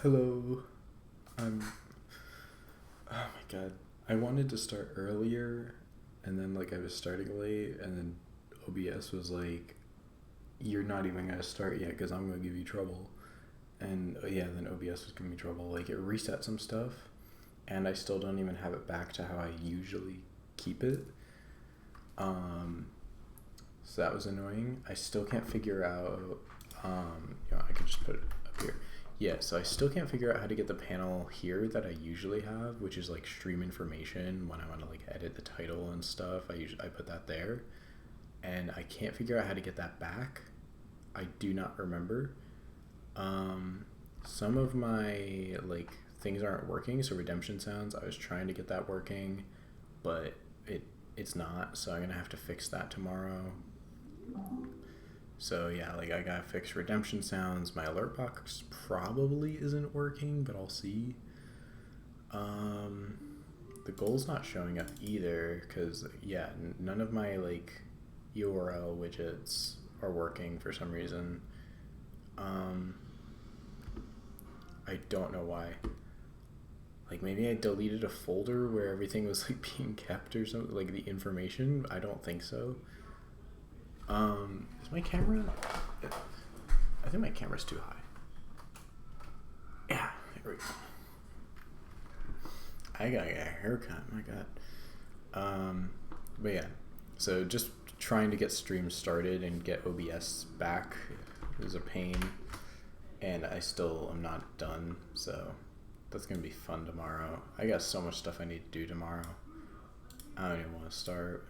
Hello. I'm. Oh my god. I wanted to start earlier, and then I was starting late, and then OBS was like, "You're not even gonna start yet because I'm gonna give you trouble." And yeah, then OBS was giving me trouble. Like it reset some stuff, and I still don't even have it back to how I usually keep it. Um, so that was annoying. I still can't figure out. I could just put it up here. Yeah, so I still can't figure out how to get the panel here that I usually have, which is like stream information when I want to edit the title and stuff. I put that there, and I can't figure out how to get that back. I do not remember. Some of my things aren't working, so redemption sounds. I was trying to get that working, but it's not. So I'm gonna have to fix that tomorrow. So yeah, I gotta fix redemption sounds. My alert box probably isn't working, but I'll see. The goal's not showing up either, because yeah, none of my URL widgets are working for some reason. I don't know why. Maybe I deleted a folder where everything was being kept or something, the information. I don't think so. Is my camera? I think my camera's too high. Yeah, there we go. I gotta get a haircut. My God. But yeah, so just trying to get streams started and get OBS back is a pain, and I still am not done. So that's gonna be fun tomorrow. I got so much stuff I need to do tomorrow. I don't even want to start.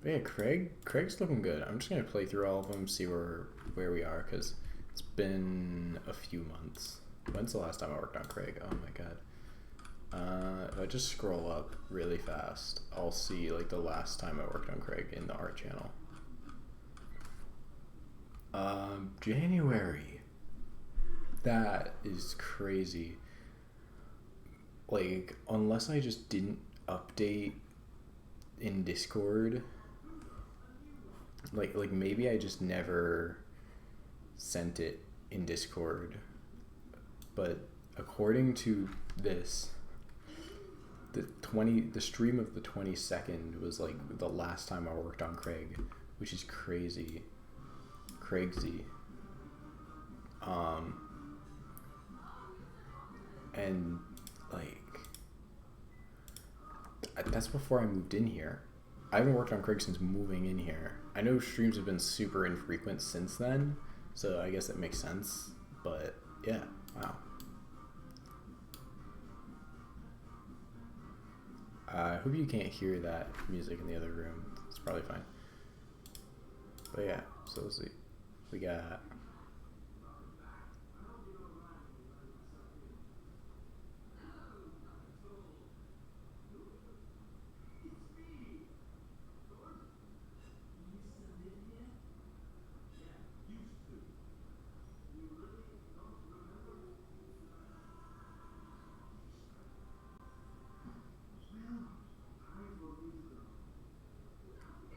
But yeah, Craig's looking good. I'm just gonna play through all of them, see where we are, because it's been a few months. When's the last time I worked on Craig? Oh my God. If I just scroll up really fast, I'll see the last time I worked on Craig in the art channel. January. That is crazy. Unless I just didn't update in Discord, maybe I just never sent it in Discord, but according to this, the stream of the 22nd was the last time I worked on Craig, which is crazy. And that's before I moved in here. I haven't worked on Craig since moving in here. I know streams have been super infrequent since then, so I guess it makes sense. But yeah, wow. I hope you can't hear that music in the other room. It's probably fine. But yeah, so let's see. We got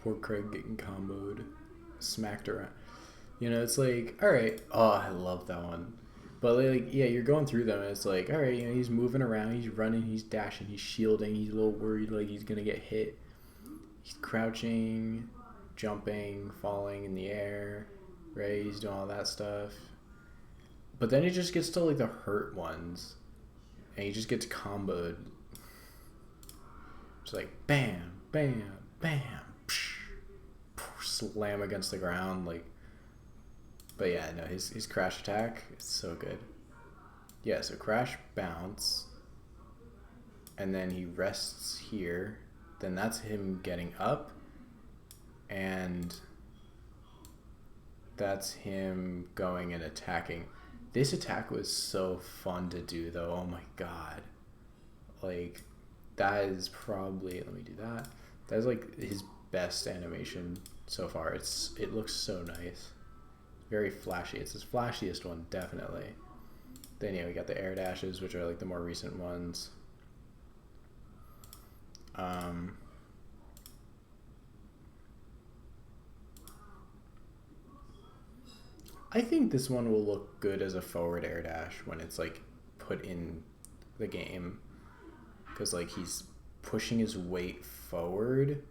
poor Craig getting comboed, smacked around. It's all right. Oh, I love that one. But yeah, you're going through them, and it's all right. He's moving around, he's running, he's dashing, he's shielding. He's a little worried, he's gonna get hit. He's crouching, jumping, falling in the air, right? He's doing all that stuff. But then he just gets to the hurt ones, and he just gets comboed. It's bam, bam, bam, psh, slam against the ground, But yeah, no, his crash attack is so good. Yeah, so crash, bounce, and then he rests here. Then that's him getting up, and that's him going and attacking. This attack was so fun to do, though. Oh my God. That is probably, let me do that. That's his best animation so far. It looks so nice. Very flashy. It's his flashiest one, definitely. Then yeah, we got the air dashes, which are the more recent ones. I think this one will look good as a forward air dash when it's like put in the game, because like he's pushing his weight forward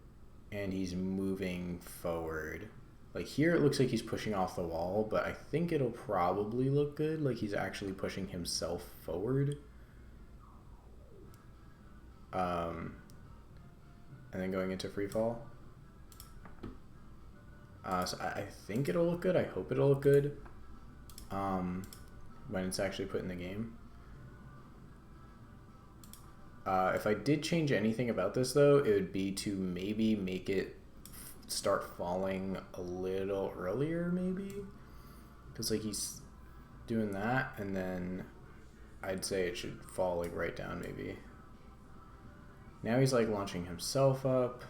and he's moving forward. Like here it looks like he's pushing off the wall, but I think it'll probably look good like he's actually pushing himself forward. And then going into free fall. So I think it'll look good. I hope it'll look good when it's actually put in the game. If I did change anything about this, though, it would be to maybe make it start falling a little earlier, maybe. Because, like, he's doing that, and then I'd say it should fall, like, right down, maybe. Now he's, like, launching himself up.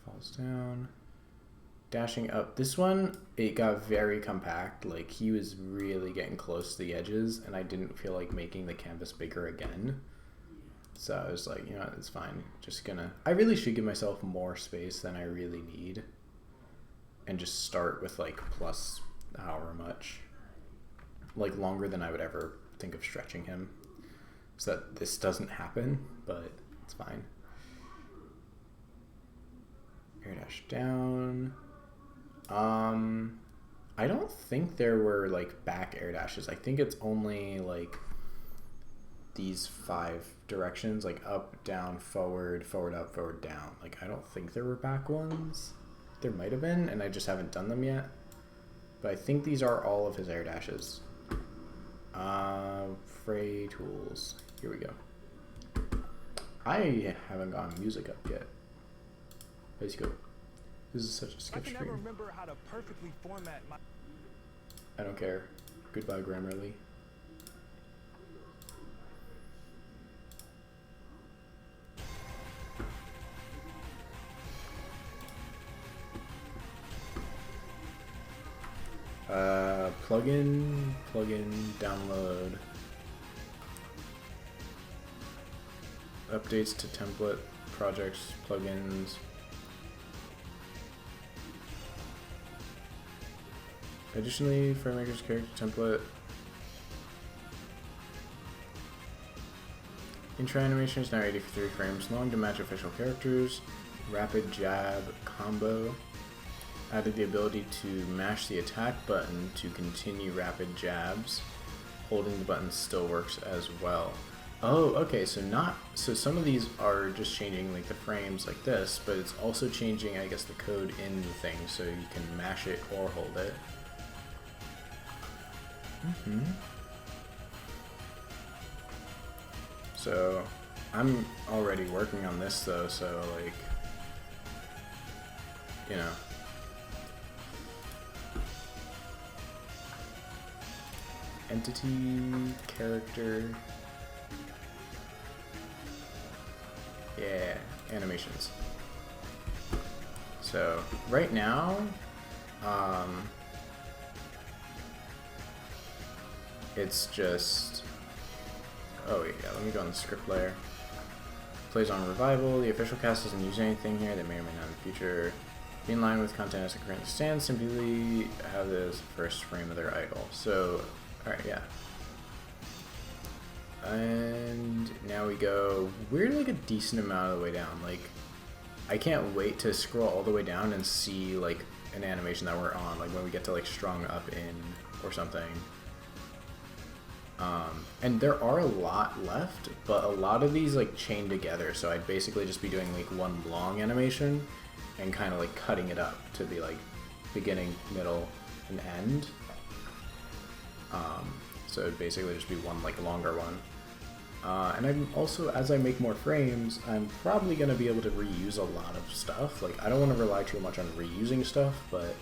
Falls down. Dashing up. This one, it got very compact. Like, he was really getting close to the edges, and I didn't feel like making the canvas bigger again. So I was like, you know what, it's fine. Just gonna... I really should give myself more space than I really need. And just start with, like, plus however much. Like, longer than I would ever think of stretching him. So that this doesn't happen, but it's fine. Air dash down. I don't think there were like back air dashes. I think it's only like these 5 directions, like up, down, forward, forward, up, forward, down. Like I don't think there were back ones. There might have been, and I just haven't done them yet. But I think these are all of his air dashes. Fray tools. Here we go. I haven't gotten music up yet. Let's go. This is such a skip stream. I can never remember how to perfectly format my... I don't care. Goodbye, Grammarly. Plugin, download. Updates to template, projects, plugins. Additionally, Fraymakers character template. Intro animation is now 83 frames long to match official characters. Rapid jab combo. Added the ability to mash the attack button to continue rapid jabs. Holding the button still works as well. Oh, okay, so some of these are just changing like the frames like this, but it's also changing, I guess, the code in the thing so you can mash it or hold it. So I'm already working on this though, so like, you know. Entity, character, yeah, animations. So right now, it's just, oh yeah, let me go on the script layer. Plays on revival. The official cast doesn't use anything here that may or may not in the future. Be in line with content as it currently stands. Simply have this first frame of their idol. So, alright, yeah. And now we go, we're like a decent amount of the way down. Like, I can't wait to scroll all the way down and see like an animation that we're on, like when we get to like strung up in or something. And there are a lot left, but a lot of these like chain together, so I'd basically just be doing like one long animation and kind of like cutting it up to be like beginning, middle, and end. So it'd basically just be one like longer one. And I'm also, as I make more frames, I'm probably going to be able to reuse a lot of stuff. Like, I don't want to rely too much on reusing stuff, but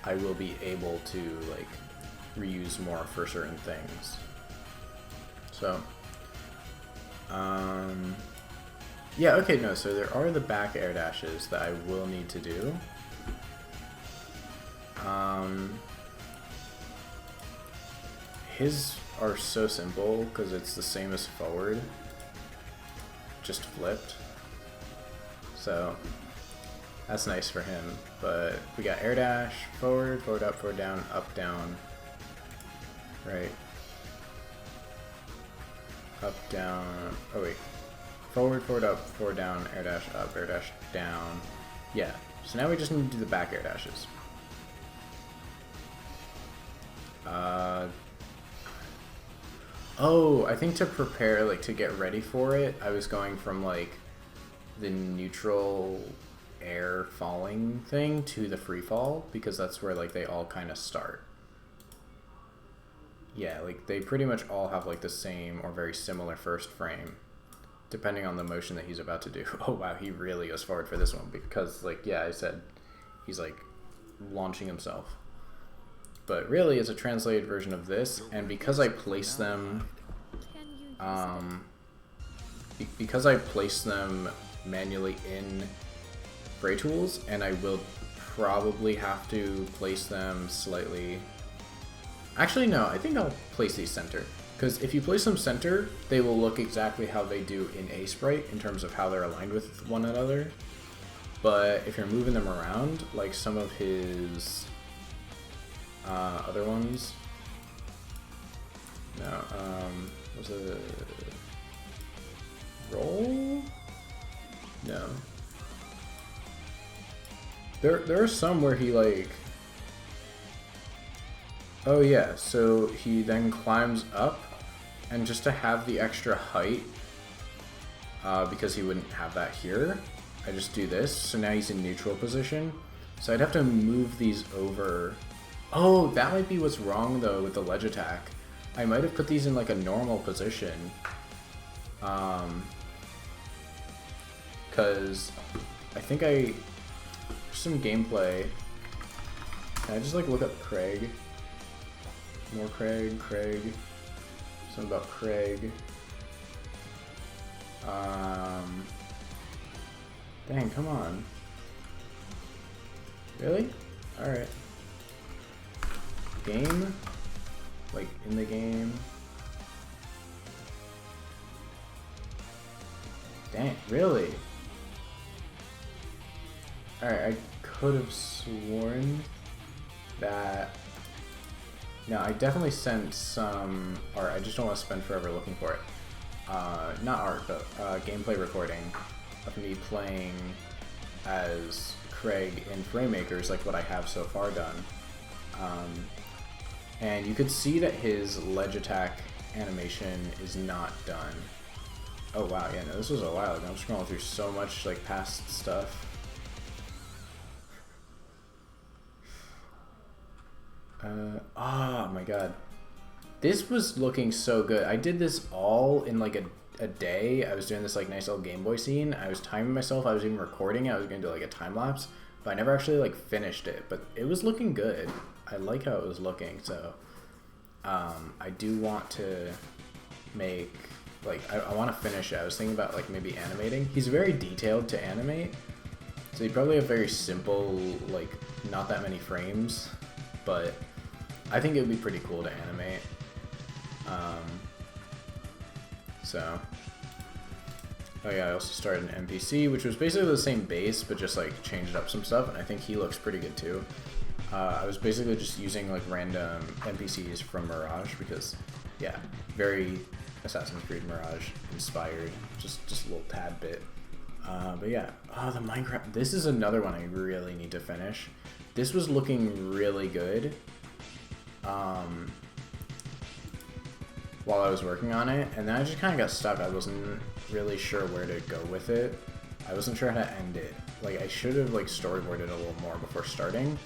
I will be able to like reuse more for certain things. So, yeah, okay, no, so there are the back air dashes that I will need to do. His are so simple because it's the same as forward, just flipped. So That's nice for him. But we got air dash, forward, forward up, forward down, up down. Right. Up, down. Oh wait. Forward, forward up, forward down, air dash up, air dash down. Yeah. So now we just need to do the back air dashes. Oh, I think to prepare, like to get ready for it, I was going from like the neutral air falling thing to the free fall, because that's where like they all kind of start. Yeah, like they pretty much all have like the same or very similar first frame, depending on the motion that he's about to do. Oh wow, he really goes forward for this one because like, yeah, I said he's like launching himself. But really it's a translated version of this, and because I place them manually in Fray Tools, and I will probably have to place them slightly. Actually, no, I think I'll place these center. Because if you place them center, they will look exactly how they do in A Sprite in terms of how they're aligned with one another. But if you're moving them around, like some of his other ones. No, was it roll? No. There are some where he like. Oh yeah, so he then climbs up, and just to have the extra height, because he wouldn't have that here, I just do this. So now he's in neutral position. So I'd have to move these over. Oh, that might be what's wrong though with the ledge attack. I might have put these in like a normal position. Because I think some gameplay. Can I just like look up Craig? More Craig. Something about Craig. Dang, come on. Really? Alright. Game? Like, in the game? Dang, really? Alright, I could have sworn that... No, I definitely sent some art. I just don't want to spend forever looking for it. Not art, but gameplay recording of me playing as Craig in Fraymakers, like what I have so far done. And you could see that his ledge attack animation is not done. Oh wow, yeah, no, this was a while ago. I'm scrolling through so much like past stuff. Oh my god. This was looking so good. I did this all in like a day. I was doing this like nice little Game Boy scene. I was timing myself. I was even recording it. I was going to do like a time lapse, but I never actually like finished it. But it was looking good. I like how it was looking. So I do want to make like I want to finish it. I was thinking about like maybe animating. He's very detailed to animate, so he'd probably have very simple, like not that many frames, but I think it would be pretty cool to animate. So, oh yeah, I also started an NPC, which was basically the same base, but just like changed up some stuff, and I think he looks pretty good too. I was basically just using like random NPCs from Mirage because, yeah, very Assassin's Creed Mirage inspired, just a little tad bit. But yeah, oh, the Minecraft, this is another one I really need to finish. This was looking really good while I was working on it, and then I just kind of got stuck. I wasn't really sure where to go with it. I wasn't sure how to end it. Like, I should have like storyboarded a little more before starting,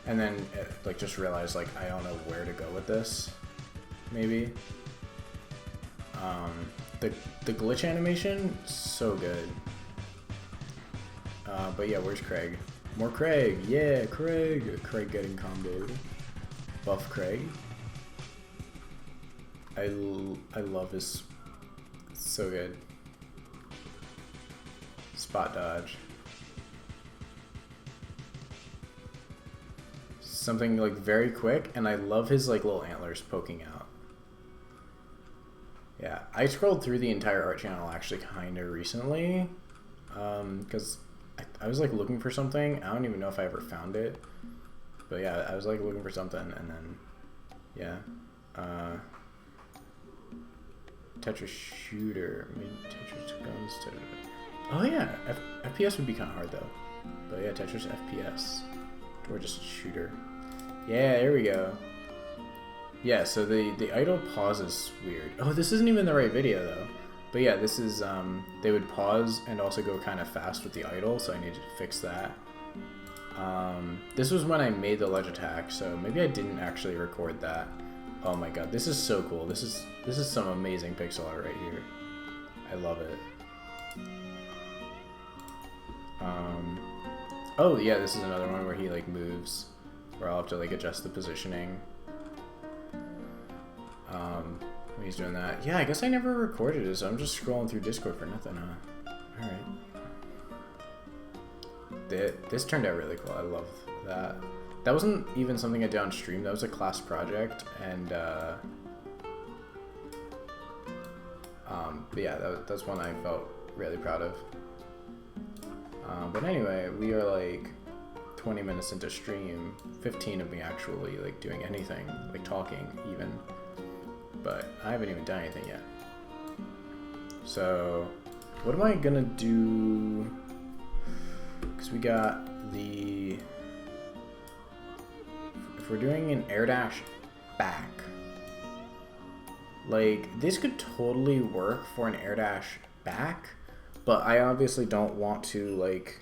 and then like just realized like I don't know where to go with this. Maybe the glitch animation, so good. But yeah, where's Craig? More Craig, yeah, Craig. Craig getting comboed. Buff Craig. I love his, so good. Spot dodge. Something like very quick, and I love his like little antlers poking out. Yeah, I scrolled through the entire art channel actually kind of recently, because I was like looking for something. I don't even know if I ever found it. But yeah, I was like looking for something, and then yeah. Tetris shooter. I mean, Tetris guns. Oh yeah, FPS would be kind of hard though. But yeah, Tetris FPS. Or just shooter. Yeah, there we go. Yeah, so the idle pause is weird. Oh, this isn't even the right video though. But yeah, this is, they would pause and also go kind of fast with the idle, so I need to fix that. This was when I made the ledge attack, so maybe I didn't actually record that. Oh my god, this is so cool. This is some amazing pixel art right here. I love it. Oh yeah, this is another one where he like moves, where I'll have to like adjust the positioning. When he's doing that. Yeah, I guess I never recorded it, so I'm just scrolling through Discord for nothing, huh? Alright. This turned out really cool. I love that. That wasn't even something I did on stream. That was a class project, and but yeah, that's one I felt really proud of. But anyway, we are like 20 minutes into stream, 15 of me actually like doing anything, like talking even, but I haven't even done anything yet. So what am I gonna do? Because we got the, if we're doing an air dash back, like this could totally work for an air dash back, but I obviously don't want to like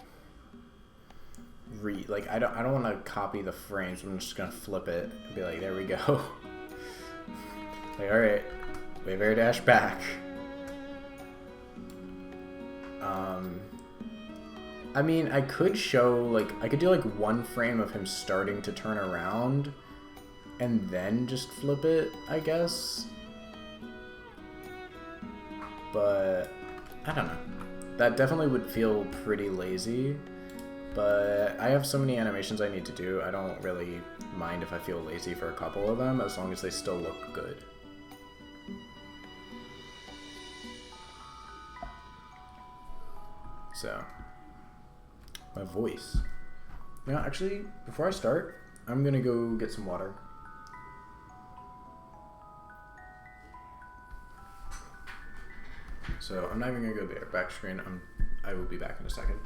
I don't want to copy the frames. I'm just gonna flip it and be like, there we go. Like, all right, we have air dash back. I mean, I could show like, I could do like one frame of him starting to turn around and then just flip it, I guess. But I don't know. That definitely would feel pretty lazy. But I have so many animations I need to do, I don't really mind if I feel lazy for a couple of them, as long as they still look good. So, my voice. You know, actually, before I start, I'm gonna go get some water. So, I'm not even gonna go there. Back screen, I will be back in a second.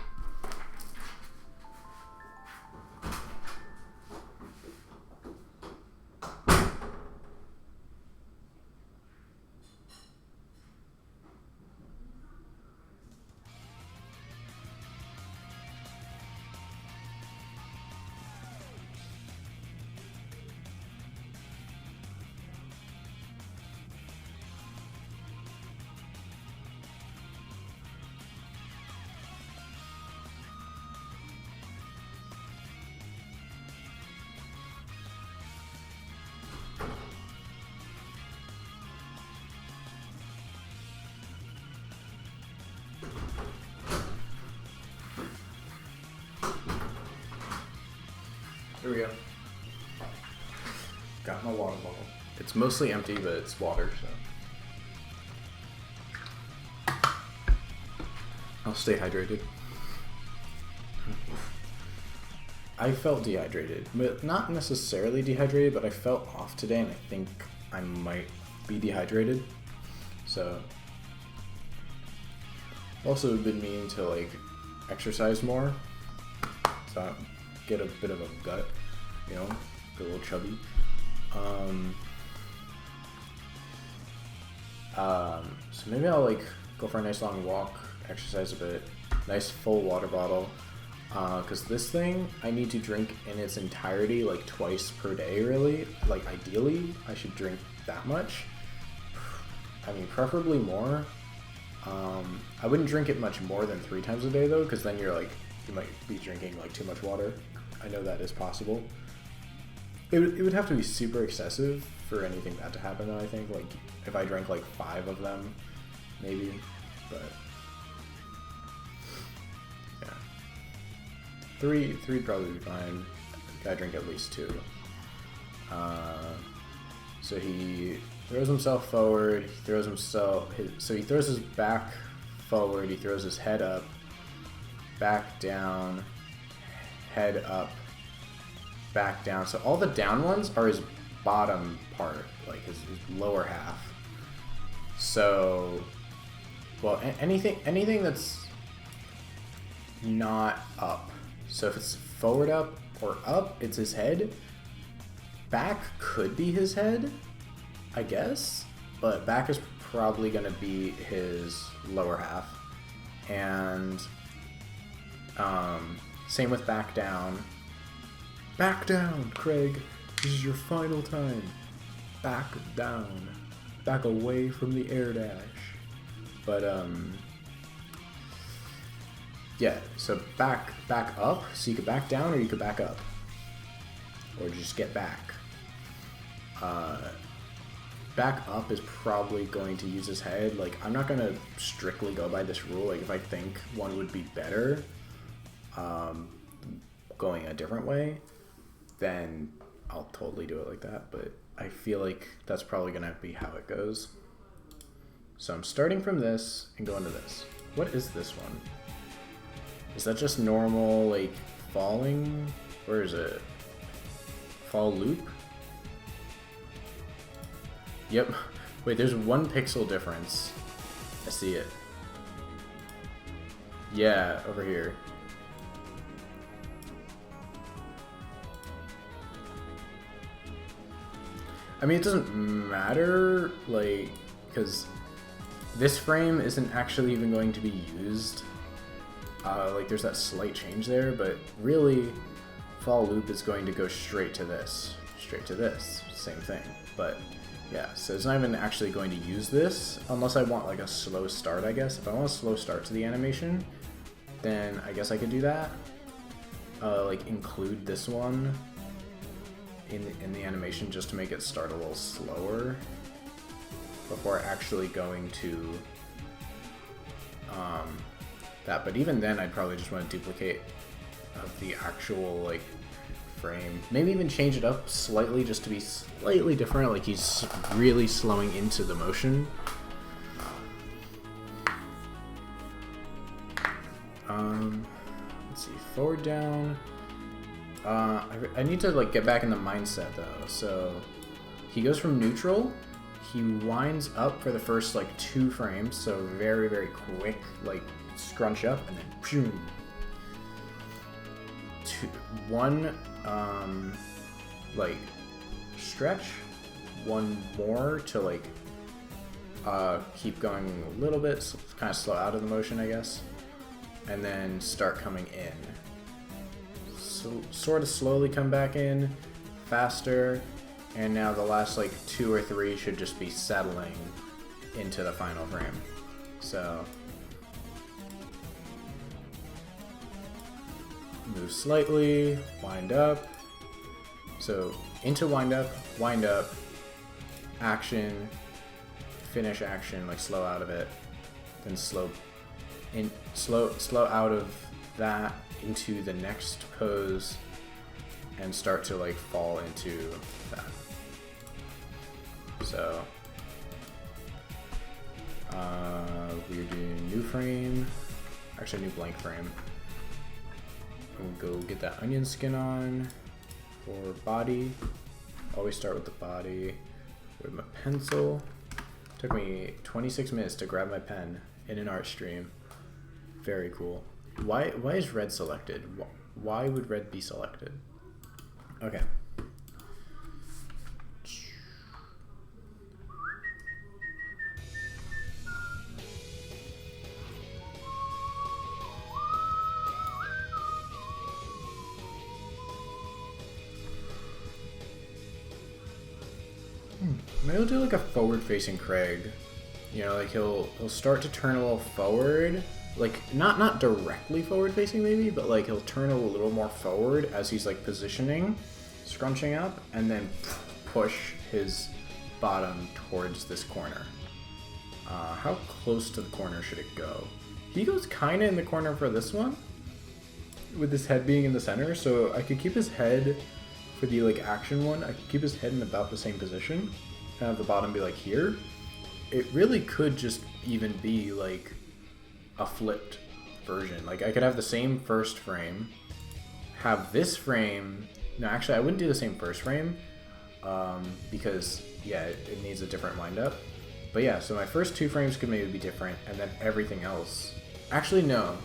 Here we go. Got my water bottle. It's mostly empty, but it's water, so I'll stay hydrated. I felt dehydrated, but not necessarily dehydrated, but I felt off today, and I think I might be dehydrated. So also been meaning to like exercise more, so I get a bit of a gut, you know, get a little chubby. So maybe I'll like go for a nice long walk, exercise a bit, nice full water bottle, because this thing I need to drink in its entirety like twice per day really. Like ideally I should drink that much. I mean preferably more. I wouldn't drink it much more than 3 times a day though, because then you're like, you might be drinking like too much water. I know that is possible. It would have to be super excessive for anything bad to happen though, I think. Like if I drank like 5 of them, maybe, but yeah. 3 would probably be fine. Gotta drink at least 2. So he throws himself forward, he throws his back forward, he throws his head up, back down, head up, back down. So all the down ones are his bottom part, like his lower half. So, well, anything that's not up. So if it's forward up or up, it's his head. Back could be his head, I guess, but back is probably going to be his lower half. And same with back down. Back down, Craig. This is your final time. Back down. Back away from the air dash. But yeah, so back up, so you could back down or you could back up. Or just get back. Back up is probably going to use his head. Like, I'm not going to strictly go by this rule. Like, if I think one would be better going a different way, then I'll totally do it like that. But I feel like that's probably going to be how it goes. So I'm starting from this and going to this. What is this one? Is that just normal, like, falling? Where is it? Fall loop? Yep. Wait, there's 1 pixel difference. I see it. Yeah, over here. I mean, it doesn't matter, like, because this frame isn't actually even going to be used. Like, there's that slight change there, but really, fall loop is going to go straight to this. Straight to this. Same thing. But yeah, so it's not even actually going to use this unless I want like a slow start, I guess. If I want a slow start to the animation, then I guess I could do that. Like include this one in the animation just to make it start a little slower before actually going to that. But even then, I'd probably just want to duplicate of the actual like frame. Maybe even change it up slightly just to be slightly different, like he's really slowing into the motion. Let's see, forward, down. I need to like get back in the mindset though. So he goes from neutral, he winds up for the first like 2 frames, so very, very quick, like scrunch up, and then boom. 1 like stretch, 1 more to like keep going a little bit, so kind of slow out of the motion, I guess, and then start coming in. So sort of slowly come back in, faster, and now the last like 2 or 3 should just be settling into the final frame. So move slightly, wind up. So into wind up, action, finish action, like slow out of it, then slow out of that into the next pose and start to like fall into that. So we're doing new frame, actually new blank frame. We'll go get that onion skin on for body. Always start with the body with my pencil. Took me 26 minutes to grab my pen in an art stream. Very cool. Why is red selected? Why would red be selected? Okay. Maybe he'll do like a forward-facing Craig. You know, like he'll start to turn a little forward, like not directly forward-facing maybe, but like he'll turn a little more forward as he's like positioning, scrunching up, and then push his bottom towards this corner. How close to the corner should it go? He goes kind of in the corner for this one, with his head being in the center, so I could keep his head for the like action one. I could keep his head in about the same position and have the bottom be like here. It really could just even be like a flipped version. Like I could have the same first frame, have this frame. No, actually I wouldn't do the same first frame because yeah, it needs a different windup. But yeah, so my first 2 frames could maybe be different, and then everything else. Actually, no.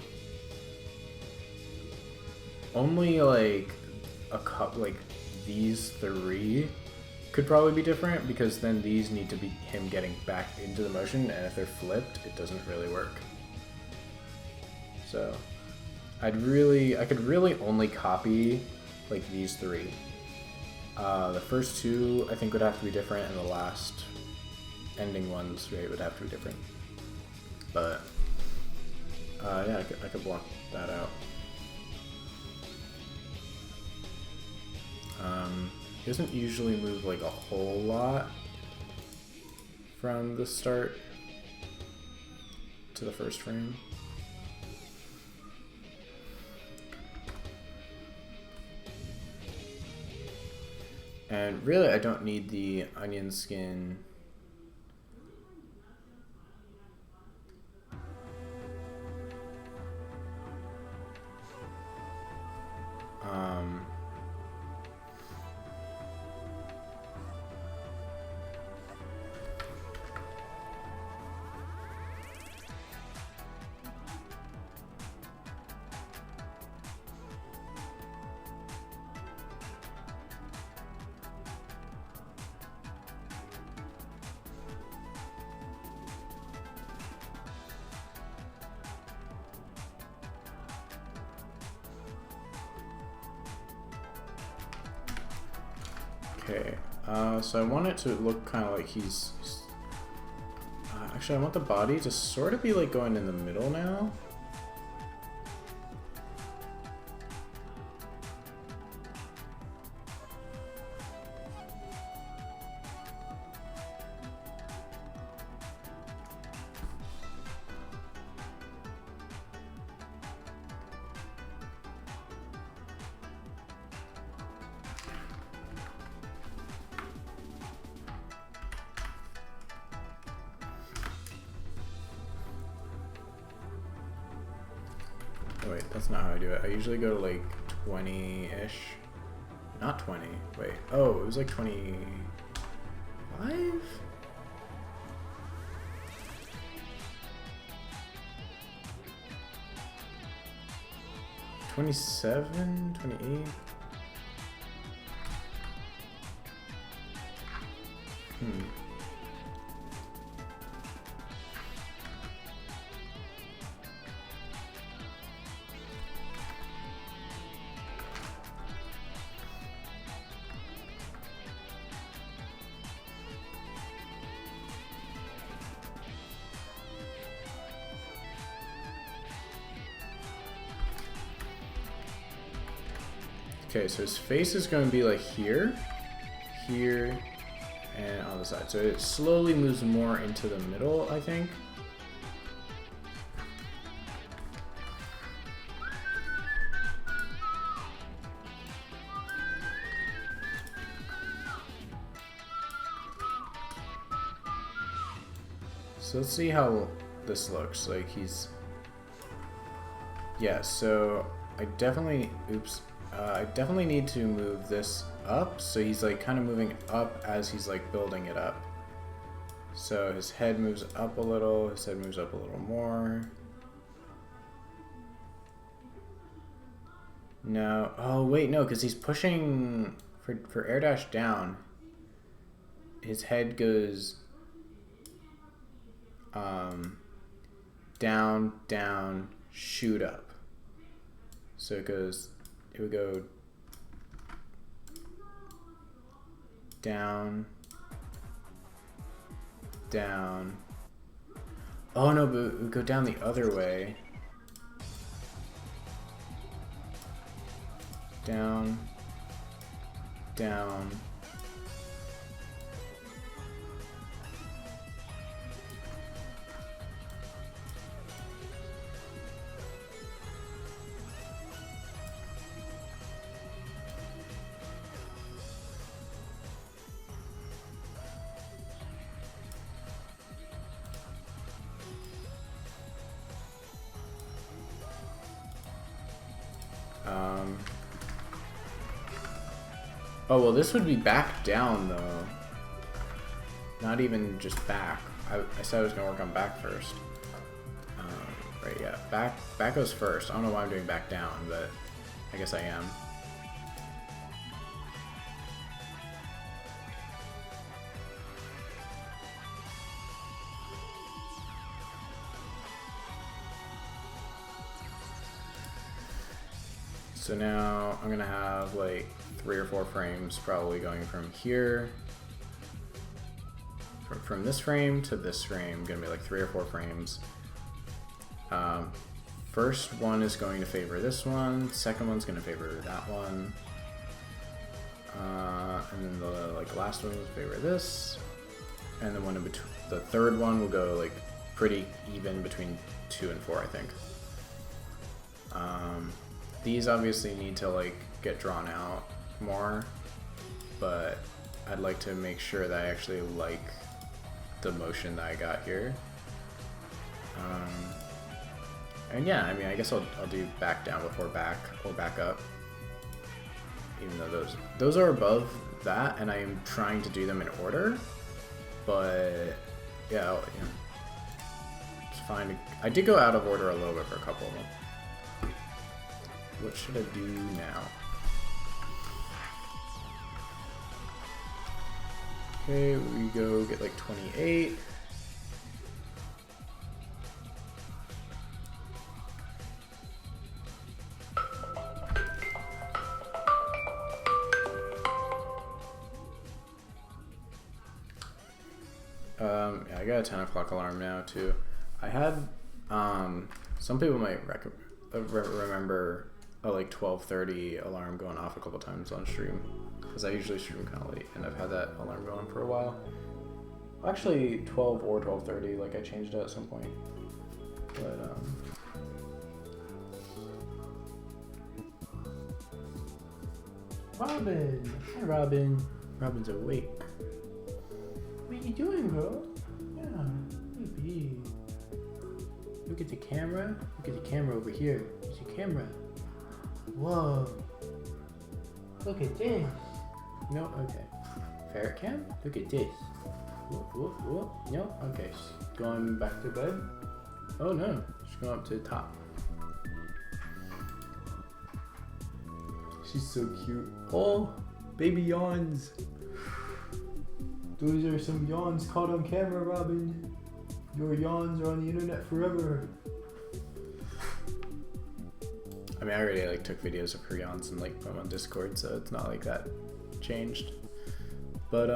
Only like a couple, like these 3 could probably be different, because then these need to be him getting back into the motion, and if they're flipped, it doesn't really work. So I could really only copy like these 3. The first 2 I think would have to be different, and the last ending ones, right, would have to be different. But yeah, I could block that out. He doesn't usually move like a whole lot from the start to the first frame. And really, I don't need the onion skin. Okay, so I want it to look kind of like he's... actually, I want the body to sort of be like going in the middle now. Oh, wait, that's not how I do it. I usually go to like 20-ish. Not 20. Wait. Oh, it was like 25? $27? $28? Okay, so his face is going to be like here, here, and on the side. So it slowly moves more into the middle, I think. So let's see how this looks. Like he's... Yeah, so I definitely... Oops. I definitely need to move this up, so he's like kind of moving up as he's like building it up. So his head moves up a little, his head moves up a little more. No, oh wait, no, because he's pushing for air dash down. His head goes down, down, shoot up. So it goes... It would go down, down. Oh no, but it would go down the other way. Down, down. Oh, well, this would be back down, though. Not even just back. I said I was going to work on back first. Right, yeah. Back goes first. I don't know why I'm doing back down, but I guess I am. So now I'm gonna have like 3 or 4 frames probably going from here, from this frame to this frame, gonna be like 3 or 4 frames. First one is going to favor this one, second one's gonna favor that one, and then the last one will favor this, and the one in between, the third one will go like pretty even between 2 and 4, I think. These obviously need to like get drawn out more, but I'd like to make sure that I actually like the motion that I got here. And yeah, I mean, I guess I'll do back down before back, or back up, even though those are above that, and I am trying to do them in order. But yeah, it's fine. I did go out of order a little bit for a couple of them. What should I do now? Okay, we go get like 28. Yeah, I got a 10 o'clock alarm now too. I had, some people might remember a like 12:30 alarm going off a couple times on stream, because I usually stream kind of late, and I've had that alarm going for a while. Actually 12 or 12:30, like I changed it at some point. But Robin! Hi Robin. Robin's awake. What are you doing, girl? Yeah, baby. Look at the camera. Look at the camera over here. There's a camera. Whoa. Look at this. No, okay. Ferret cam? Look at this. Whoop, whoop, whoop. No, okay. She's going back to bed. Oh no, she's going up to the top. She's so cute. Oh, baby yawns. Those are some yawns caught on camera, Robin. Your yawns are on the internet forever. I mean, I already like took videos of her yawns and like put them on Discord, so it's not like that changed. But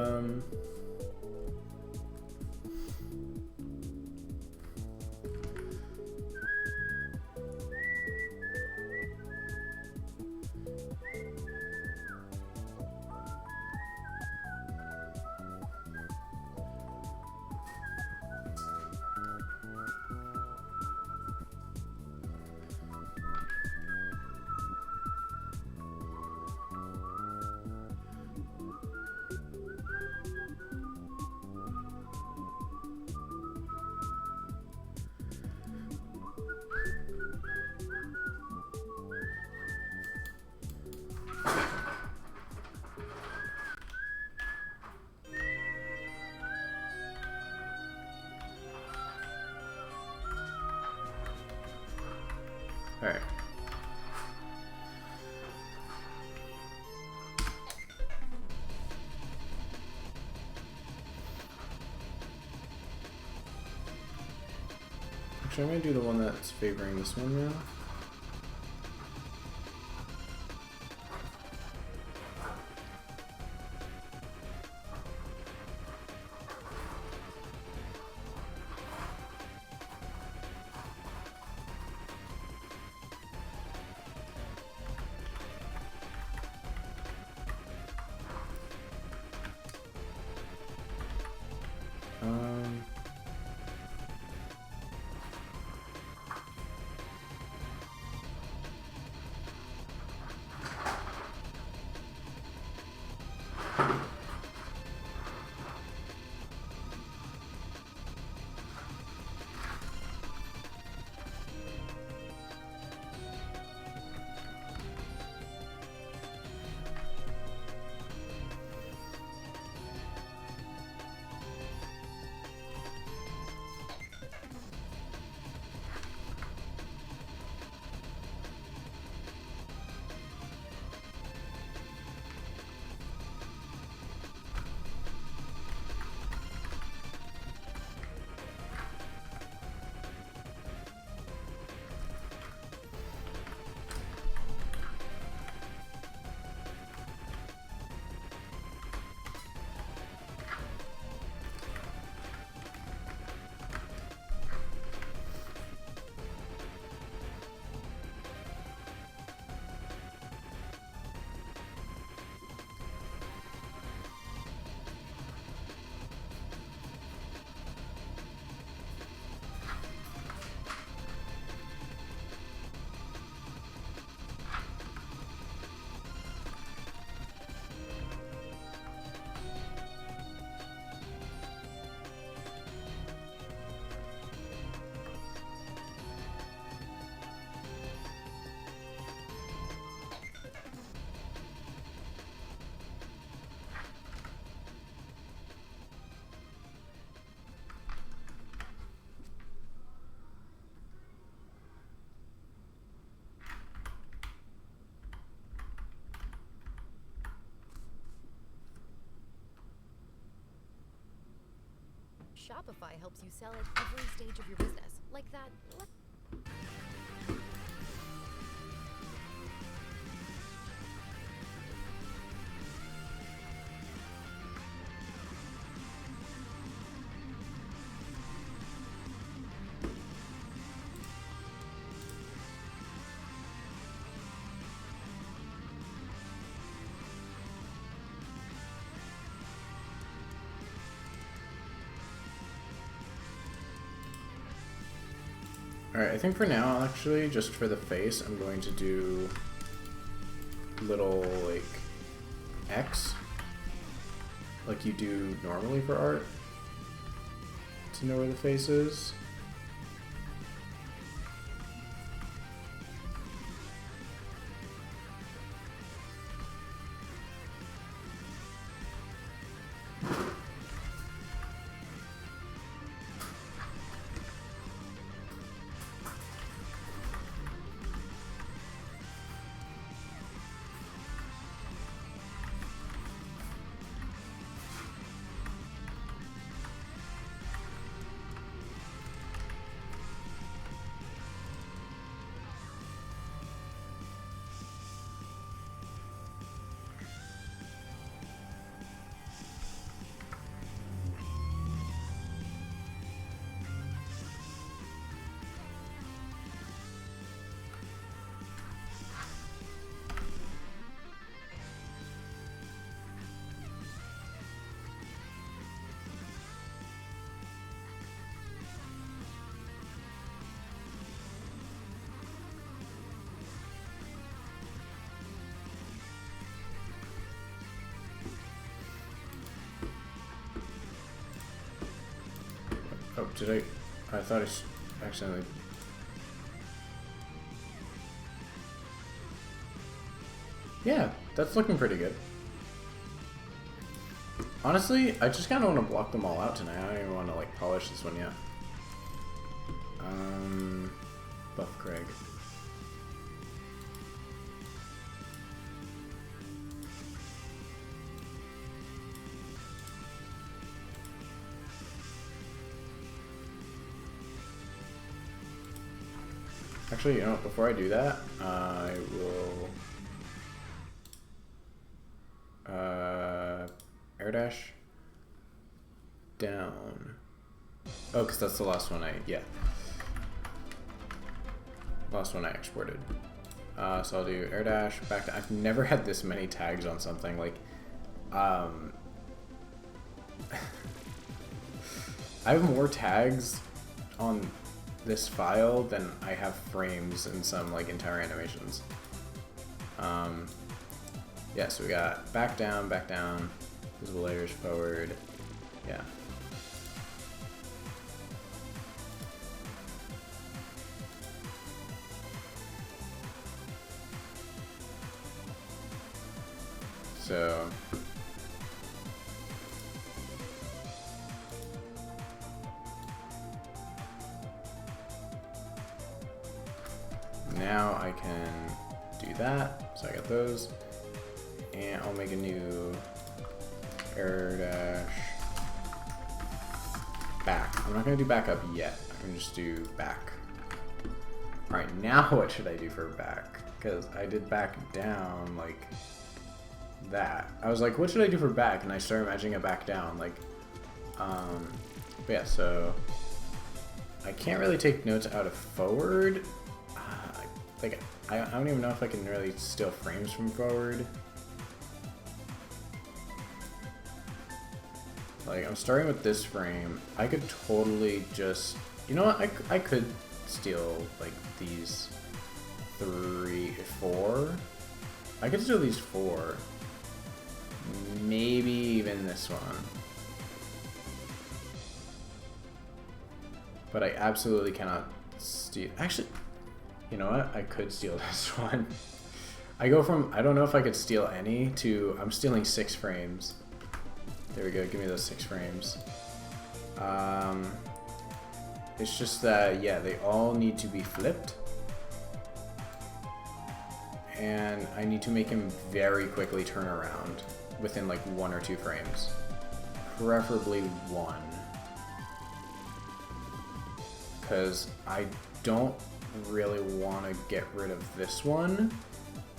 alright. Actually, I'm gonna do the one that's favoring this one now. Shopify helps you sell at every stage of your business. Like that. Alright, I think for now, actually, just for the face, I'm going to do little, like, X, like you do normally for art, to know where the face is. Oh, did I thought I accidentally... Yeah, that's looking pretty good. Honestly, I just kind of want to block them all out tonight. I don't even want to, like, polish this one yet. Buff Craig. Actually, you know what, before I do that, I will air dash down. Oh, because that's the last one last one I exported. So I'll do air dash back to, I've never had this many tags on something, like, I have more tags on this file than I have frames in some, like, entire animations. Yeah, so we got back down, visible layers, forward, yeah. So now I can do that. So I got those, and I'll make a new air dash back. I'm not gonna do back up yet. I'm gonna just do back. All right, now what should I do for back? Because I did back down like that. I was like, what should I do for back? And I started imagining a back down, like, but yeah, so I can't really take notes out of forward. Like, I don't even know if I can really steal frames from forward. Like, I'm starting with this frame. I could totally just, you know what? I could steal, like, these 4. I could steal these 4. Maybe even this one. But I absolutely cannot steal. Actually, you know what? I could steal this one. I go from, I don't know if I could steal any, to I'm stealing 6 frames. There we go, give me those 6 frames. It's just that, yeah, they all need to be flipped. And I need to make him very quickly turn around within like 1 or 2 frames. Preferably 1. because I don't really want to get rid of this one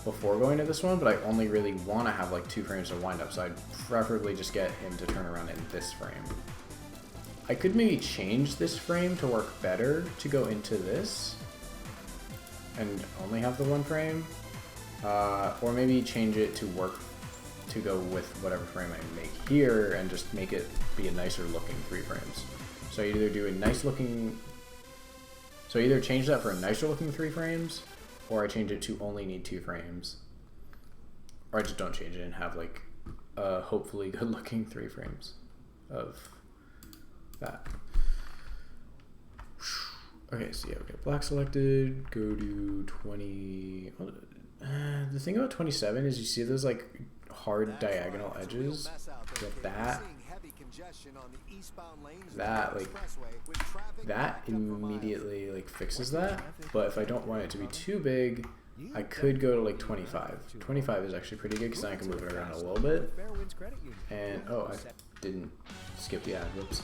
before going to this one, but I only really want to have like 2 frames of wind up, so I'd preferably just get him to turn around in this frame. I could maybe change this frame to work better to go into this and only have the 1 frame, or maybe change it to work to go with whatever frame I make here and just make it be a nicer looking 3 frames. So I either do a nice looking, so I either change that for a nicer looking 3 frames, or I change it to only need 2 frames, or I just don't change it and have like hopefully good looking 3 frames of that. Okay, so yeah, okay, black selected, go to 20. The thing about 27 is you see those like hard diagonal edges. That immediately like fixes that. But if I don't want it to be too big, I could go to like 25. 25 is actually pretty good because then I can move it around a little bit. And oh, I didn't skip the ad. Whoops.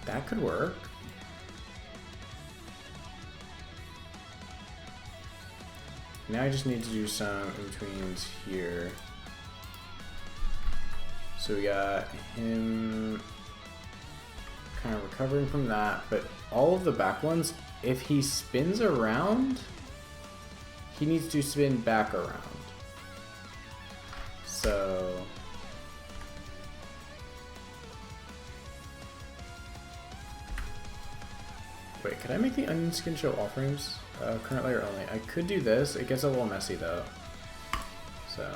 That could work. Now I just need to do some in-betweens here. So we got him kind of recovering from that, but all of the back ones, if he spins around, he needs to spin back around. So wait, could I make the onion skin show all frames? Current layer only. I could do this. It gets a little messy though. So.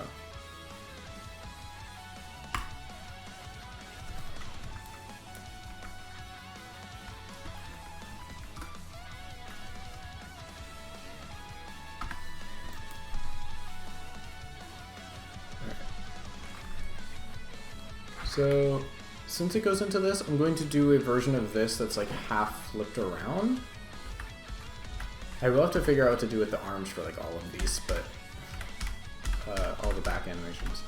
So, since it goes into this, I'm going to do a version of this that's like half flipped around. I will have to figure out what to do with the arms for like all of these, but all the back animations.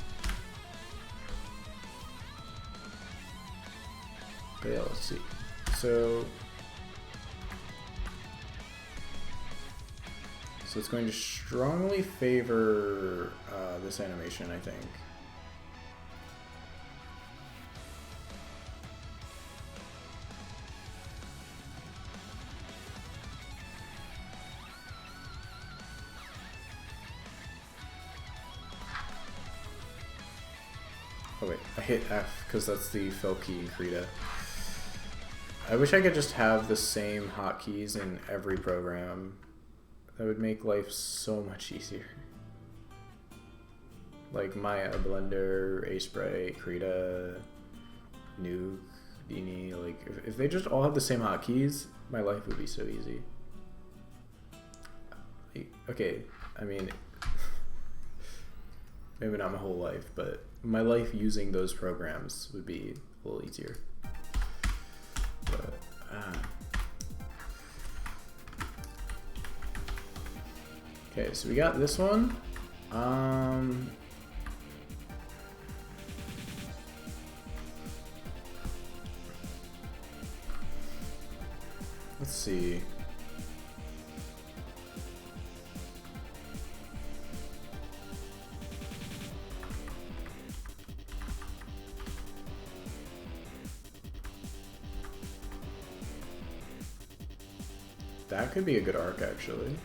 But yeah, let's see. So it's going to strongly favor this animation, I think. Oh wait, I hit F because that's the fill key in Krita. I wish I could just have the same hotkeys in every program. That would make life so much easier. Like Maya, Blender, A-Spray, Krita, Nuke, Dini, like if they just all have the same hotkeys, my life would be so easy. Like, okay, I mean, maybe not my whole life, but my life using those programs would be a little easier. But, okay, so we got this one. Let's see. That could be a good arc, actually.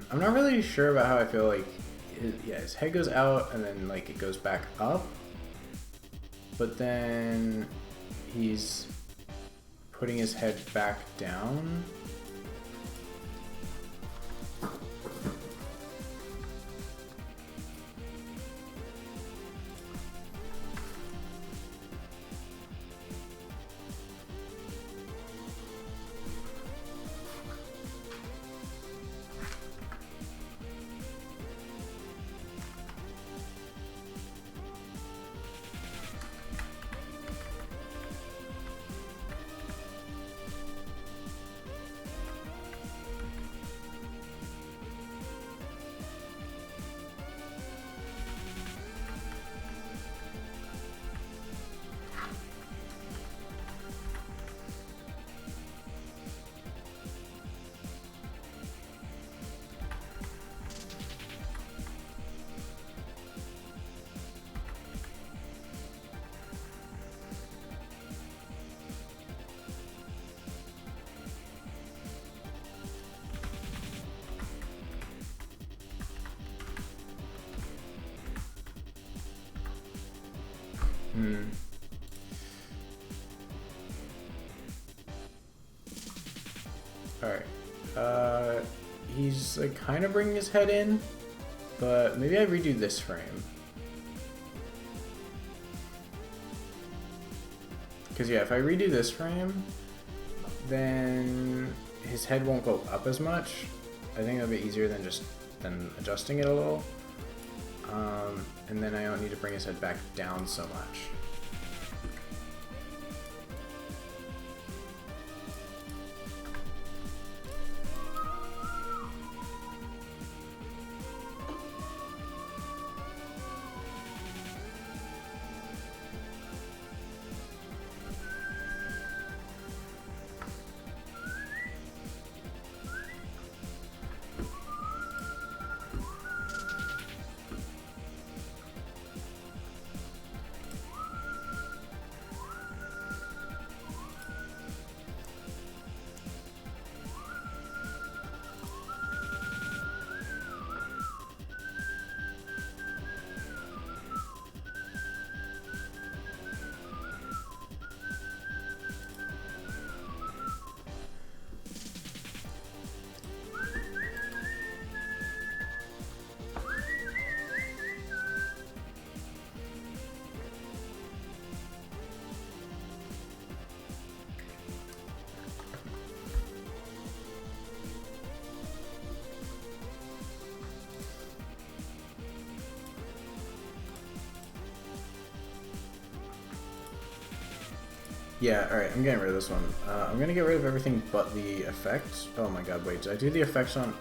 I'm not really sure about how I feel like, his head goes out and then like it goes back up, but then he's putting his head back down. Alright. He's like kind of bringing his head in, but maybe I redo this frame. Because yeah, if I redo this frame, then his head won't go up as much. I think that'll be easier than adjusting it a little. And then I don't need to bring his head back down so much. Yeah, alright, I'm getting rid of this one. I'm gonna get rid of everything but the effects. Oh my god, wait, did I do the effects on...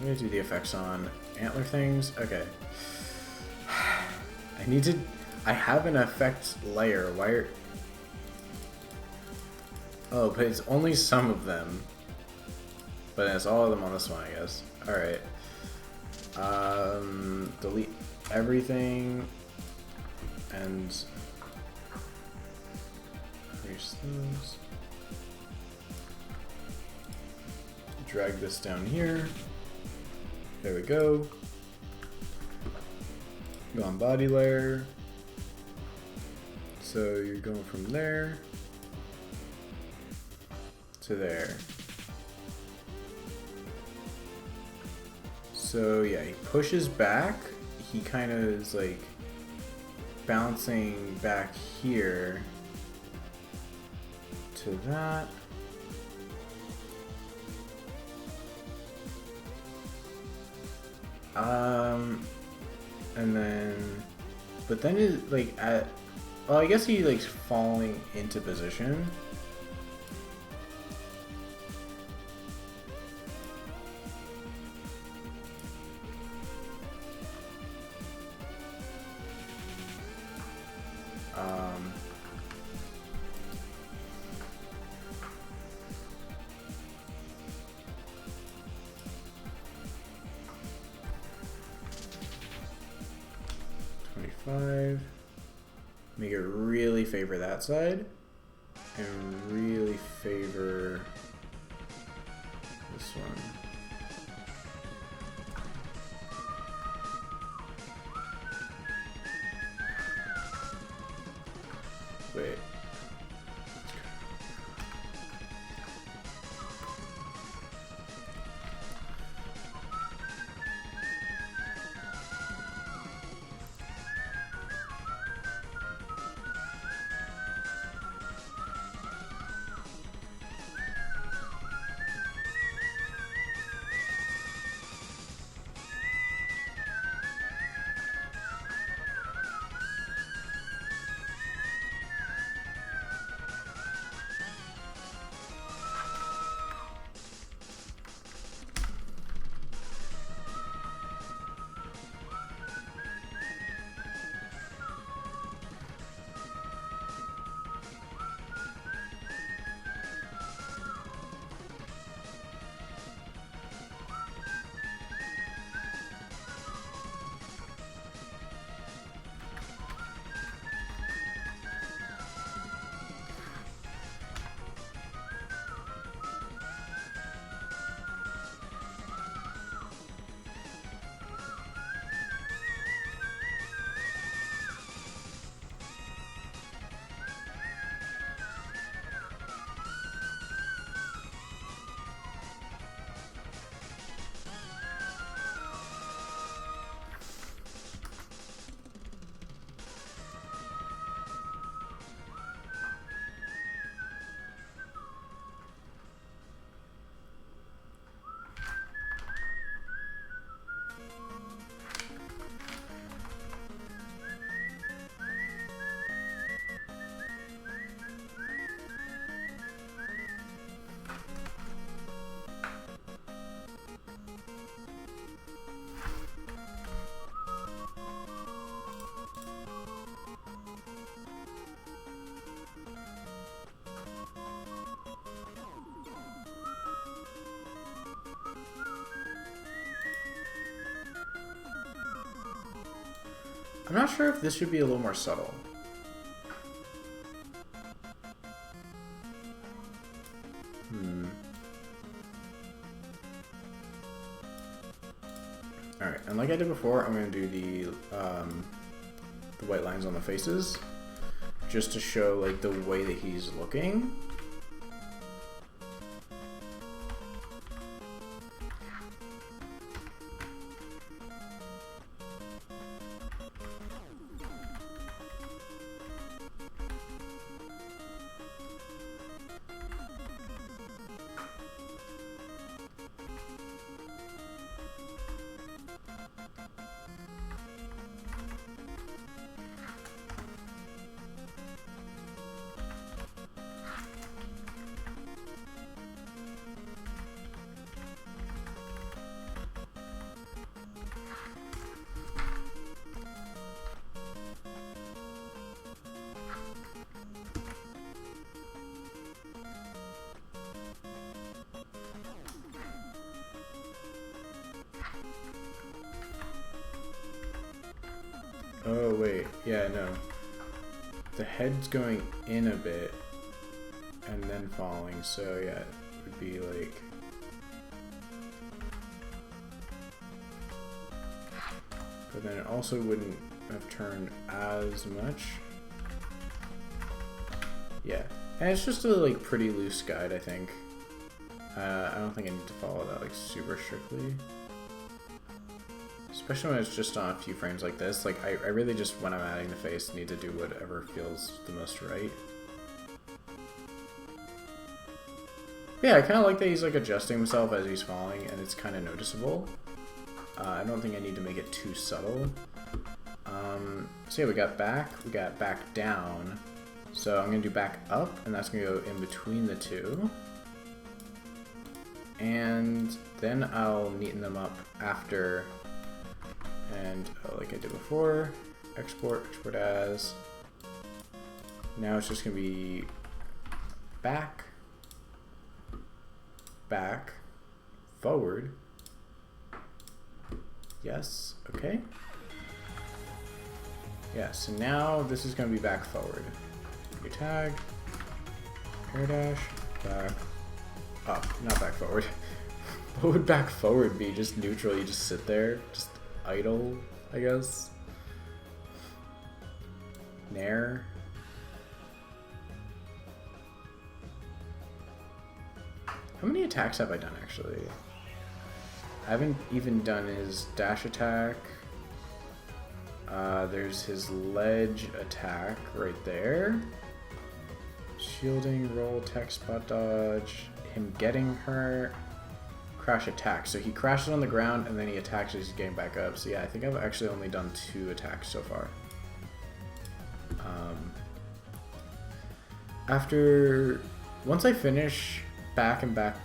I'm gonna do the effects on antler things. Okay. I have an effect layer. Why are... Oh, but it's only some of them. But it's all of them on this one, I guess. Alright. delete everything and erase those. Drag this down here. There we go. Go on body layer. So you're going from there to there. So yeah, he pushes back. He kind of is like bouncing back here to that. And then, but then it like at, well, I guess he like falling into position. Make it really favor that side and really favor this one. Wait. I'm not sure if this should be a little more subtle. Alright, and like I did before, I'm going to do the white lines on the faces, just to show like the way that he's looking. Oh, wait. Yeah, no. The head's going in a bit and then falling, so yeah, it would be like... But then it also wouldn't have turned as much. Yeah, and it's just a like pretty loose guide, I think. I don't think I need to follow that like super strictly. Especially when it's just on a few frames like this. Like, I really just, when I'm adding the face, need to do whatever feels the most right. Yeah, I kind of like that he's like adjusting himself as he's falling, and it's kind of noticeable. I don't think I need to make it too subtle. So yeah, we got back down. So I'm going to do back up, and that's going to go in between the two. And then I'll neaten them up after, and like I did before, export as. Now it's just going to be back, forward. Yes, okay. Yeah, so now this is going to be back forward. New tag, air dash, back, up, not back forward. What would back forward be? Just neutral, you just sit there, just idle, I guess. Nair. How many attacks have I done, actually? I haven't even done his dash attack. There's his ledge attack right there. Shielding, roll, tech, spot dodge, him getting hurt, crash attack. So he crashes on the ground and then he attacks as he's getting back up. So yeah, I think I've actually only done 2 attacks so far. Once I finish back and back,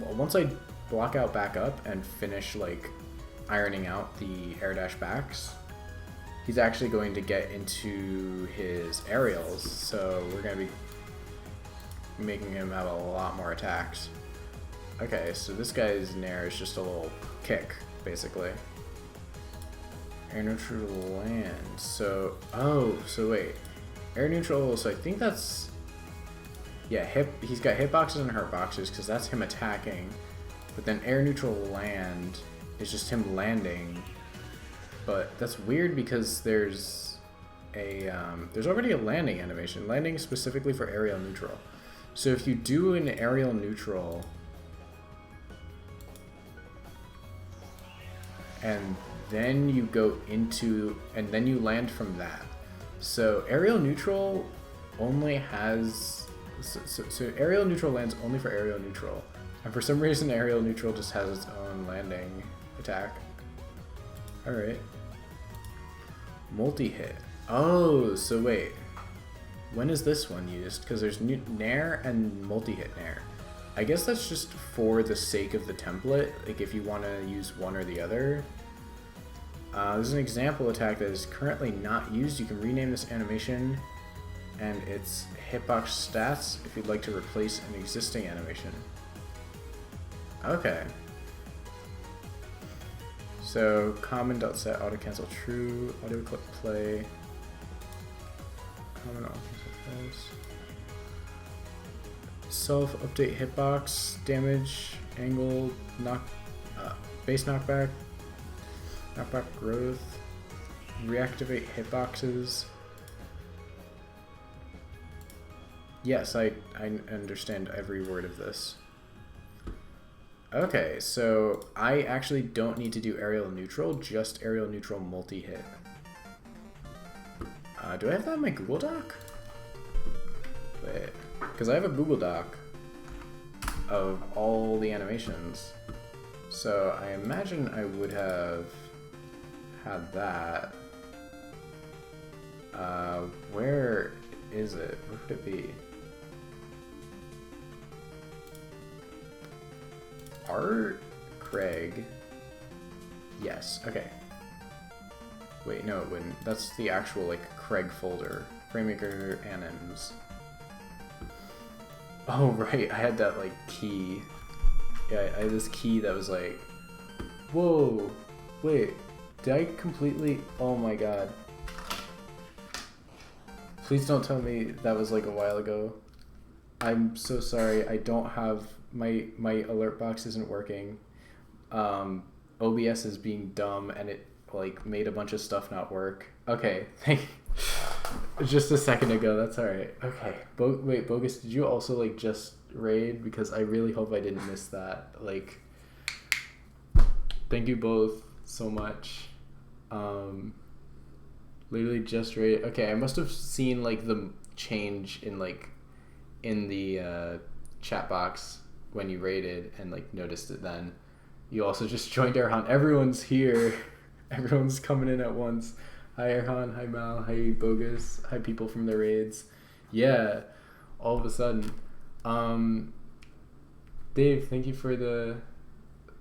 once I block out back up and finish like ironing out the air dash backs, he's actually going to get into his aerials, so we're going to be making him have a lot more attacks. Okay, so this guy's nair is just a little kick, basically. Air neutral land. So, so wait. Air neutral, so I think that's... Yeah, he's got hitboxes and hurt boxes, because that's him attacking. But then air neutral land is just him landing. But that's weird because there's already a landing animation. Landing specifically for aerial neutral. So if you do an aerial neutral and then you go into, and then you land from that. So aerial neutral only has, so aerial neutral lands only for aerial neutral. And for some reason aerial neutral just has its own landing attack. Alright. Multi-hit. Oh, so wait. When is this one used? Because there's Nair and multi-hit Nair. I guess that's just for the sake of the template, like if you want to use one or the other. There's an example attack that is currently not used. You can rename this animation and its hitbox stats if you'd like to replace an existing animation. Okay. So common.set auto cancel true, auto click play. Common auto cancel false. Self update hitbox damage angle base knockback, knockback growth, reactivate hitboxes. Yes, I understand every word of this. Okay, so I actually don't need to do aerial neutral, just aerial neutral multi-hit. Do I have that in my Google Doc? Wait, because I have a Google Doc of all the animations. So I imagine I would have had that. Where is it? Where could it be? Art? Craig? Yes, okay. Wait, no it wouldn't. That's the actual, like, Craig folder. Fraymaker anims. Oh, right, I had that, like, key. Yeah, I had this key that was like... Whoa! Wait, did I completely... Oh my god. Please don't tell me that was like a while ago. I'm so sorry. I don't have my alert box isn't working. OBS is being dumb and it like made a bunch of stuff not work. Okay, just a second ago. That's all right. Okay. Wait, Bogus, did you also like just raid? Because I really hope I didn't miss that. Like, thank you both so much. Literally just raid. Okay, I must have seen like the change in like in the chat box when you raided and like noticed it then. You also just joined Erhan. Everyone's here. Everyone's coming in at once. Hi Erhan, hi Mal, hi Bogus, hi people from the raids. Yeah, all of a sudden. Dave, thank you for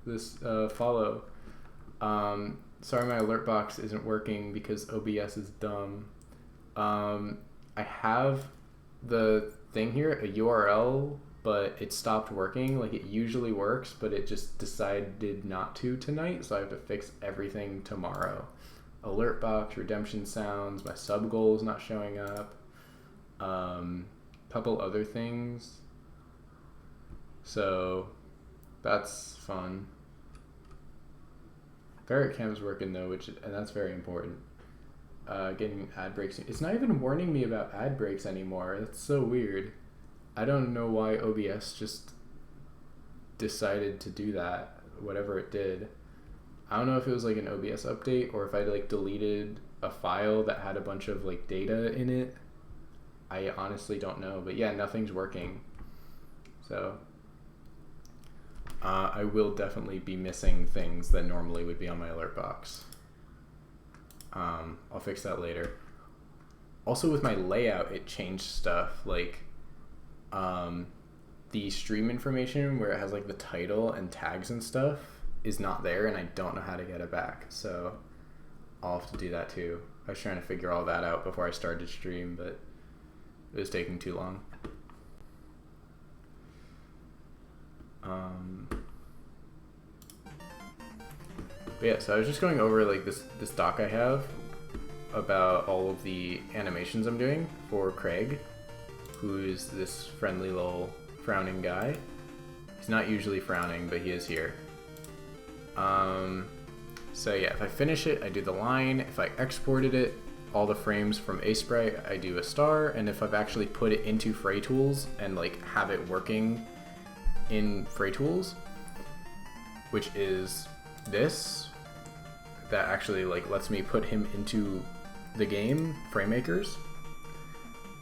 this follow. Sorry my alert box isn't working because OBS is dumb. I have the thing here, a URL, but it stopped working. Like, it usually works, but it just decided not to tonight, so I have to fix everything tomorrow. Alert box, redemption sounds, my sub goal is not showing up, couple other things. So that's fun. Ferret cam's working though, and that's very important. Getting ad breaks. It's not even warning me about ad breaks anymore. That's so weird. I don't know why OBS just decided to do that, whatever it did. I don't know if it was like an OBS update or if I like deleted a file that had a bunch of like data in it. I honestly don't know, but yeah, nothing's working. So I will definitely be missing things that normally would be on my alert box. I'll fix that later. Also with my layout, it changed stuff like the stream information where it has like the title and tags and stuff is not there, and I don't know how to get it back. So I'll have to do that too. I was trying to figure all that out before I started stream, but it was taking too long. But yeah, so I was just going over like this doc I have about all of the animations I'm doing for Craig, who's this friendly little frowning guy. He's not usually frowning, but he is here. So yeah, if I finish it, I do the line. If I exported it, all the frames from Sprite, I do a star. And if I've actually put it into FrayTools and like have it working in FrayTools, which is this, that actually like lets me put him into the game, Fraymakers,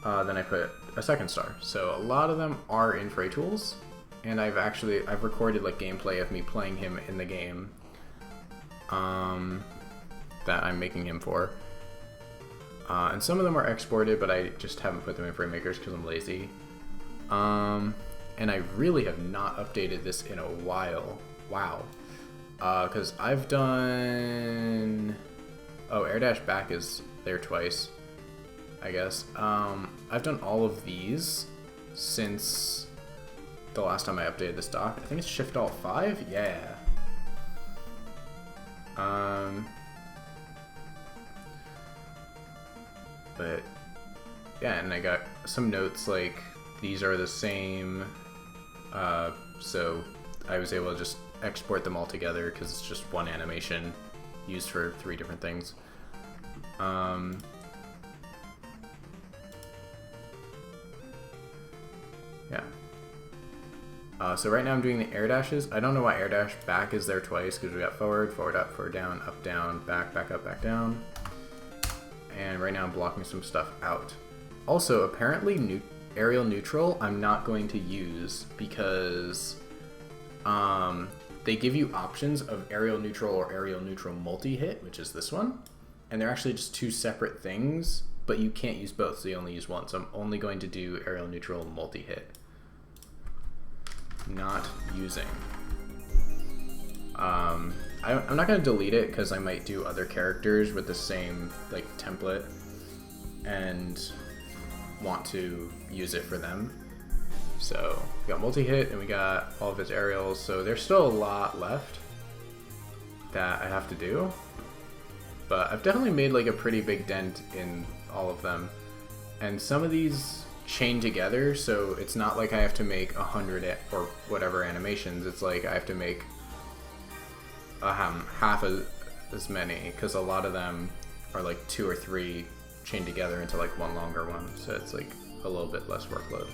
then I put a second star. So a lot of them are in FrayTools, and I've recorded like gameplay of me playing him in the game that I'm making him for. And some of them are exported, but I just haven't put them in Fraymakers because I'm lazy. And I really have not updated this in a while. Wow. Because I've done... Oh, air dash back is there twice, I guess. I've done all of these since the last time I updated this doc. I think it's Shift Alt 5? Yeah. But yeah, and I got some notes like these are the same, so I was able to just export them all together because it's just one animation used for 3 different things. Yeah. So right now I'm doing the air dashes. I don't know why air dash back is there twice because we got forward, forward up, forward down, back, back up, back down. And right now I'm blocking some stuff out. Also, apparently aerial neutral I'm not going to use because they give you options of aerial neutral or aerial neutral multi-hit, which is this one. And they're actually just 2 separate things, but you can't use both, so you only use one. So I'm only going to do aerial neutral multi-hit. Not using. I'm not going to delete it because I might do other characters with the same like template and want to use it for them. So we got multi-hit and we got all of his aerials, so there's still a lot left that I have to do, but I've definitely made like a pretty big dent in all of them. And some of these chain together, so it's not like I have to make 100 or whatever animations. It's like I have to make half as many, because a lot of them are like 2 or 3 chained together into like one longer one, so it's like a little bit less workload.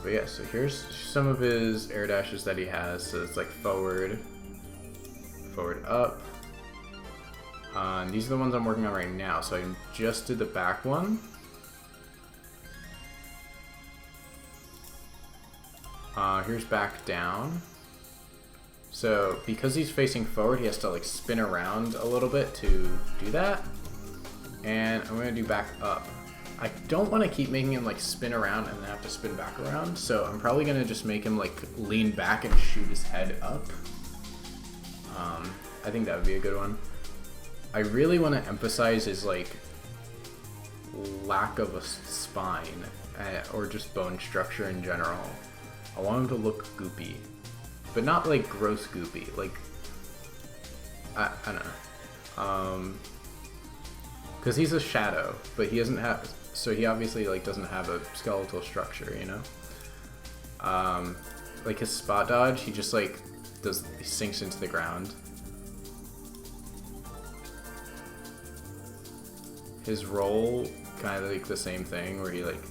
But yeah, so here's some of his air dashes that he has. So it's like forward, forward, up. And these are the ones I'm working on right now. So I just did the back one. Here's back down. So because he's facing forward, he has to like spin around a little bit to do that. And I'm gonna do back up. I don't want to keep making him like spin around and then have to spin back around. So I'm probably gonna just make him like lean back and shoot his head up. I think that would be a good one. I really want to emphasize his like lack of a spine or just bone structure in general. I want him to look goopy, but not like gross goopy. Like I don't know, because he's a shadow, but he doesn't have. So he obviously like doesn't have a skeletal structure, you know. Like his spot dodge, he just like he sinks into the ground. His roll, kind of like the same thing, where he like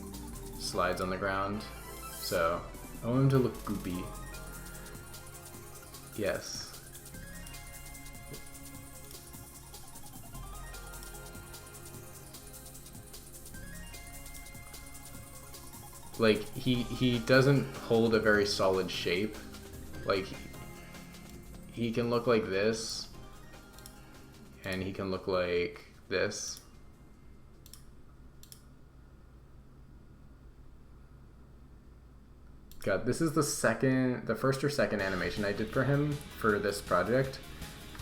slides on the ground. So I want him to look goopy. Yes. Like he doesn't hold a very solid shape. Like he can look like this, and he can look like this. God, this is the first or second animation I did for him for this project,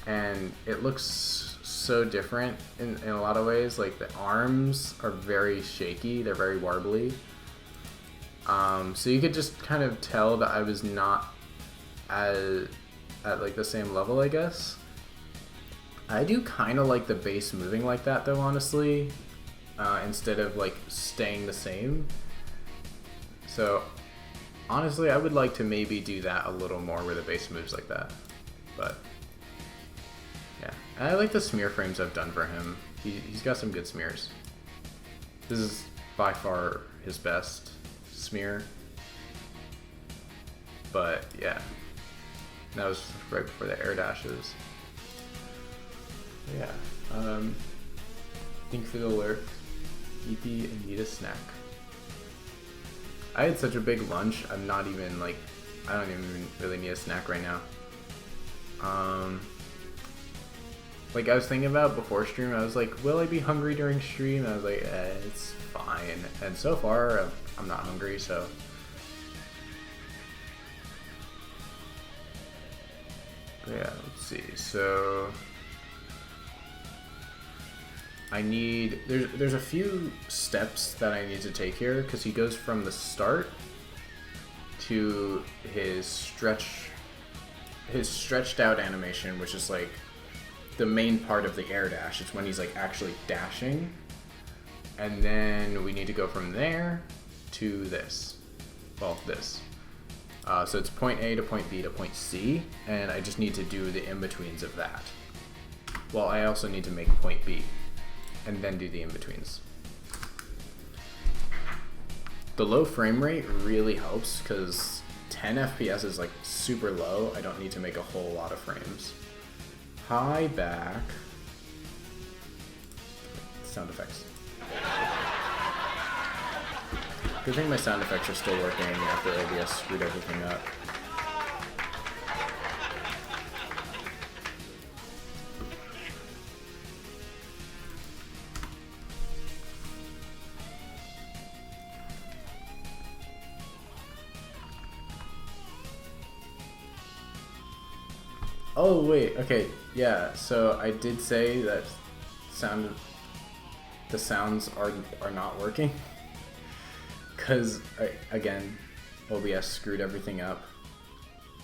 and it looks so different in a lot of ways. Like the arms are very shaky, they're very warbly. So you could just kind of tell that I was not at like the same level, I guess. I do kind of like the base moving like that though, honestly, instead of like staying the same. So honestly, I would like to maybe do that a little more where the base moves like that. But yeah, and I like the smear frames I've done for him. He's got some good smears. This is by far his best smear. But yeah, that was right before the air dashes. Yeah, thank you for the alert. EP and need a snack. I had such a big lunch, I'm not even like, I don't even really need a snack right now. Like I was thinking about before stream, I was like, will I be hungry during stream? And I was like, it's fine. And so far, I'm not hungry, so. Yeah, let's see, so. There's a few steps that I need to take here, because he goes from the start to his stretched out animation, which is like the main part of the air dash. It's when he's like actually dashing. And then we need to go from there to this. Well, this. So it's point A to point B to point C, and I just need to do the in-betweens of that. Well, I also need to make point B, and then do the in-betweens. The low frame rate really helps, because 10 FPS is like super low. I don't need to make a whole lot of frames. High back. Sound effects. Good thing my sound effects are still working after OBS screwed everything up. Oh wait, okay, yeah, so I did say that the sounds are not working. Because, again, OBS screwed everything up.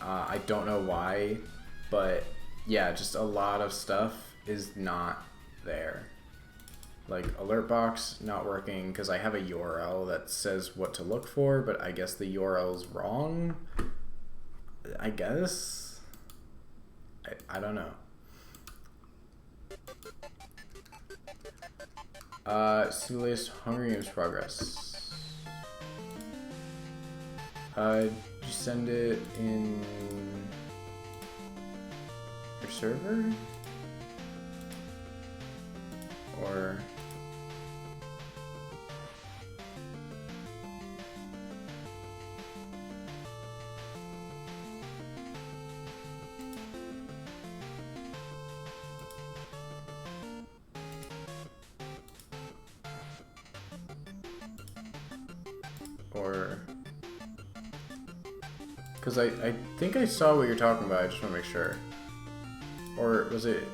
I don't know why, but yeah, just a lot of stuff is not there. Like alert box not working because I have a URL that says what to look for, but I guess the URL is wrong. I guess. I don't know. Simulate Hunger Games progress. Did you send it in your server? Or because I think I saw what you're talking about. I just want to make sure. Or was it?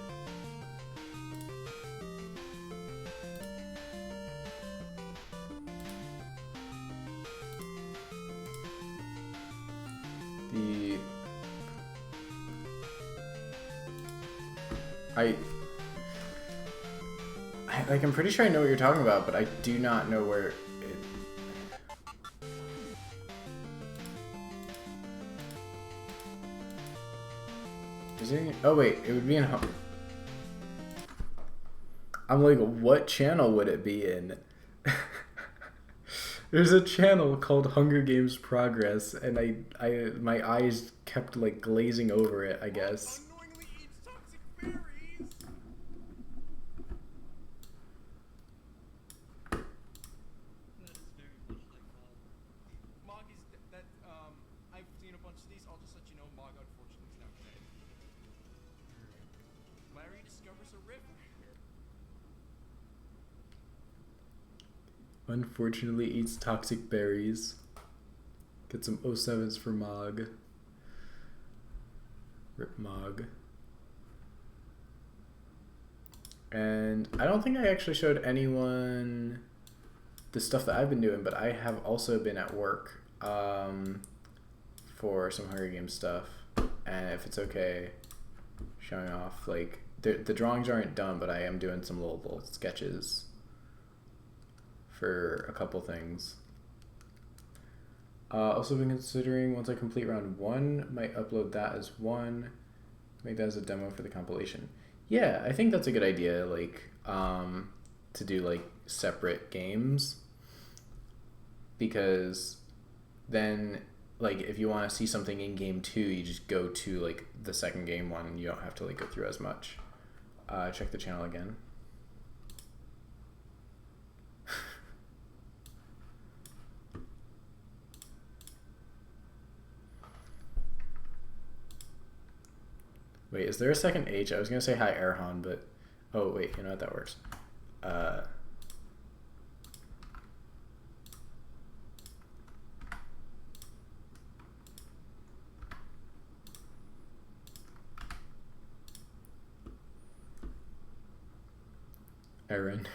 The like I'm pretty sure I know what you're talking about, but I do not know where it. Is there any, oh wait, it would be in home. I'm like, what channel would it be in? There's a channel called Hunger Games Progress, and I my eyes kept like glazing over it, I guess. Unfortunately eats toxic berries. Get some 07s for Mog. Rip Mog. And I don't think I actually showed anyone the stuff that I've been doing, but I have also been at work for some Hunger Games stuff. And if it's okay, showing off, like, the drawings aren't done, but I am doing some little sketches for a couple things. Also been considering, once I complete round 1, might upload that as one, make that as a demo for the compilation. Yeah, I think that's a good idea, like, to do, like, separate games, because then, like, if you want to see something in game 2, you just go to, like, the second game one, and you don't have to, like, go through as much. Check the channel again. Wait, is there a second H? I was going to say hi, Erhan, but... Oh, wait, you know what? That works. Aaron.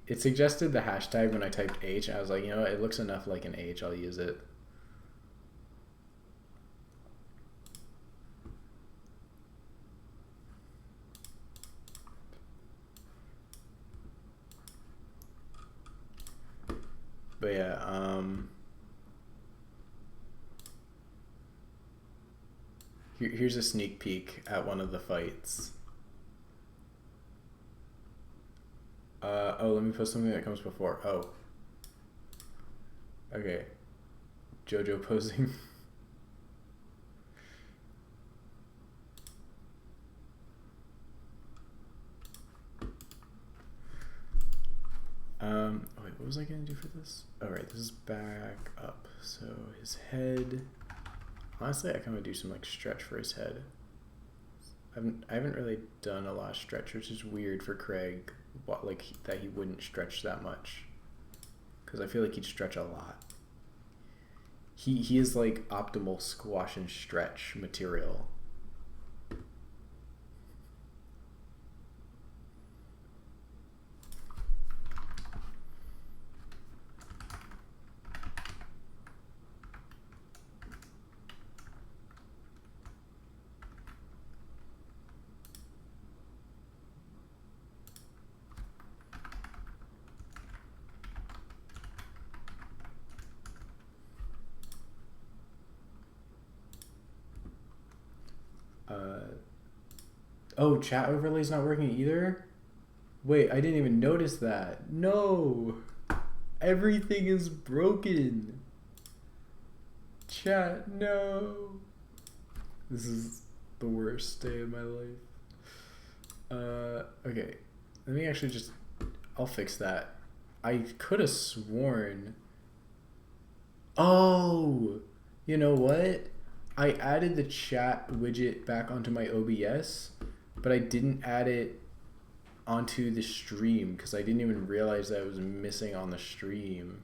It suggested the hashtag when I typed H. I was like, you know what? It looks enough like an H. I'll use it. But yeah, here's a sneak peek at one of the fights. Oh, let me post something that comes before. Oh. Okay. Jojo posing. Oh wait, what was I gonna do for this? Oh right, this is back up. So his head. Honestly, I kind of do some like stretch for his head. I haven't really done a lot of stretch, which is weird for Craig. Like that he wouldn't stretch that much, because I feel like he'd stretch a lot. He is like optimal squash and stretch material. Oh, chat overlay's not working either? Wait, I didn't even notice that. No! Everything is broken. Chat, no. This is the worst day of my life. Okay. Let me actually just... I'll fix that. I could have sworn... Oh! You know what? I added the chat widget back onto my OBS, but I didn't add it onto the stream because I didn't even realize that it was missing on the stream.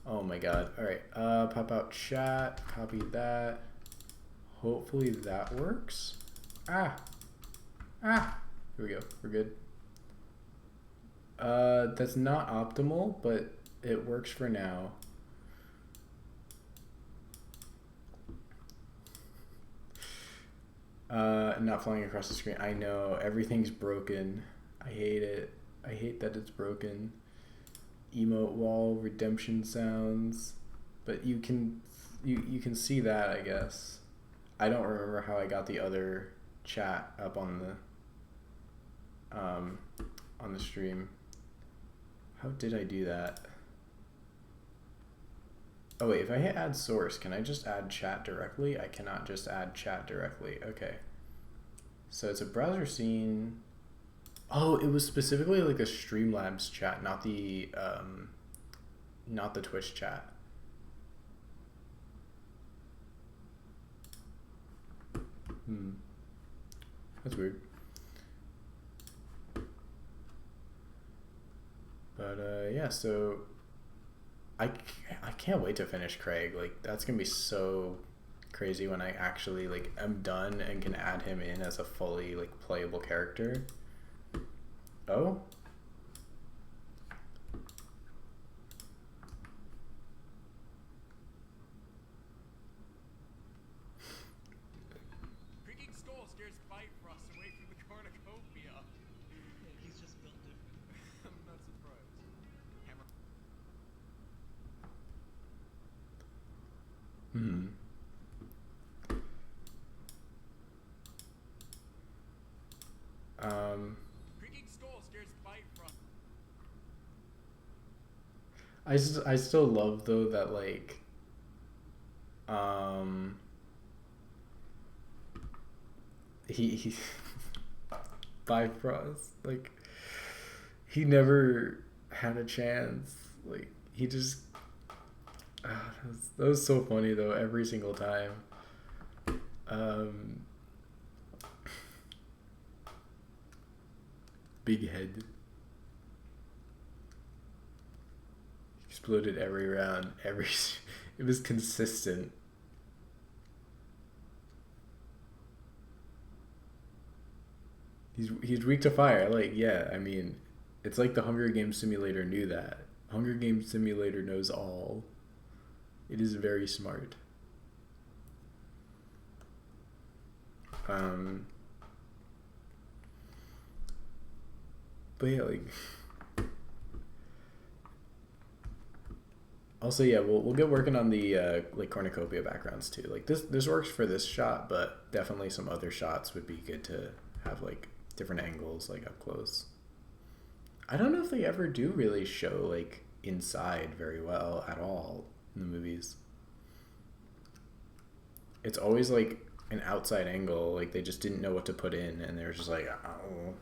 Oh my god. Alright, pop out chat, copy that. Hopefully that works. Here we go, we're good. That's not optimal, but it works for now. Not flying across the screen. I know, everything's broken. I hate it. I hate that it's broken. Emote wall, redemption sounds. But you can see that, I guess. I don't remember how I got the other chat up on the stream. How did I do that? Oh wait, if I hit add source, can I just add chat directly? I cannot just add chat directly. Okay. So it's a browser scene. Oh, it was specifically like a Streamlabs chat, not the Twitch chat. That's weird. But yeah, so I can't wait to finish Craig. Like, that's gonna be so crazy when I actually like am done and can add him in as a fully like playable character. Oh? Creaking skull scares Bifrost away from the cornucopia. He's just built different. I'm not surprised. Hammer. Creaking skull scares Bifrost. I still love though that like he Bifrost, like he never had a chance. Like he just that was so funny though every single time. Big head. Exploded every round. It was consistent. He's weak to fire. Like, yeah, I mean, it's like the Hunger Games simulator knew that. Hunger Games simulator knows all. It is very smart. But yeah, like also, yeah, we'll get working on the like cornucopia backgrounds too. Like this works for this shot, but definitely some other shots would be good to have like different angles, like up close. I don't know if they ever do really show like inside very well at all in the movies. It's always like an outside angle, like they just didn't know what to put in, and they're just like, oh,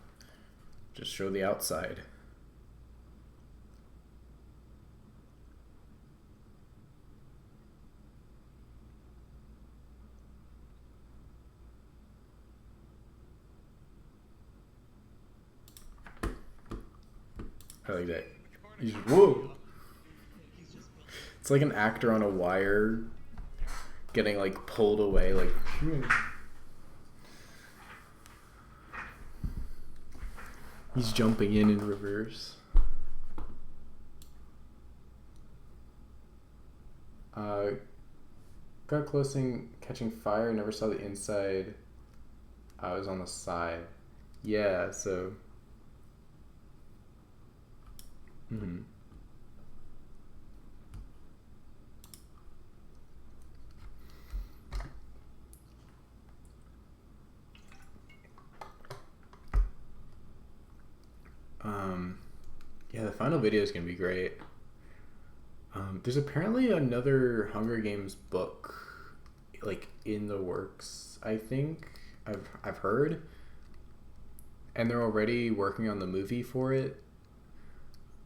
just show the outside. I like that. He's, whoa! It's like an actor on a wire getting like pulled away, like. He's jumping in reverse. Got close in catching fire, never saw the inside. I was on the side. Yeah, so. final video is gonna be great. There's apparently another Hunger Games book, like in the works. I think I've heard, and they're already working on the movie for it.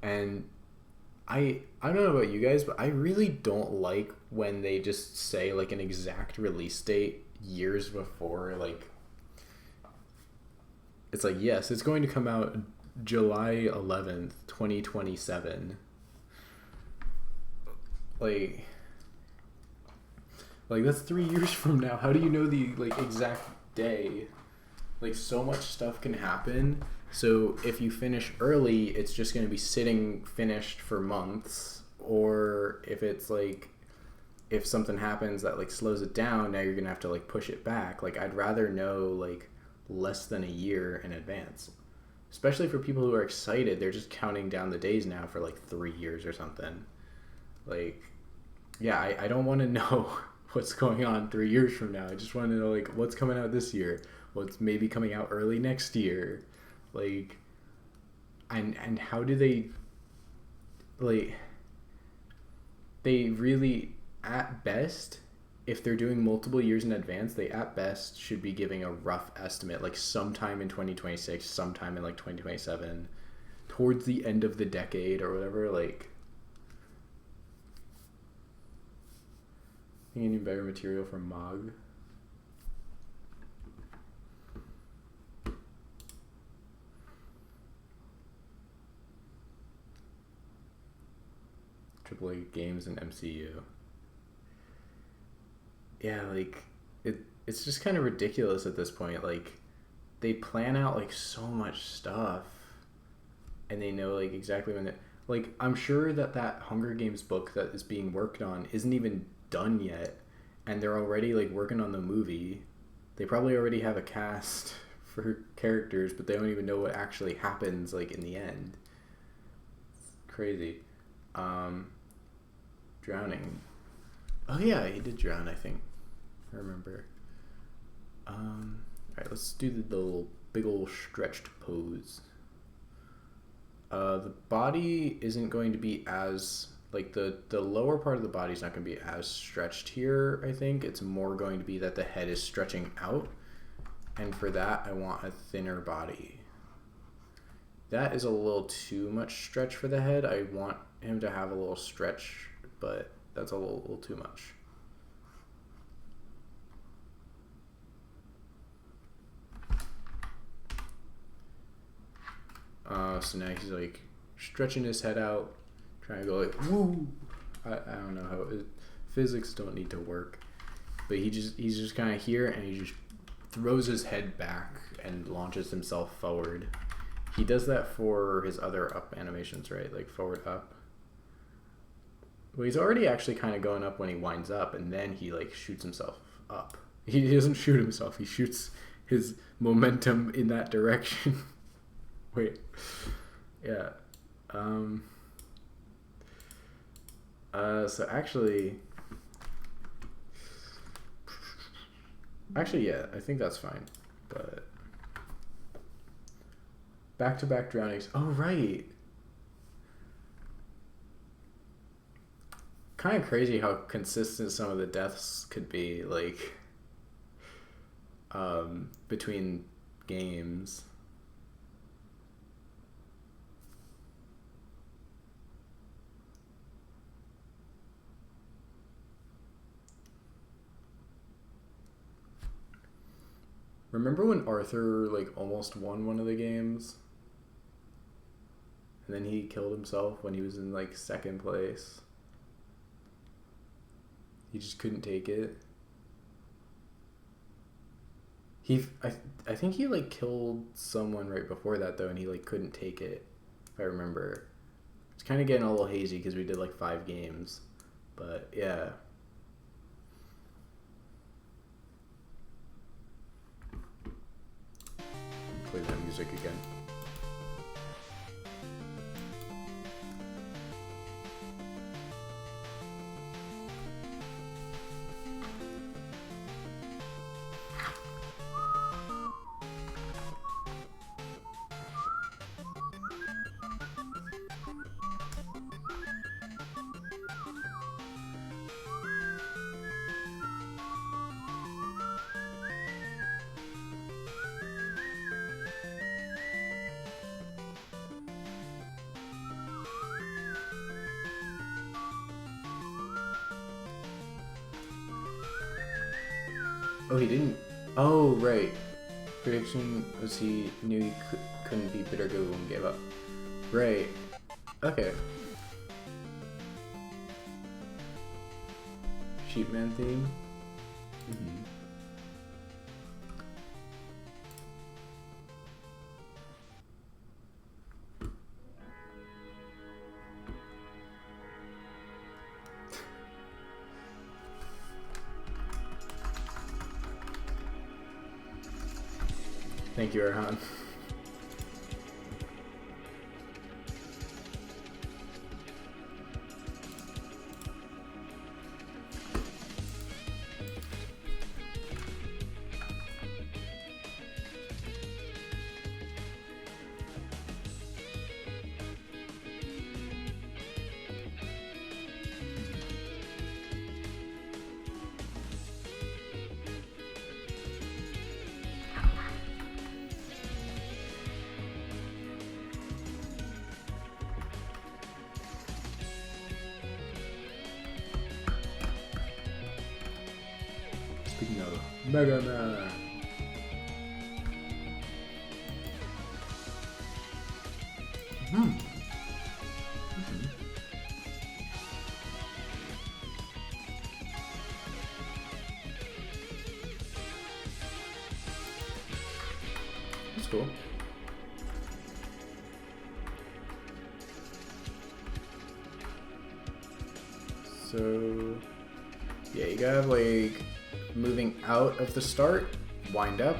And I don't know about you guys, but I really don't like when they just say like an exact release date years before. Like, it's like, yes, it's going to come out July 11th, 2027. Like that's 3 years from now. How do you know the like exact day? Like, so much stuff can happen. So if you finish early, it's just going to be sitting finished for months. Or if it's like, if something happens that like slows it down, now you're going to have to like push it back. Like, I'd rather know like less than a year in advance. Especially for people who are excited. They're just counting down the days now for like 3 years or something. Like, yeah, I don't want to know what's going on 3 years from now. I just want to know like what's coming out this year, what's maybe coming out early next year, like, and how do they, like, they really, at best, if they're doing multiple years in advance, they at best should be giving a rough estimate, like sometime in 2026, sometime in like 2027, towards the end of the decade or whatever. Like, I think I need better material for Mog. AAA games and MCU. Yeah, like, it's just kind of ridiculous at this point. Like, they plan out like so much stuff, and they know like exactly when it. Like, I'm sure that Hunger Games book that is being worked on isn't even done yet, and they're already like working on the movie. They probably already have a cast for characters, but they don't even know what actually happens like in the end. It's crazy. Drowning. Oh yeah, he did drown, I think. I remember. Alright, let's do the little big ol' stretched pose. The body isn't going to be as, like, the lower part of the body is not going to be as stretched here, I think. It's more going to be that the head is stretching out. And for that, I want a thinner body. That is a little too much stretch for the head. I want him to have a little stretch, but that's a little too much. So now he's like stretching his head out, trying to go like woo. I don't know how physics don't need to work, but he's just kind of here, and he just throws his head back and launches himself forward. He does that for his other up animations, right? Like forward up. Well, he's already actually kind of going up when he winds up, and then he like shoots himself up. He doesn't shoot himself. He shoots his momentum in that direction. Wait. Yeah. So actually, yeah, I think that's fine. But back-to-back drownings. Oh, right. Kind of crazy how consistent some of the deaths could be, like, between games. Remember when Arthur, like, almost won one of the games? And then he killed himself when he was in, like, second place. He just couldn't take it. I think he, like, killed someone right before that, though, and he, like, couldn't take it, if I remember. It's kind of getting a little hazy because we did, like, 5 games. But, yeah. Play that music again. Oh, he didn't. Oh, right. Prediction was he knew he couldn't beat Bitter Goo and gave up. Right. Okay. Sheepman theme. Mm-hmm. Thank you, Erhan. Speaking of Mega Man. Hmm. That's cool. So, yeah, you gotta have like moving out of the start, wind up,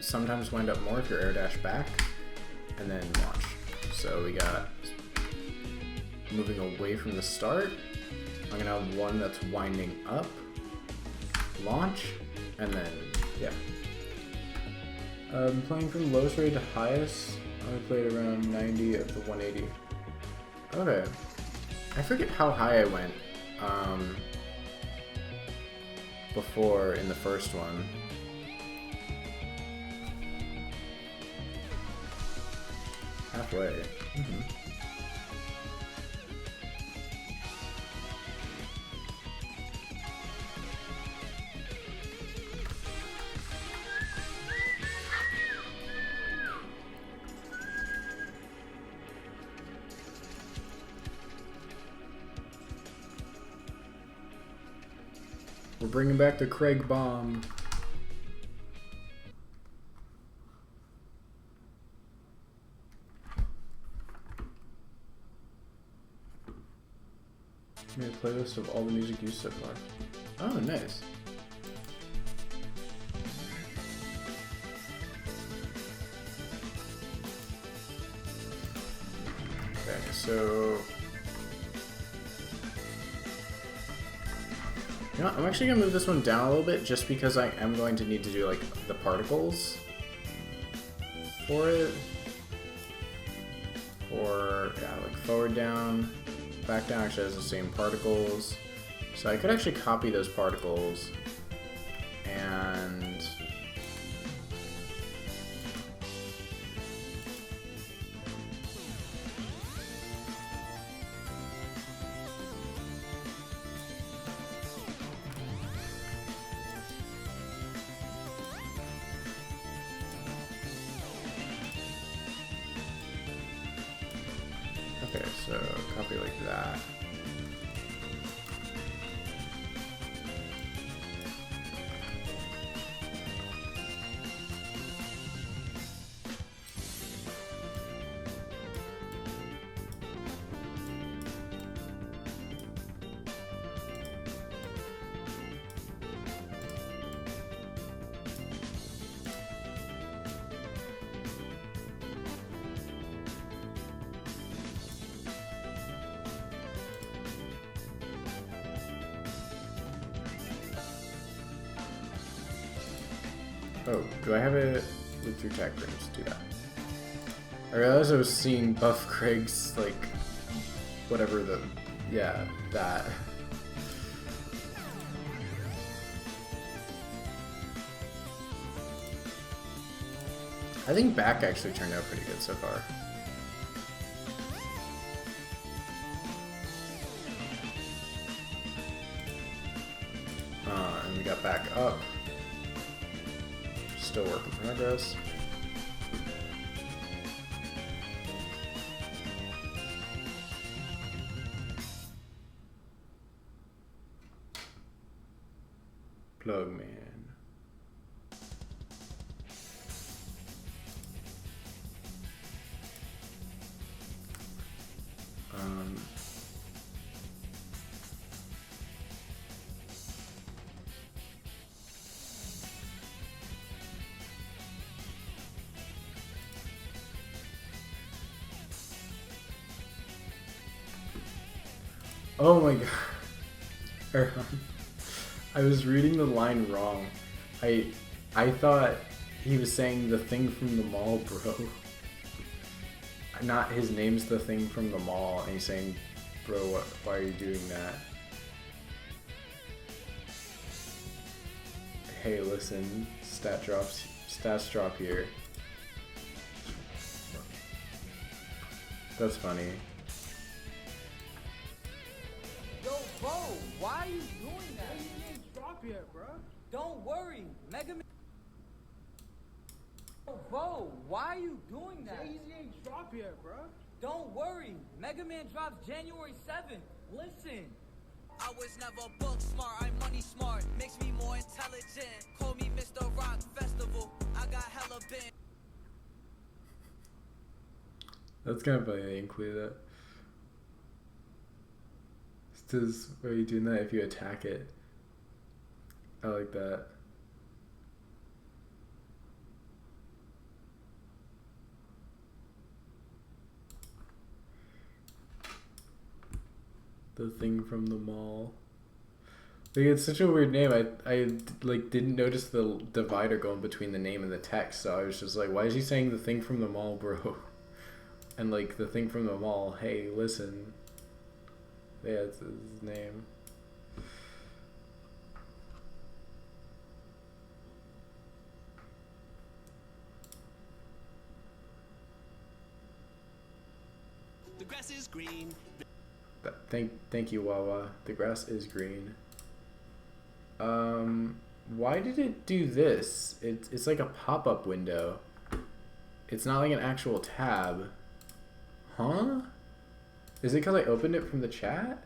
sometimes wind up more if you're air dash back, and then launch. So we got moving away from the start. I'm gonna have one that's winding up, launch, and then, yeah. Playing from lowest rate to highest, I played around 90 of the 180. Okay. I forget how high I went before in the first one. Halfway. Mm-hmm. We're bringing back the Craig bomb. Made a playlist of all the music used so far. Oh, nice. Okay, so you know what? I'm actually gonna move this one down a little bit just because I am going to need to do like the particles for it. Or yeah, like forward down, back down actually has the same particles. So I could actually copy those particles and okay, so copy like that. Oh, do I have it with through tag frames? Do that. I realized I was seeing Buff Craig's, like, whatever the, yeah, that. I think back actually turned out pretty good so far. And we got back up. Still work in progress. Plug man. Oh my god. I was reading the line wrong. I thought he was saying the thing from the mall, bro. Not his name's the thing from the mall, and he's saying, bro, why are you doing that? Hey, listen, stats drop here. That's funny. Yo, bro, why are you doing that? He ain't drop yet, bro. Don't worry, Mega Man. Yo, bro, why are you doing that? He ain't drop yet, bro. Don't worry, Mega Man drops January 7th. Listen. I was never book smart, I'm money smart. Makes me more intelligent. Call me Mr. Rock Festival. I got hella bin. That's kind of funny they include that. It says, why are you doing that if you attack it? I like that. The thing from the mall. Like, it's such a weird name. I like didn't notice the divider going between the name and the text, so I was just like, why is he saying the thing from the mall, bro? And like the thing from the mall, hey, listen. Yeah, it's his name. The grass is green. Thank you, Wawa. The grass is green. Why did it do this? It's like a pop-up window. It's not like an actual tab. Huh? Is it because I opened it from the chat?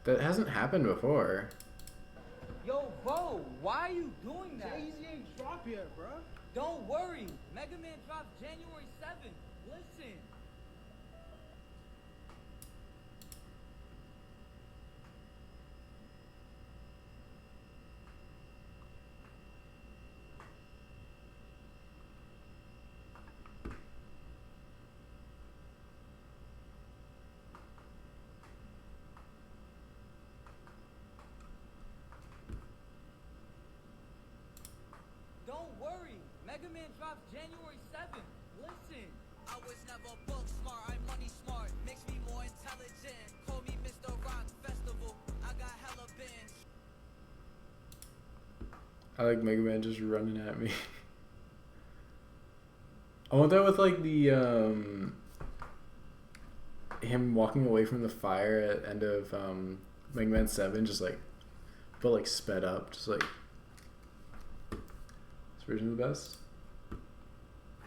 That hasn't happened before. Yo, bro, why are you doing that? He ain't drop yet, bro. Don't worry, Mega Man drops January 7th. Listen. Don't worry, Mega Man drops January 7th. Listen. I was never book smart, I'm money smart. Makes me more intelligent. Call me Mr. Rock Festival. I got hella bin. I like Mega Man just running at me. I want that with like the him walking away from the fire at end of Mega Man 7, just like, but like sped up, just like this version of the best.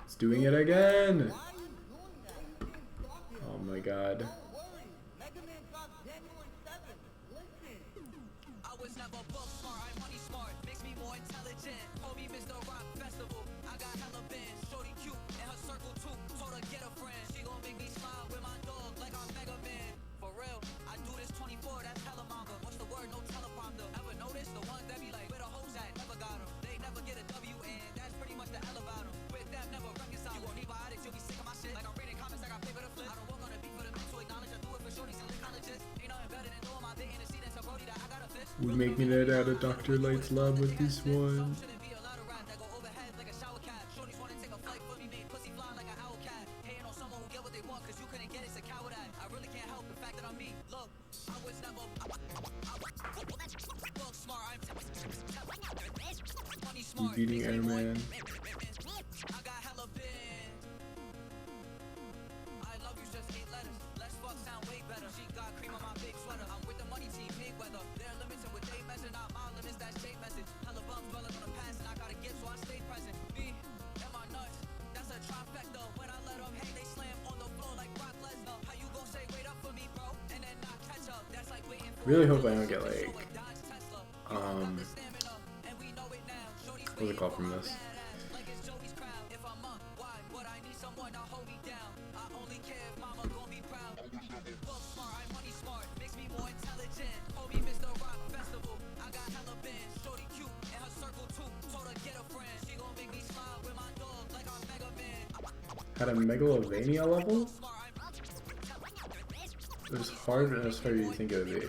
It's doing it again. Oh my god. I was never book smart, I'm money smart. Makes me more intelligent. Call me Mr. Rock Festival. I got hella bins. Shorty cute in her circle too. Told her get a friend. She gon' make me smile with my dog like I'm Mega Man. For real, I do this 24, that's hella manga. What's the word? No teleprompter. Ever notice the ones that be like, where the hoes at? Never got them. They never get a W and that's pretty much the L about them. With them, never reconcile. You gon' need biotics, you'll be sick of my shit. Like I'm reading comments, I got paper to flip. I don't walk on the beat for the men to acknowledge. I do it for shorties and lit colleges. Ain't nothing better than knowing my big antecedents. A Brody that I got a fist. We making it out of Dr. Light's lab with this one. Shouldn't be a lot of rap that go overhead like a shower cap. Shorties wanna take a flight for me, made pussy fly like an owl cat. Hating on someone who get what they want, cause you couldn't get it's a coward act. I really can't help the fact that I'm me. Look, I was never book smart, I'm money He's smart. beating Airman. I got hella bin. I love you just 8 letters. Let's fuck sound way better. She got cream on my big sweater. I'm with the money team, big weather. They're limited with they measure, not my limits, that's shape message. Hella bums dwelling on the past and I gotta get Really hope I don't get like what's it called from this? Had a Megalovania level? It was hard, and as hard as you think it would be.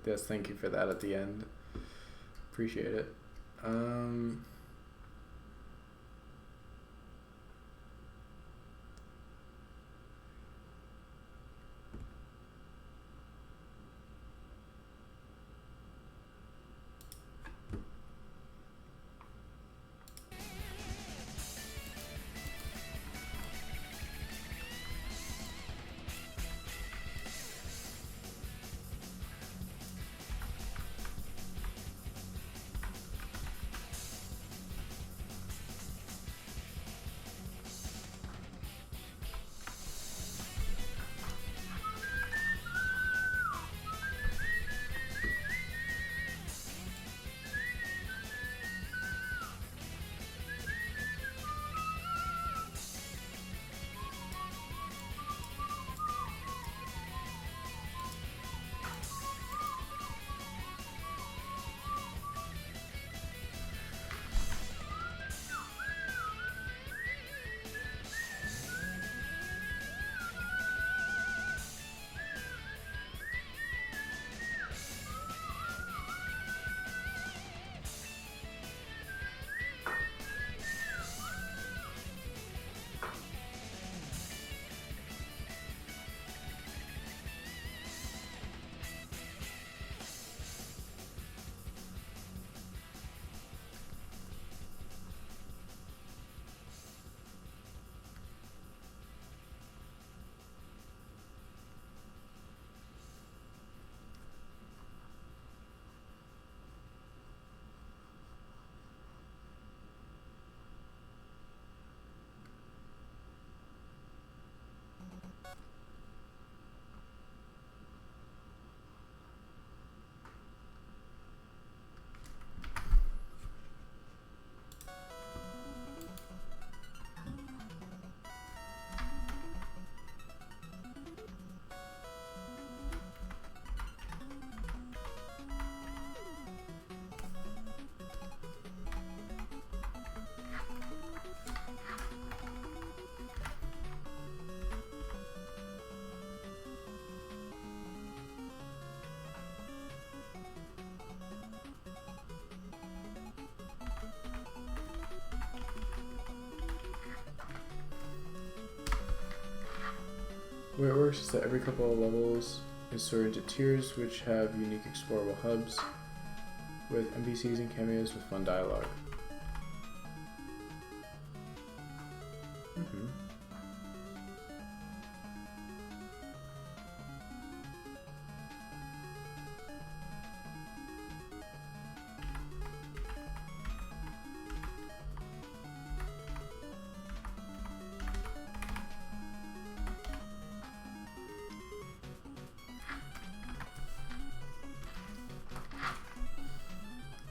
Yes, thank you for that at the end. Appreciate it. The way it works is that every couple of levels is sorted into tiers which have unique explorable hubs with NPCs and cameos with fun dialogue.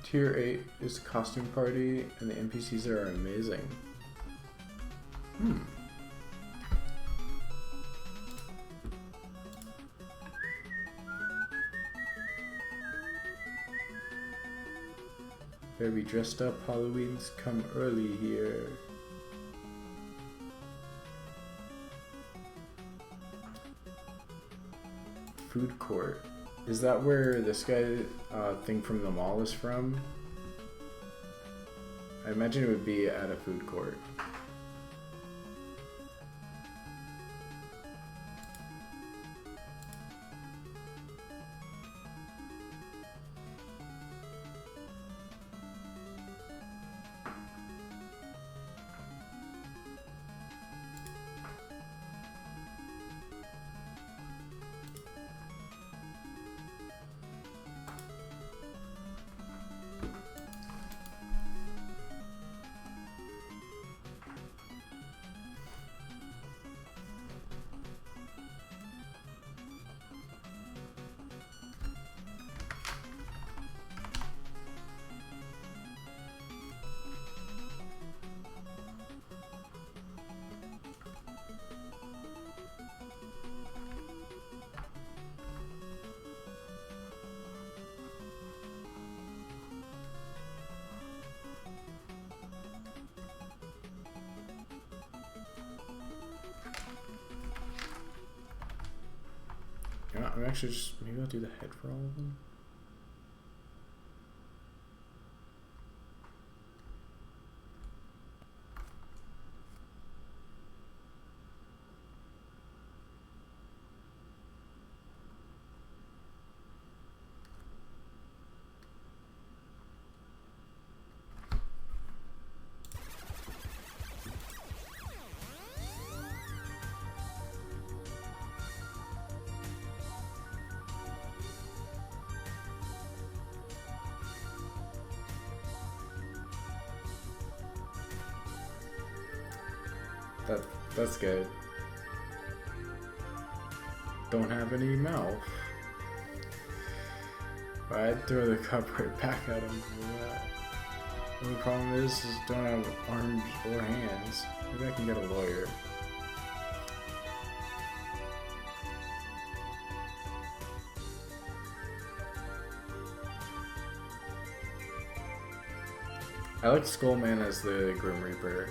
Tier 8 is Costume Party, and the NPCs there are amazing. Better be dressed up, Halloween's come early here. Food court. Is that where this guy thing from the mall is from? I imagine it would be at a food court. I'm actually just, maybe I'll do the head for all of them. That's good. Don't have any mouth. I'd throw the cup right back at him for that. The only problem is don't have arms or hands. Maybe I can get a lawyer. I like Skullman as the Grim Reaper.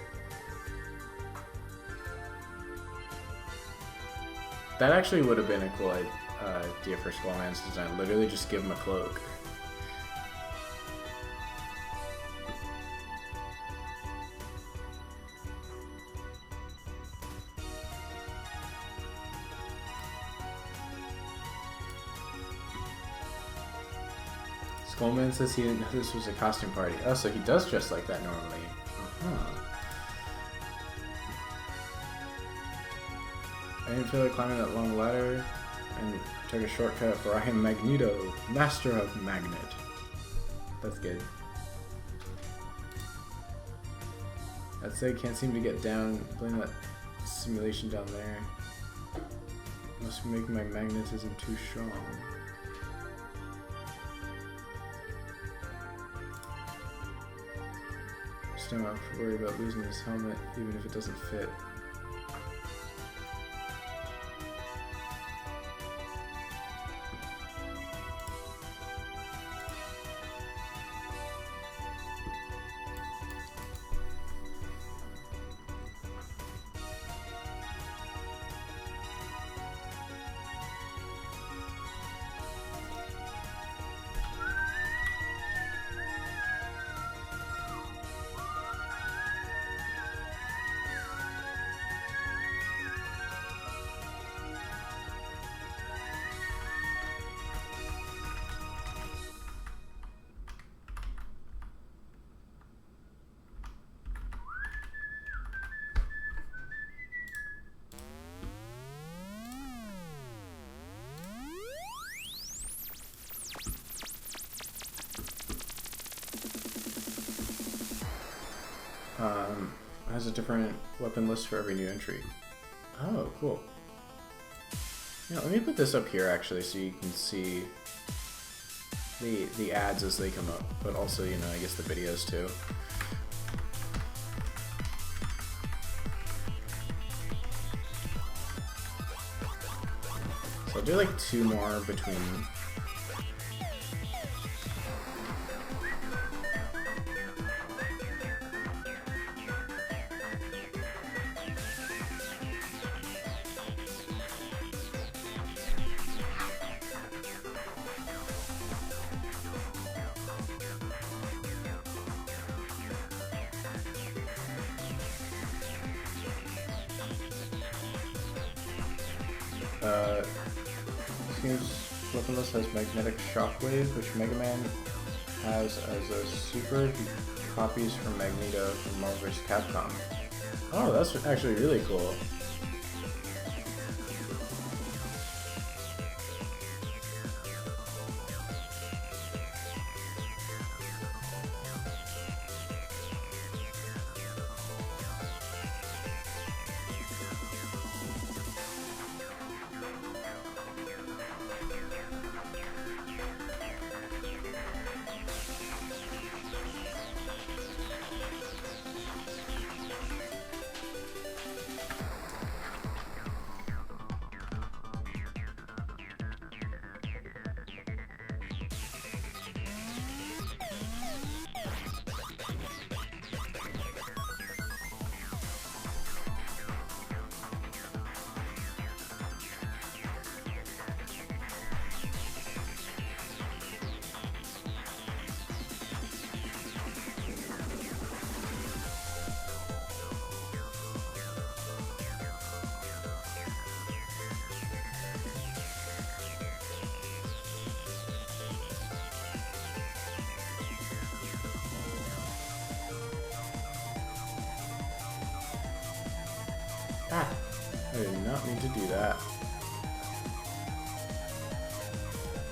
That actually would have been a cool idea for Skullman's design. Literally just give him a cloak. Skullman says he didn't know this was a costume party. Oh, so he does dress like that normally. I didn't feel like climbing that long ladder and took a shortcut, for I am Magneto, master of magnet. That's good. I'd say can't seem to get down. Blame that simulation down there. Must be making my magnetism too strong. Just don't have to worry about losing his helmet, even if it doesn't fit. Has a different weapon list for every new entry. Oh, cool. Yeah, let me put this up here actually so you can see the ads as they come up, but also, you know, I guess the videos too. So I'll do like 2 more between. This game's weapon list has magnetic shockwave, which Mega Man has as a super he copies from Magneto from Marvel vs. Capcom. Oh, that's actually really cool. Ah, I did not mean to do that.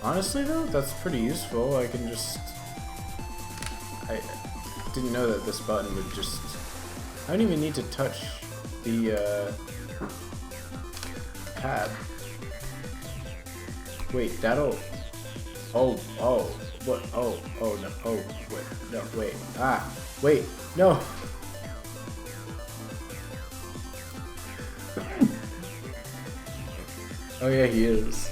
Honestly though, that's pretty useful. I can just... I didn't know that this button would just... I don't even need to touch the pad. Wait, that'll... Oh, what? Oh, no, wait, no, wait, wait, no! Oh yeah, he is.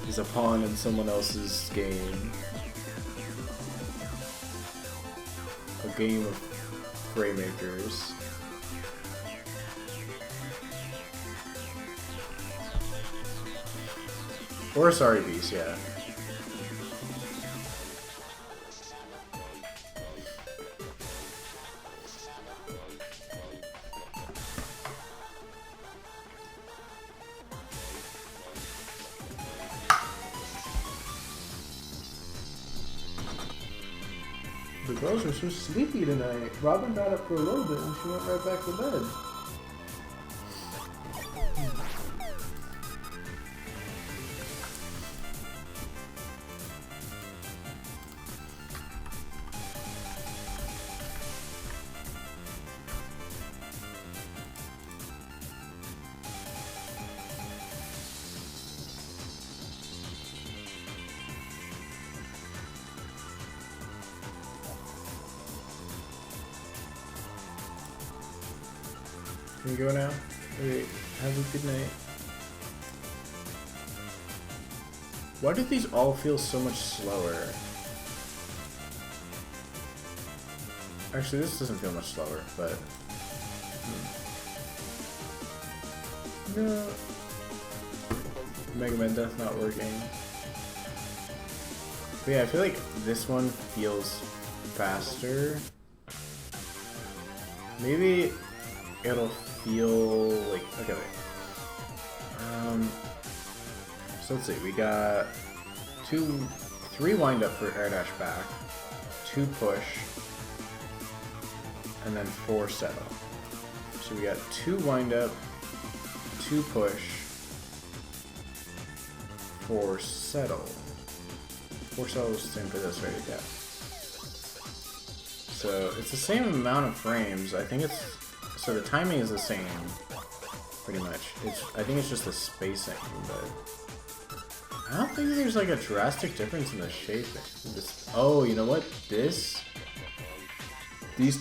He's a pawn in someone else's game. A game of Fraymakers. Or a sorry piece, yeah. The girls are so sleepy tonight. Robin got up for a little bit and she went right back to bed. Can you go now? Alright, have a good night. Why do these all feel so much slower? Actually, this doesn't feel much slower, but... No. Mega Man Death not working. But yeah, I feel like this one feels faster. Maybe it'll feel like... Okay, wait. So let's see, we got 3 wind up for air dash back, 2 push, and then 4 settle. So we got 2 wind up, 2 push, 4 settle. 4 settle is the same for this, right? Yeah. So it's the same amount of frames. I think it's... So the timing is the same, pretty much. I think it's just the spacing, but... I don't think there's like a drastic difference in the shaping. Oh, you know what? These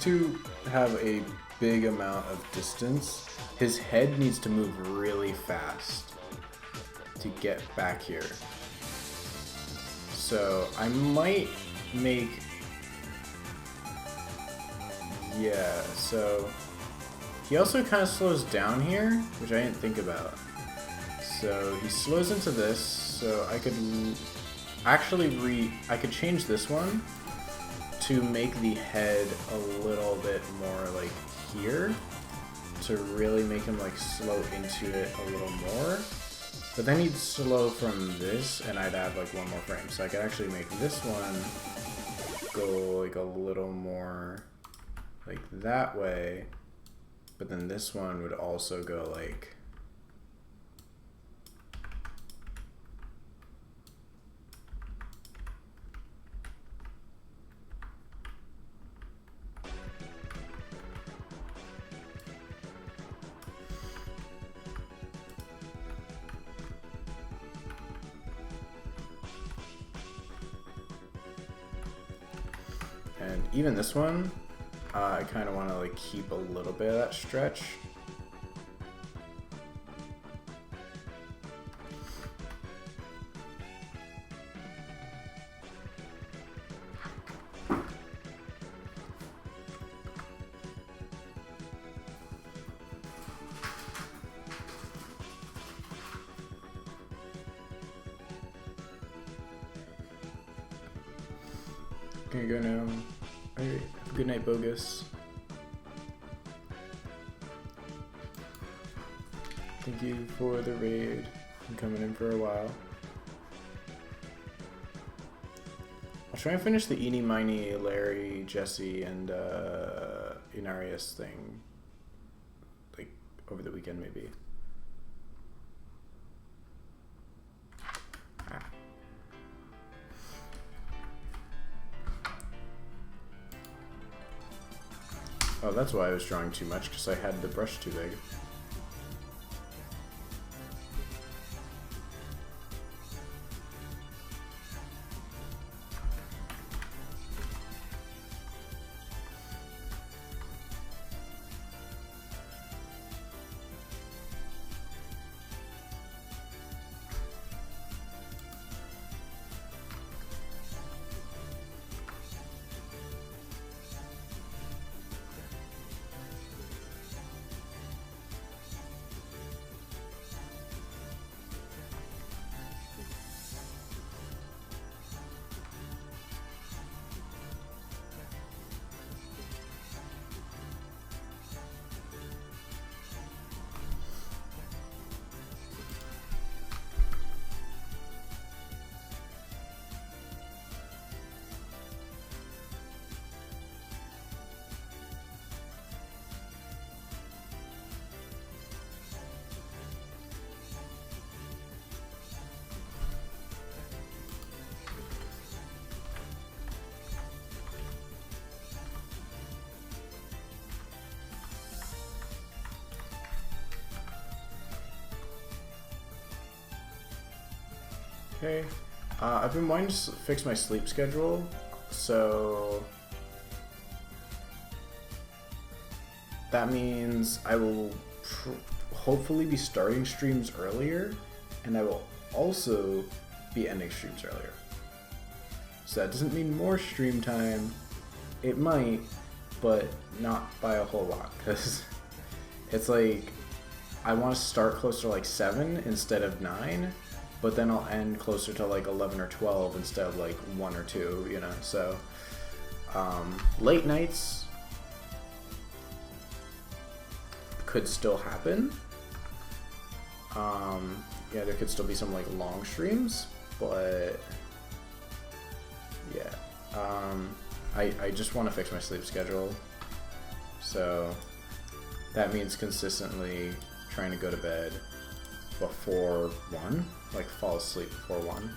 two have a big amount of distance. His head needs to move really fast to get back here. So I might make... Yeah, so... He also kind of slows down here, which I didn't think about. So he slows into this, so I could actually I could change this one to make the head a little bit more like here, to really make him like slow into it a little more. But then he'd slow from this, and I'd add like 1 more frame. So I could actually make this one go like a little more like that way. But then this one would also go like... And even this one, I kind of want to like keep a little bit of that stretch. Can you go now? Alright, good night, Bogus. Thank you for the raid. I'm coming in for a while. I'll try and finish the Eeny, Miny, Larry, Jesse, and Inarius thing like over the weekend maybe. Ah. Oh, that's why I was drawing too much, because I had the brush too big. Okay, I've been wanting to fix my sleep schedule, so that means I will hopefully be starting streams earlier, and I will also be ending streams earlier. So that doesn't mean more stream time. It might, but not by a whole lot, because it's like I want to start closer to like 7 instead of 9. But then I'll end closer to like 11 or 12 instead of like 1 or 2, you know, so late nights could still happen. Yeah, there could still be some like long streams, but yeah, I just want to fix my sleep schedule, so that means consistently trying to go to bed before 1, like fall asleep before 1.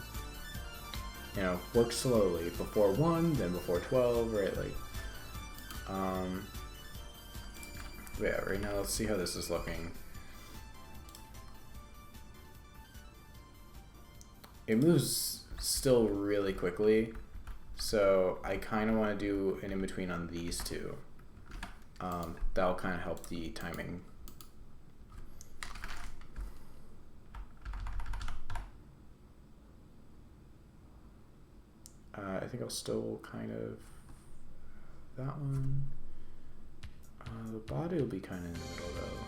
You know, work slowly before 1, then before 12, right? Like, yeah, right now let's see how this is looking. It moves still really quickly, so I kind of want to do an in-between on these two. That'll kind of help the timing. I think I'll still kind of that one. The body will be kind of in the middle though.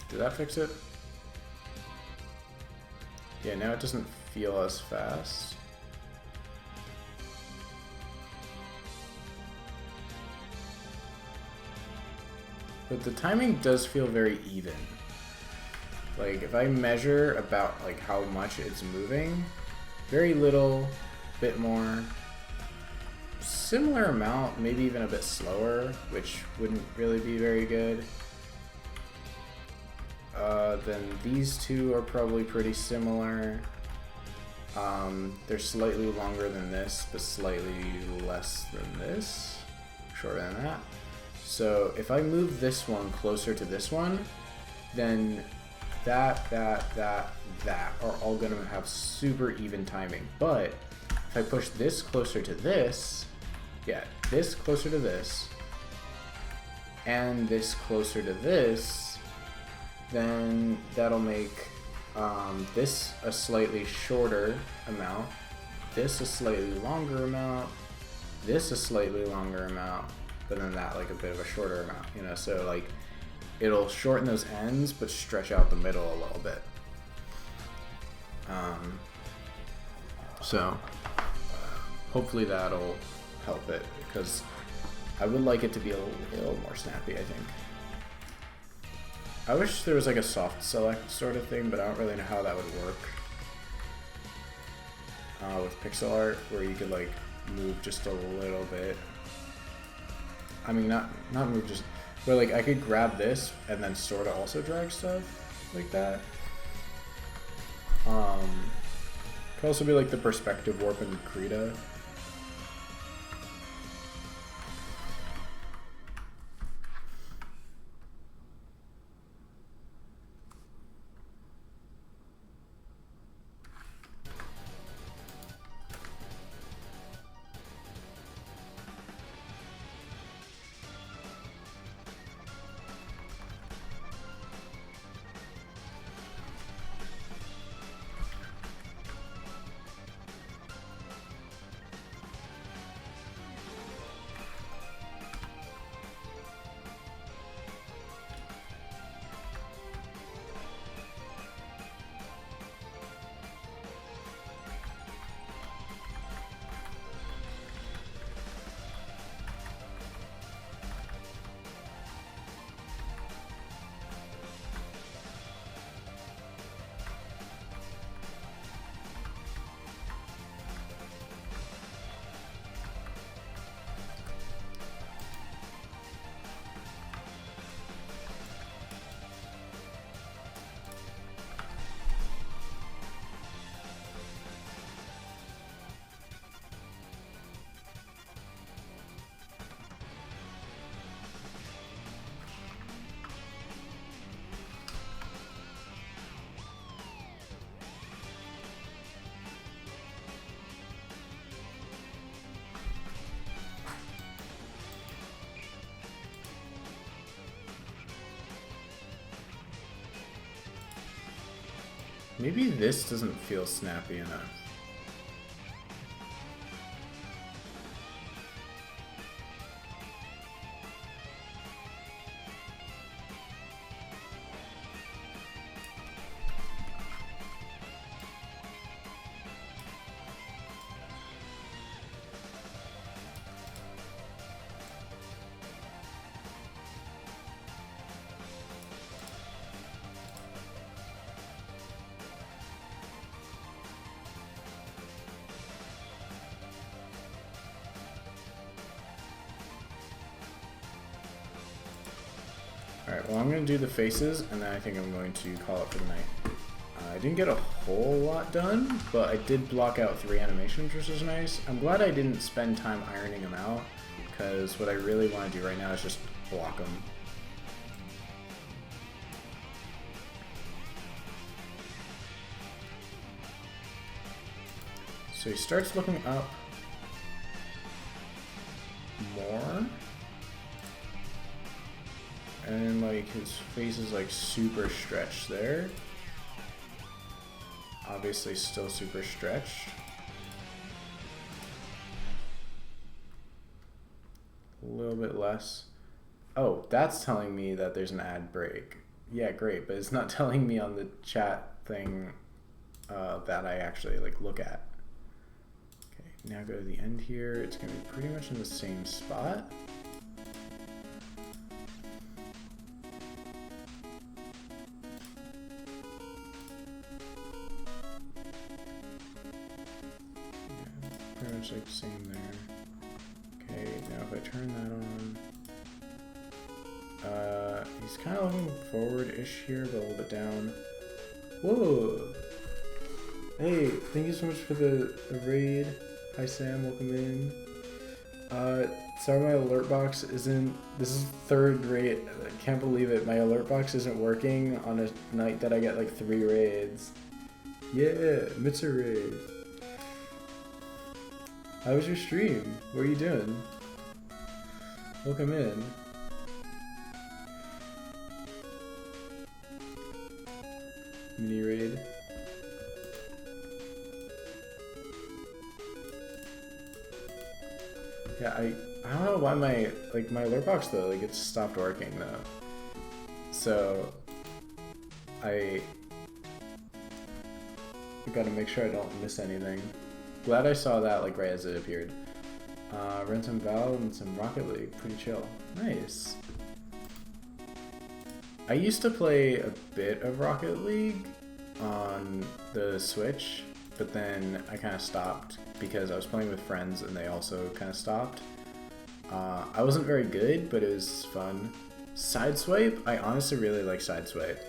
Did that fix it? Yeah, now it doesn't feel as fast. But the timing does feel very even. Like, if I measure about like how much it's moving, very little, bit more, similar amount, maybe even a bit slower, which wouldn't really be very good. Then these two are probably pretty similar. They're slightly longer than this, but slightly less than this, shorter than that. So if I move this one closer to this one, then that are all gonna have super even timing. But if I push this closer to this, yeah, this closer to this, and this closer to this, then that'll make this a slightly shorter amount, this a slightly longer amount, this a slightly longer amount, but then that like a bit of a shorter amount, you know, so like it'll shorten those ends but stretch out the middle a little bit. So hopefully that'll help it, because I would like it to be a little more snappy, I think. I wish there was like a soft select sort of thing, but I don't really know how that would work with pixel art, where you could like move just a little bit. I mean, not move just, but like I could grab this and then sort of also drag stuff like that. Could also be like the perspective warp in Krita. Maybe this doesn't feel snappy enough. Alright, well I'm going to do the faces, and then I think I'm going to call it for the night. I didn't get a whole lot done, but I did block out 3 animations, which is nice. I'm glad I didn't spend time ironing them out, because what I really want to do right now is just block them. So he starts looking up more. And like his face is like super stretched there. Obviously still super stretched. A little bit less. Oh, that's telling me that there's an ad break. Yeah, great, but it's not telling me on the chat thing that I actually like look at. Okay, now go to the end here. It's gonna be pretty much in the same spot. Pretty much like the same there. Okay, now if I turn that on, he's kind of looking forward-ish here, but a little bit down. Whoa! Hey, thank you so much for the raid. Hi Sam, welcome in. Sorry my alert box isn't, this is 3rd raid, I can't believe it, my alert box isn't working on a night that I get like 3 raids. Yeah, Mitzer raid. How was your stream? What are you doing? Welcome in. mini raid. Yeah, I don't know why my alert box though, like it's stopped working though. So I gotta make sure I don't miss anything. Glad I saw that like right as it appeared. Run some Valve and some Rocket League, pretty chill. Nice. I used to play a bit of Rocket League on the Switch, but then I kind of stopped because I was playing with friends and they also kind of stopped. I wasn't very good, but it was fun. Sideswipe, I honestly really like Sideswipe.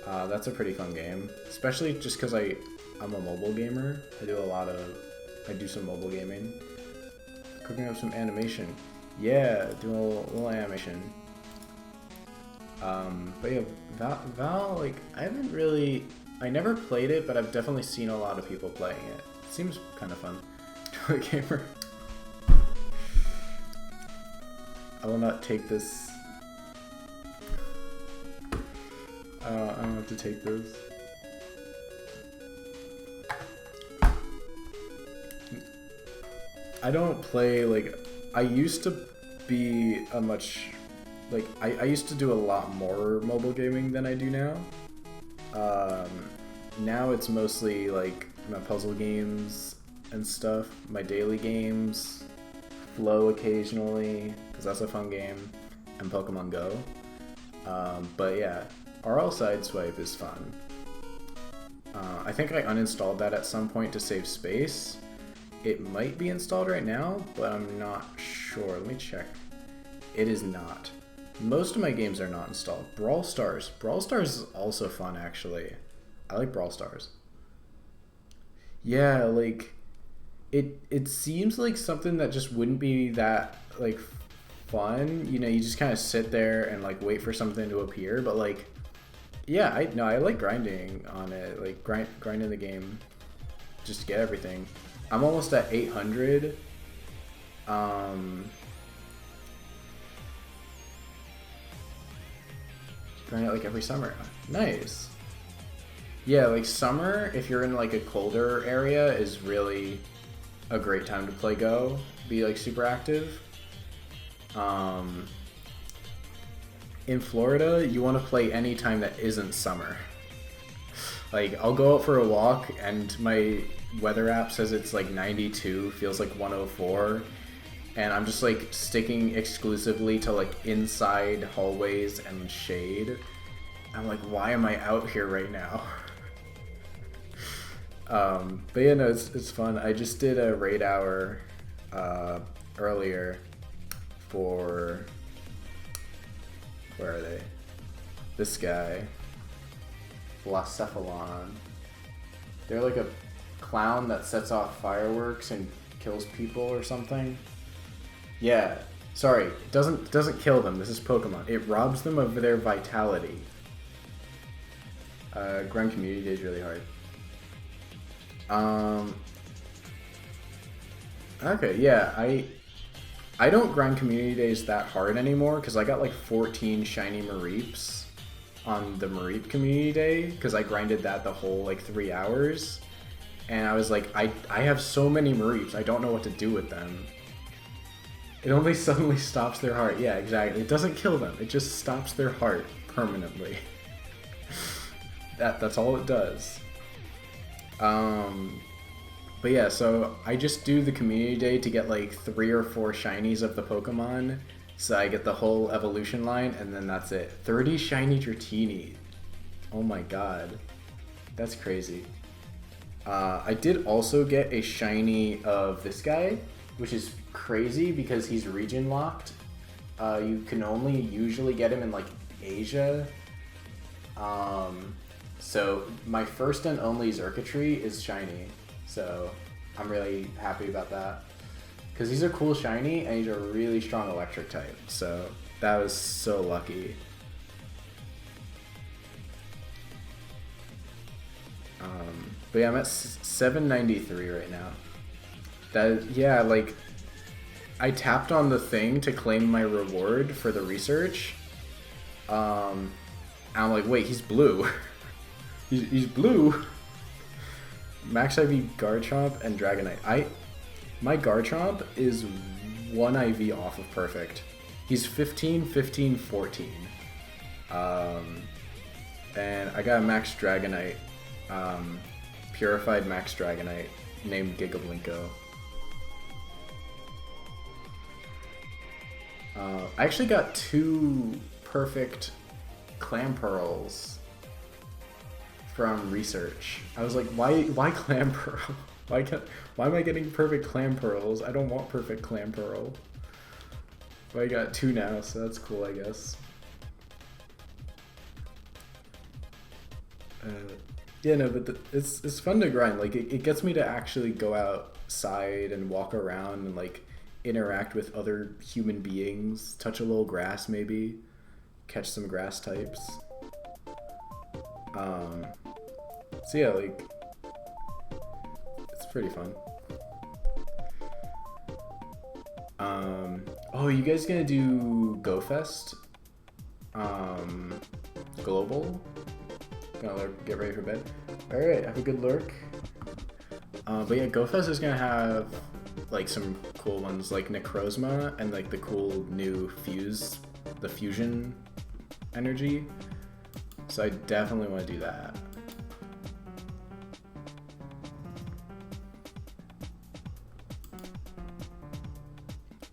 That's a pretty fun game, especially just because I'm a mobile gamer. I do some mobile gaming. Cooking up some animation. Yeah, doing a little animation. But yeah, Val, like, I never played it, but I've definitely seen a lot of people playing it. It seems kind of fun. Toilet gamer. I will not take this. I don't have to take this. I don't play, like, I used to be a much, like, I used to do a lot more mobile gaming than I do now. Now it's mostly, like, my puzzle games and stuff, my daily games, Flow occasionally, because that's a fun game, and Pokemon Go. But yeah, RL Sideswipe is fun. I think I uninstalled that at some point to save space. It might be installed right now, but I'm not sure. Let me check. It is not. Most of my games are not installed. Brawl Stars. Brawl Stars is also fun, actually. I like Brawl Stars. Yeah, like, it seems like something that just wouldn't be that, like, fun. You know, you just kind of sit there and, like, wait for something to appear. But, like, yeah, I like grinding on it. Like, grinding the game just to get everything. I'm almost at 800. Grind it like every summer. Nice. Yeah, like summer, if you're in like a colder area, is really a great time to play Go. Be like super active. In Florida, you want to play any time that isn't summer. Like, I'll go out for a walk and my weather app says it's like 92, feels like 104, and I'm just like sticking exclusively to like inside hallways and shade. I'm like, why am I out here right now? But yeah, no, it's fun. I just did a raid hour earlier for, where are they? This guy, Blacephalon. They're like a clown that sets off fireworks and kills people or something. Yeah, sorry, doesn't kill them. This is Pokemon. It robs them of their vitality. Grind community day is really hard. Okay, yeah, I don't grind community days that hard anymore because I got like 14 shiny Mareeps on the Mareep community day because I grinded that the whole like 3 hours. And I was like, I have so many Mareeps, I don't know what to do with them. It only suddenly stops their heart. Yeah, exactly. It doesn't kill them, it just stops their heart permanently. That's all it does. But yeah, so I just do the community day to get like 3 or 4 shinies of the Pokemon. So I get the whole evolution line, and then that's it. 30 shiny Dratini. Oh my god. That's crazy. I did also get a shiny of this guy, which is crazy because he's region locked. You can only usually get him in like Asia. So my first and only Xurkitree is shiny. So I'm really happy about that. Because he's a cool shiny and he's a really strong electric type. So that was so lucky. But yeah, I'm at 793 right now. Yeah, like, I tapped on the thing to claim my reward for the research. And I'm like, wait, he's blue. He's blue. Max IV Garchomp and Dragonite. My Garchomp is 1 IV off of perfect. He's 15, 15, 14. And I got a Max Dragonite, purified Max Dragonite named Gigablinko. I actually got 2 perfect Clampearls from research. I was like, why Clampearl? Why am I getting perfect Clampearls? I don't want perfect Clampearl. But I got 2 now, so that's cool, I guess. Yeah, no, but it's fun to grind. Like, it gets me to actually go outside and walk around and, like, interact with other human beings, touch a little grass maybe, catch some grass types. So yeah, like, it's pretty fun. Oh, you guys gonna do GoFest? Global? Gonna get ready for bed? Alright, have a good lurk. But yeah, GoFest is gonna have like some cool ones like Necrozma and like the cool new the fusion energy. So I definitely want to do that.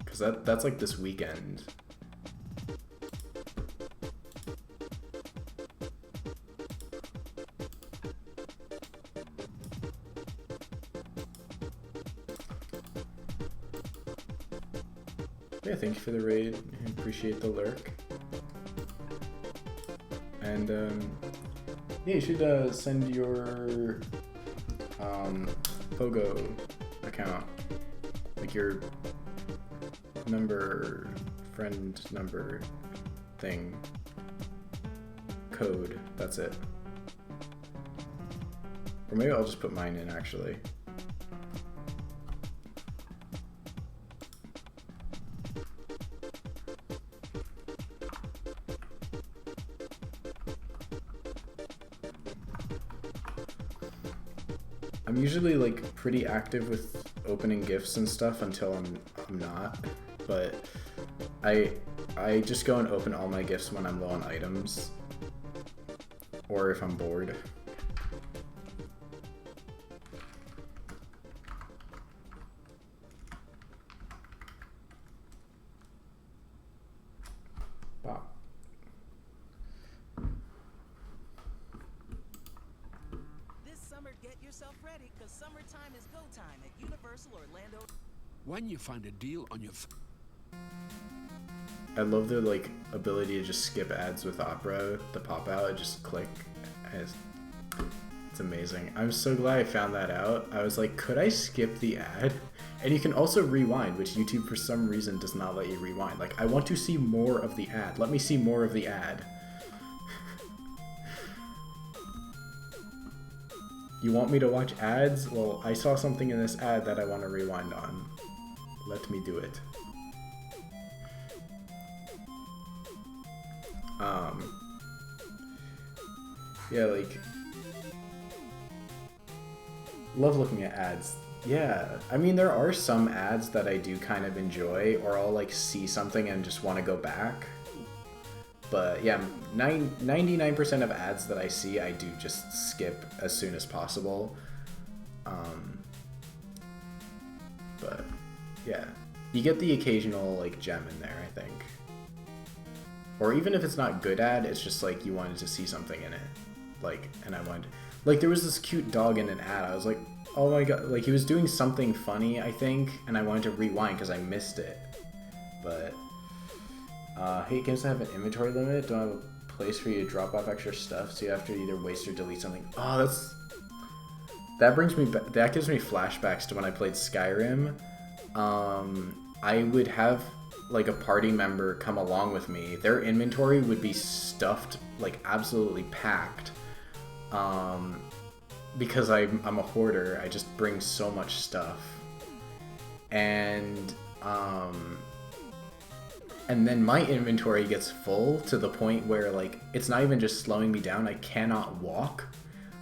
Cause that's like this weekend. Yeah, thank you for the raid. I appreciate the lurk. And yeah, you should send your Pogo account, like your friend number thing, code. That's it. Or maybe I'll just put mine in actually. I'm usually like pretty active with opening gifts and stuff until I'm not, but I just go and open all my gifts when I'm low on items or if I'm bored. Wow. Get yourself ready, because summertime is go time at Universal Orlando. When you find a deal on your I love the like ability to just skip ads with Opera, the pop out, just click. It's amazing. I'm so glad I found that out. I was like, could I skip the ad? And you can also rewind, which YouTube for some reason does not let you rewind. Like, I want to see more of the ad. Let me see more of the ad. You want me to watch ads? Well, I saw something in this ad that I want to rewind on. Let me do it. Yeah, like, love looking at ads. Yeah, I mean, there are some ads that I do kind of enjoy, or I'll like see something and just want to go back. But yeah, 99% of ads that I see, I do just skip as soon as possible. But yeah, you get the occasional like gem in there, I think. Or even if it's not good ad, it's just like you wanted to see something in it. Like, and I wanted, like there was this cute dog in an ad. I was like, oh my god, like he was doing something funny, I think, and I wanted to rewind because I missed it. But hate games that have an inventory limit. Don't have a place for you to drop off extra stuff, so you have to either waste or delete something. Oh, that brings me back. That gives me flashbacks to when I played Skyrim. I would have like a party member come along with me. Their inventory would be stuffed, like absolutely packed. Because I'm a hoarder. I just bring so much stuff, and then my inventory gets full to the point where like it's not even just slowing me down. I cannot walk.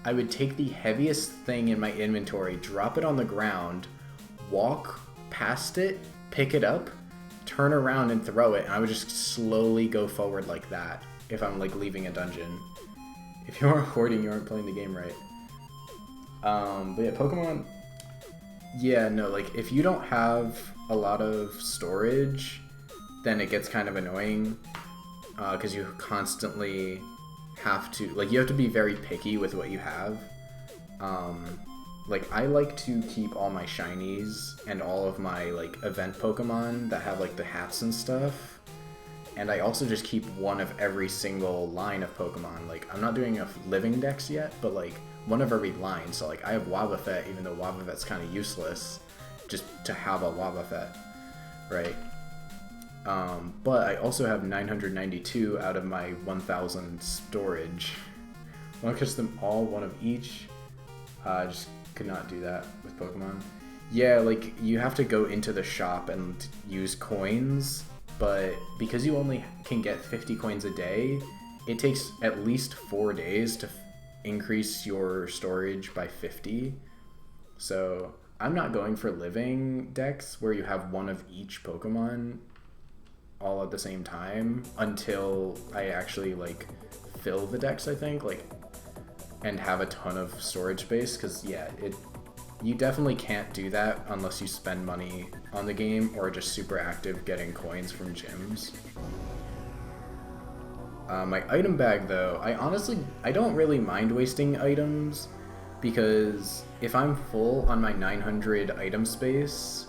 I would take the heaviest thing in my inventory, drop it on the ground, walk past it, pick it up, turn around and throw it, and I would just slowly go forward like that if I'm like leaving a dungeon. If you aren't hoarding, you aren't playing the game right. But yeah, Pokemon, yeah, no, like if you don't have a lot of storage, then it gets kind of annoying because you constantly have to, like, you have to be very picky with what you have. Like, I like to keep all my shinies and all of my, like, event Pokemon that have, like, the hats and stuff. And I also just keep one of every single line of Pokemon. Like, I'm not doing a living dex yet, but, like, one of every line. So, like, I have Wobbuffet, even though Wobbuffet's kind of useless, just to have a Wobbuffet, right? But I also have 992 out of my 1000 storage. I want to catch them all, one of each. I just could not do that with Pokemon. Yeah, like, you have to go into the shop and use coins, but because you only can get 50 coins a day, it takes at least 4 days to increase your storage by 50. So I'm not going for living decks where you have one of each Pokemon all at the same time until I actually like fill the decks, I think, like, and have a ton of storage space, because yeah, you definitely can't do that unless you spend money on the game or are just super active getting coins from gyms. My item bag though, I don't really mind wasting items, because if I'm full on my 900 item space,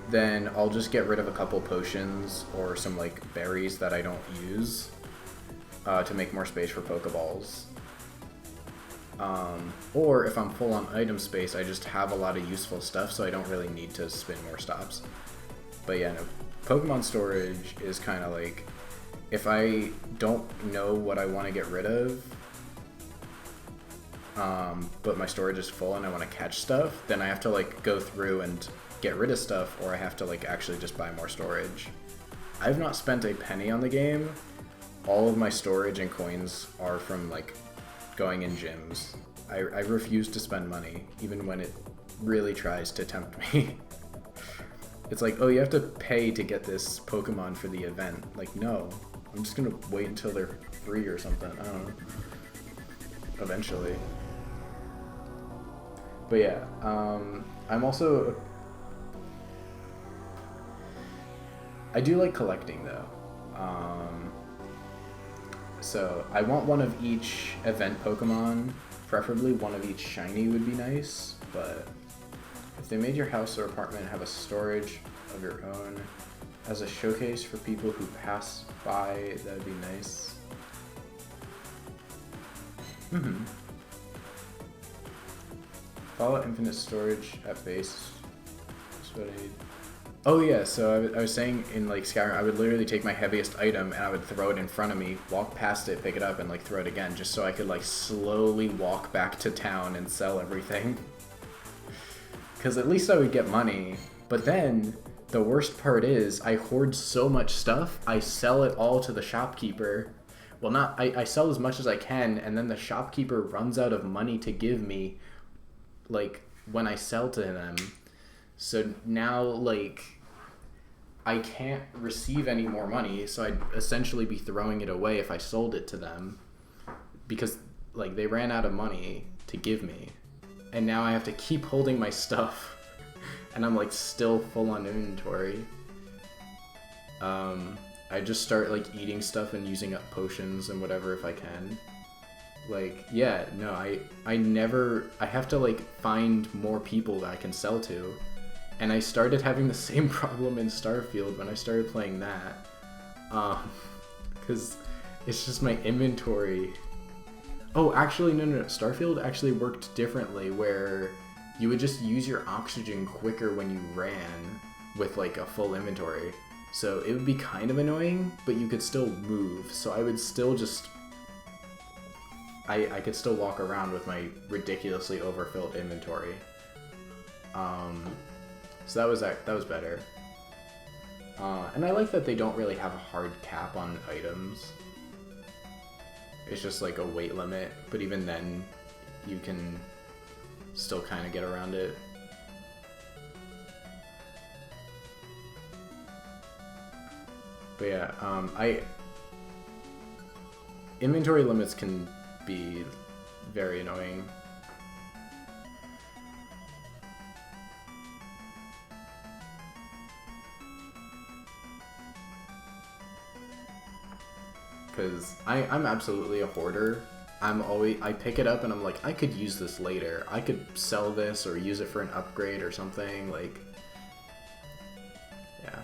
then I'll just get rid of a couple potions or some like berries that I don't use to make more space for Pokeballs. Or if I'm full on item space, I just have a lot of useful stuff, so I don't really need to spin more stops. But yeah, no, Pokemon storage is kind of like, if I don't know what I want to get rid of, but my storage is full and I want to catch stuff, then I have to like go through and get rid of stuff, or I have to like actually just buy more storage. I've not spent a penny on the game. All of my storage and coins are from like going in gyms. I refuse to spend money, even when it really tries to tempt me. It's like, oh, you have to pay to get this Pokemon for the event. Like, no, I'm just gonna wait until they're free or something. I don't know. Eventually. But yeah, I'm also, I do like collecting though. So I want one of each event Pokemon, preferably one of each shiny would be nice, but if they made your house or apartment have a storage of your own as a showcase for people who pass by, that would be nice. Follow infinite storage at base. That's what I need. Oh yeah, so I was saying in like Skyrim, I would literally take my heaviest item and I would throw it in front of me, walk past it, pick it up, and like throw it again, just so I could like slowly walk back to town and sell everything. Because at least I would get money. But then the worst part is I hoard so much stuff, I sell it all to the shopkeeper. Well, I sell as much as I can, and then the shopkeeper runs out of money to give me, like, when I sell to them. So now, like, I can't receive any more money, so I'd essentially be throwing it away if I sold it to them, because, like, they ran out of money to give me, and now I have to keep holding my stuff, and I'm, like, still full on inventory. I just start, like, eating stuff and using up potions and whatever if I can. Like, yeah, no, I have to, like, find more people that I can sell to. And I started having the same problem in Starfield when I started playing that. Because it's just my inventory. Oh, actually, no. Starfield actually worked differently, where you would just use your oxygen quicker when you ran with, like, a full inventory. So it would be kind of annoying, but you could still move. So I would still just... I could still walk around with my ridiculously overfilled inventory. So that was better. And I like that they don't really have a hard cap on items. It's just like a weight limit, but even then, you can still kind of get around it. But yeah, inventory limits can be very annoying. Because I'm absolutely a hoarder. I pick it up and I'm like, I could use this later. I could sell this or use it for an upgrade or something, like, yeah.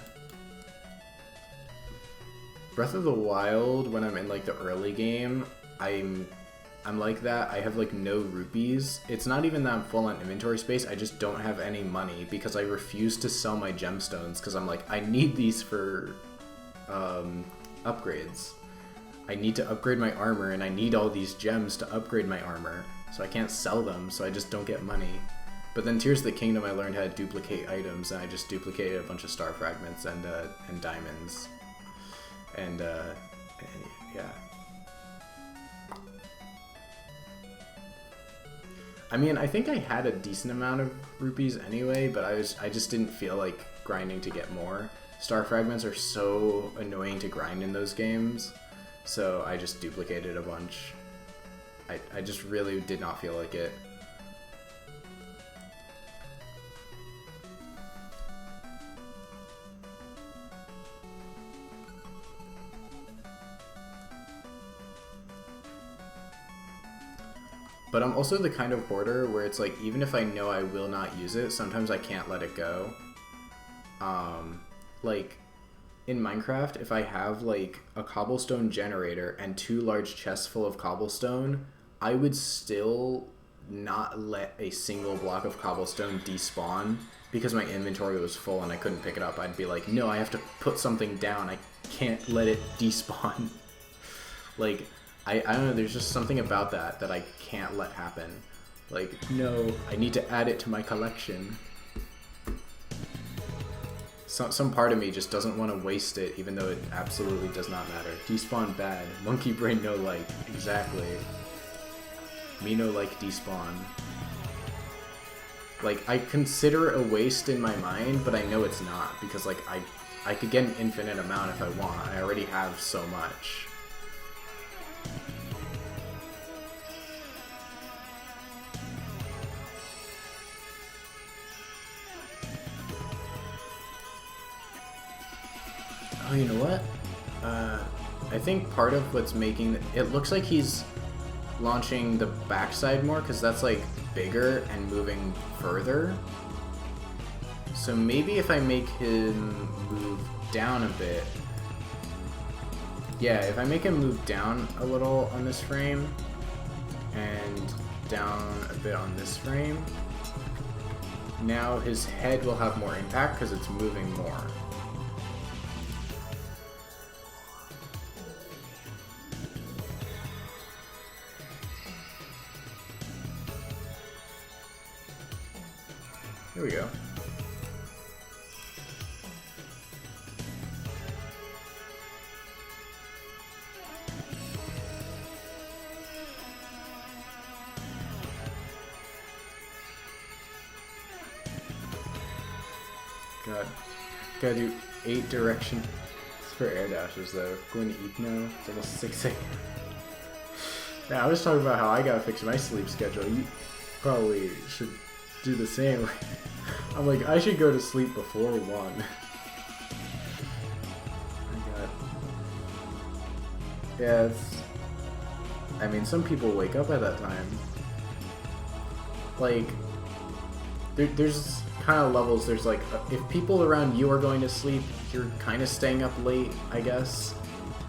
Breath of the Wild, when I'm in like the early game, I'm like that. I have like no rupees. It's not even that I'm full on inventory space, I just don't have any money because I refuse to sell my gemstones because I'm like, I need these for upgrades. I need to upgrade my armor, and I need all these gems to upgrade my armor, so I can't sell them, so I just don't get money. But then Tears of the Kingdom, I learned how to duplicate items, and I just duplicated a bunch of star fragments and diamonds. And yeah. I mean, I think I had a decent amount of rupees anyway, but I just didn't feel like grinding to get more. Star fragments are so annoying to grind in those games. So I just duplicated a bunch. I just really did not feel like it. But I'm also the kind of hoarder where it's like, even if I know I will not use it, sometimes I can't let it go. Like, in Minecraft, if I have like a cobblestone generator and 2 large chests full of cobblestone, I would still not let a single block of cobblestone despawn because my inventory was full and I couldn't pick it up. I'd be like, no, I have to put something down. I can't let it despawn. Like, I don't know, there's just something about that I can't let happen. Like, no, I need to add it to my collection. Some part of me just doesn't want to waste it, even though it absolutely does not matter. Despawn bad. Monkey brain no like. Exactly. Me no like despawn. Like, I consider it a waste in my mind, but I know it's not, because like I could get an infinite amount if I want. I already have so much. Oh, you know what? I think part of what's making it looks like he's launching the backside more because that's like bigger and moving further. So maybe if I make him move down a bit. Yeah, if I make him move down a little on this frame and down a bit on this frame, now his head will have more impact because it's moving more. Here we go. God. Gotta do 8 directions for air dashes though. Going to eat now. It's almost 6 a.m. Yeah, I was talking about how I gotta fix my sleep schedule. You probably should do the same. I'm like, I should go to sleep before 1. My God. Yeah, it's... I mean, some people wake up at that time. Like, there's kind of levels. There's like, if people around you are going to sleep, you're kind of staying up late, I guess.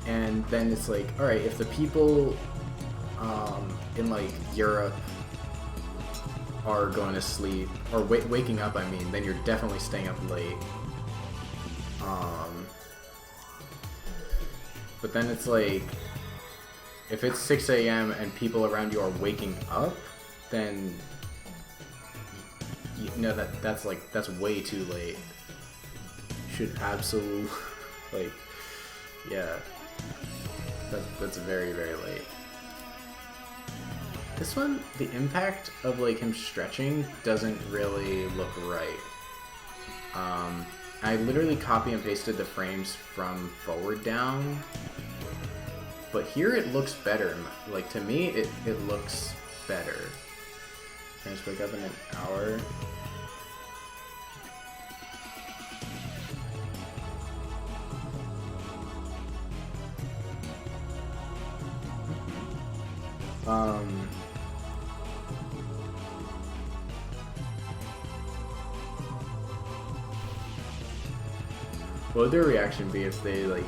And then it's like, alright, if the people in like Europe are going to sleep, or waking up, I mean, then you're definitely staying up late. But then it's like, if it's 6 a.m. and people around you are waking up, then you know that's way too late. Should absolutely, like, yeah, that's very, very late. This one, the impact of like him stretching doesn't really look right. I literally copy and pasted the frames from forward down, but here it looks better. Like to me, it looks better. Can I just wake up in an hour? What would their reaction be if they like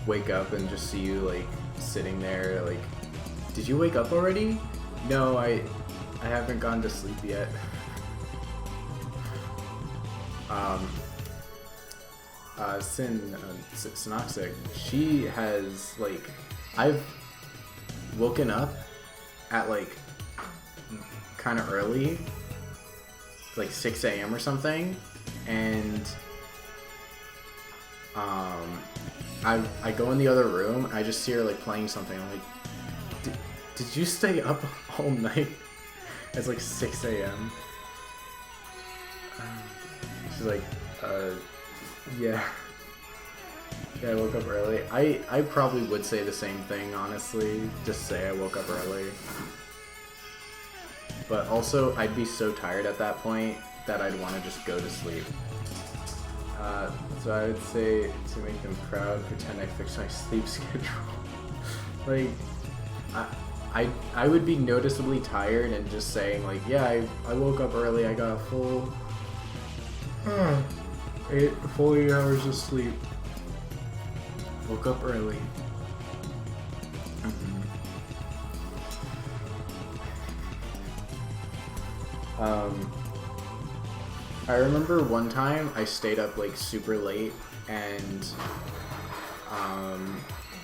wake up and just see you like sitting there like, did you wake up already? No, I haven't gone to sleep yet. Synoxic, she has like, I've woken up at like kind of early, like 6 a.m. or something, and I go in the other room, I just see her like playing something. I'm like, did you stay up all night? It's like 6 a.m. She's like, yeah. Yeah, I woke up early. I probably would say the same thing, honestly. Just say I woke up early. But also, I'd be so tired at that point that I'd want to just go to sleep. So I would say, to make them proud, pretend I fixed my sleep schedule. Like, I would be noticeably tired and just saying like, yeah, I woke up early, I got a full 8 hours of sleep. Woke up early. I remember one time I stayed up like super late and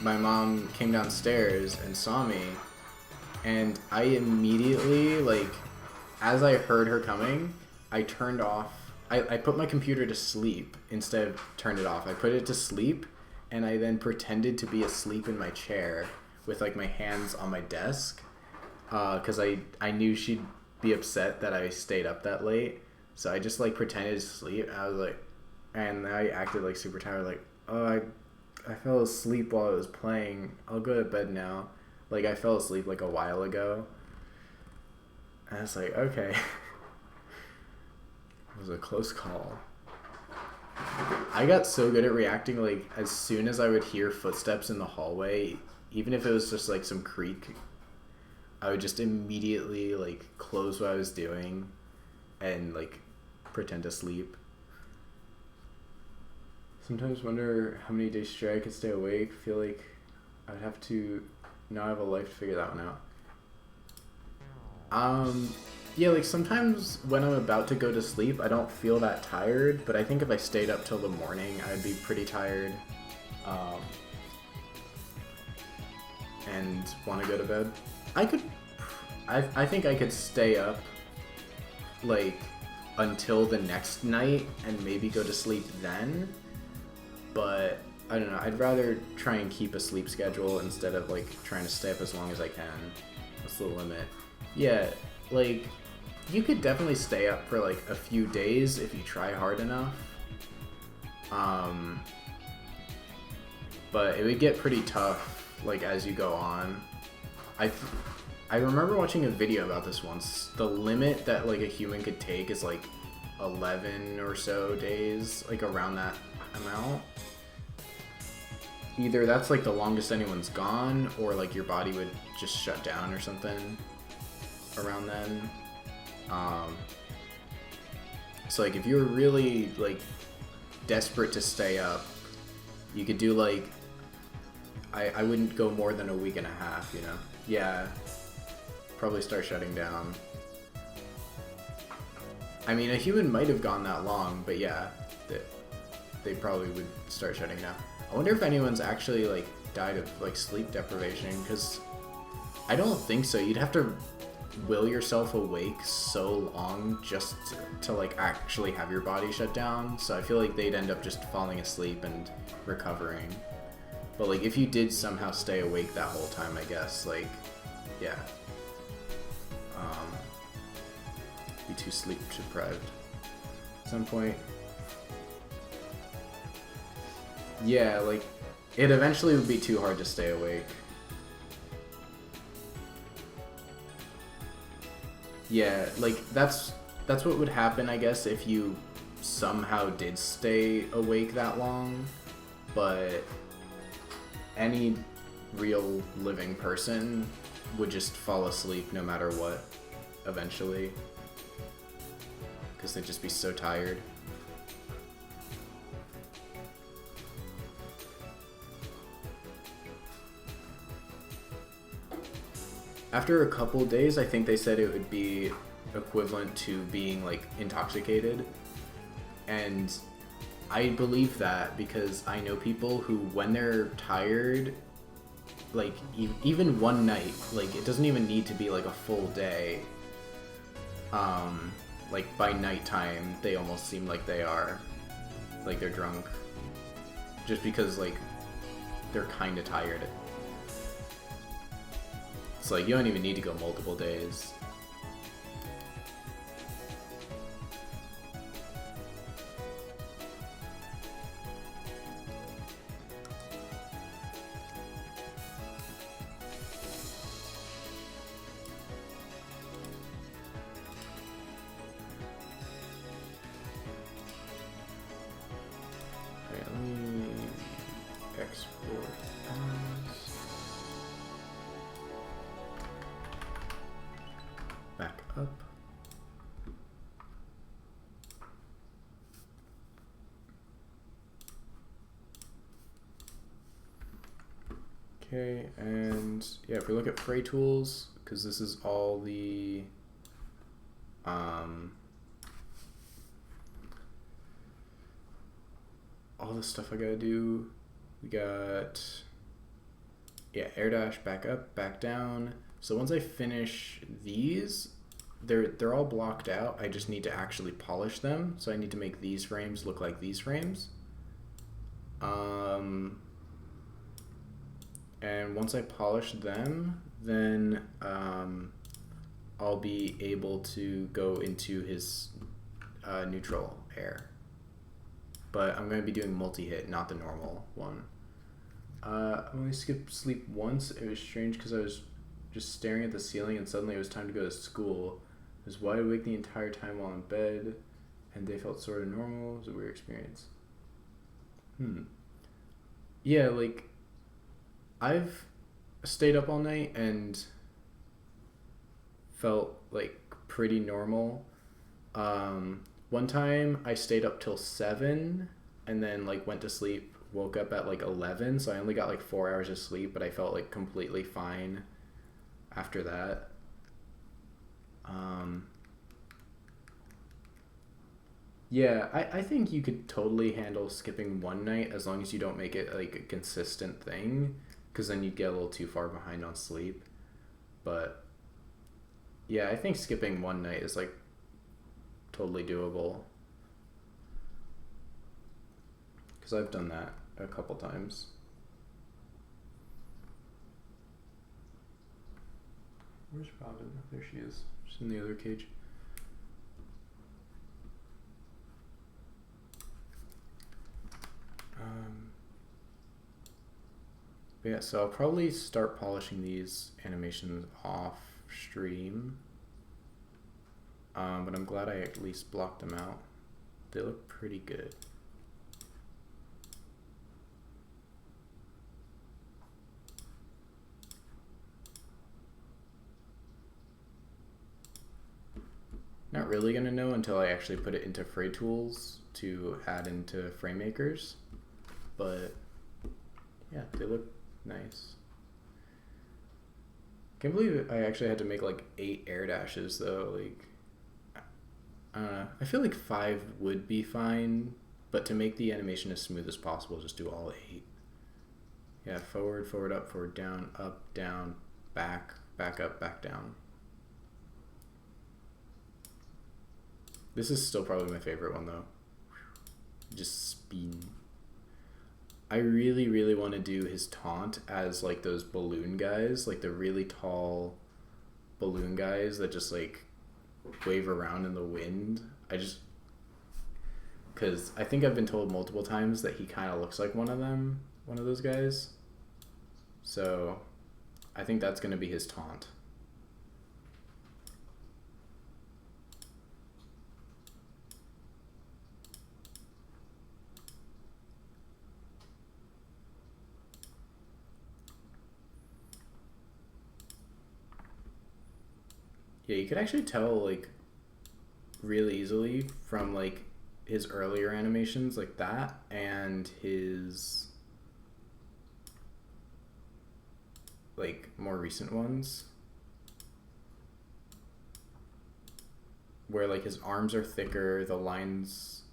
my mom came downstairs and saw me, and I immediately, like, as I heard her coming, I turned off, I put my computer to sleep instead of turned it off. I put it to sleep, and I then pretended to be asleep in my chair with like my hands on my desk, because I knew she'd be upset that I stayed up that late. So I just like pretended to sleep. I was like, and I acted like super tired, like, oh, I fell asleep while I was playing. I'll go to bed now. Like, I fell asleep like a while ago. And I was like, okay. It was a close call. I got so good at reacting, like, as soon as I would hear footsteps in the hallway, even if it was just like some creak, I would just immediately like close what I was doing and like pretend to sleep. Sometimes wonder how many days straight I could stay awake. Feel like I'd have to now have a life to figure that one out. Yeah, like sometimes when I'm about to go to sleep, I don't feel that tired, but I think if I stayed up till the morning, I'd be pretty tired. And want to go to bed. I think I could stay up like until the next night and maybe go to sleep then, but I don't know, I'd rather try and keep a sleep schedule instead of like trying to stay up as long as I can. That's the limit. Yeah, like you could definitely stay up for like a few days if you try hard enough, but it would get pretty tough like as you go on. I remember watching a video about this once. The limit that like a human could take is like 11 or so days, like around that amount. Either that's like the longest anyone's gone, or like your body would just shut down or something around then. So like if you were really like desperate to stay up, you could do like, I wouldn't go more than a week and a half, you know? Yeah. Probably start shutting down. I mean, a human might have gone that long, but yeah, they probably would start shutting down. I wonder if anyone's actually like died of like sleep deprivation, because I don't think so. You'd have to will yourself awake so long just to like actually have your body shut down. So I feel like they'd end up just falling asleep and recovering. But like if you did somehow stay awake that whole time, I guess, like, yeah. be too sleep deprived at some point. Yeah, like, it eventually would be too hard to stay awake. Yeah, like, that's what would happen, I guess, if you somehow did stay awake that long, but any real living person would just fall asleep no matter what, eventually, because they'd just be so tired. After a couple days, I think they said it would be equivalent to being, like, intoxicated. And I believe that because I know people who, when they're tired, like, even one night, like, it doesn't even need to be, like, a full day. Like, by nighttime, they almost seem like they are. Like, they're drunk. Just because, like, they're kind of tired. It's like, you don't even need to go multiple days. Alright, let me export as. Back up. Okay, and yeah, if we look at Fray tools, because this is all the stuff I gotta do. We got, yeah, air dash, back up, back down. So once I finish these, they're all blocked out. I just need to actually polish them. So I need to make these frames look like these frames. And once I polish them, then I'll be able to go into his neutral air. But I'm going to be doing multi-hit, not the normal one. I only skipped sleep once. It was strange because I was just staring at the ceiling and suddenly it was time to go to school. I was wide awake the entire time while in bed and they felt sort of normal. It was a weird experience. Yeah, like, I've stayed up all night and felt like pretty normal. One time I stayed up till 7 and then like went to sleep, woke up at like 11, so I only got like 4 hours of sleep, but I felt like completely fine after that. Yeah, I think you could totally handle skipping one night as long as you don't make it like a consistent thing, because then you'd get a little too far behind on sleep. But yeah, I think skipping one night is like totally doable, because I've done that a couple times. Where's Robin? There she is. She's in the other cage. But yeah, so I'll probably start polishing these animations off stream. But I'm glad I at least blocked them out. They look pretty good. Not really gonna know until I actually put it into Fray tools to add into Fraymakers, but yeah, they look nice. Can't believe I actually had to make like 8 air dashes though. Like, I don't know. I feel like 5 would be fine, but to make the animation as smooth as possible, just do all 8. Yeah, forward, forward, up, forward, down, back, back up, back down. This is still probably my favorite one though. Just spin. I really, really want to do his taunt as like those balloon guys, like the really tall balloon guys that just like wave around in the wind. Because I think I've been told multiple times that he kind of looks like one of those guys. So I think that's going to be his taunt. Yeah, you could actually tell like really easily from like his earlier animations like that and his like more recent ones where like his arms are thicker, the lines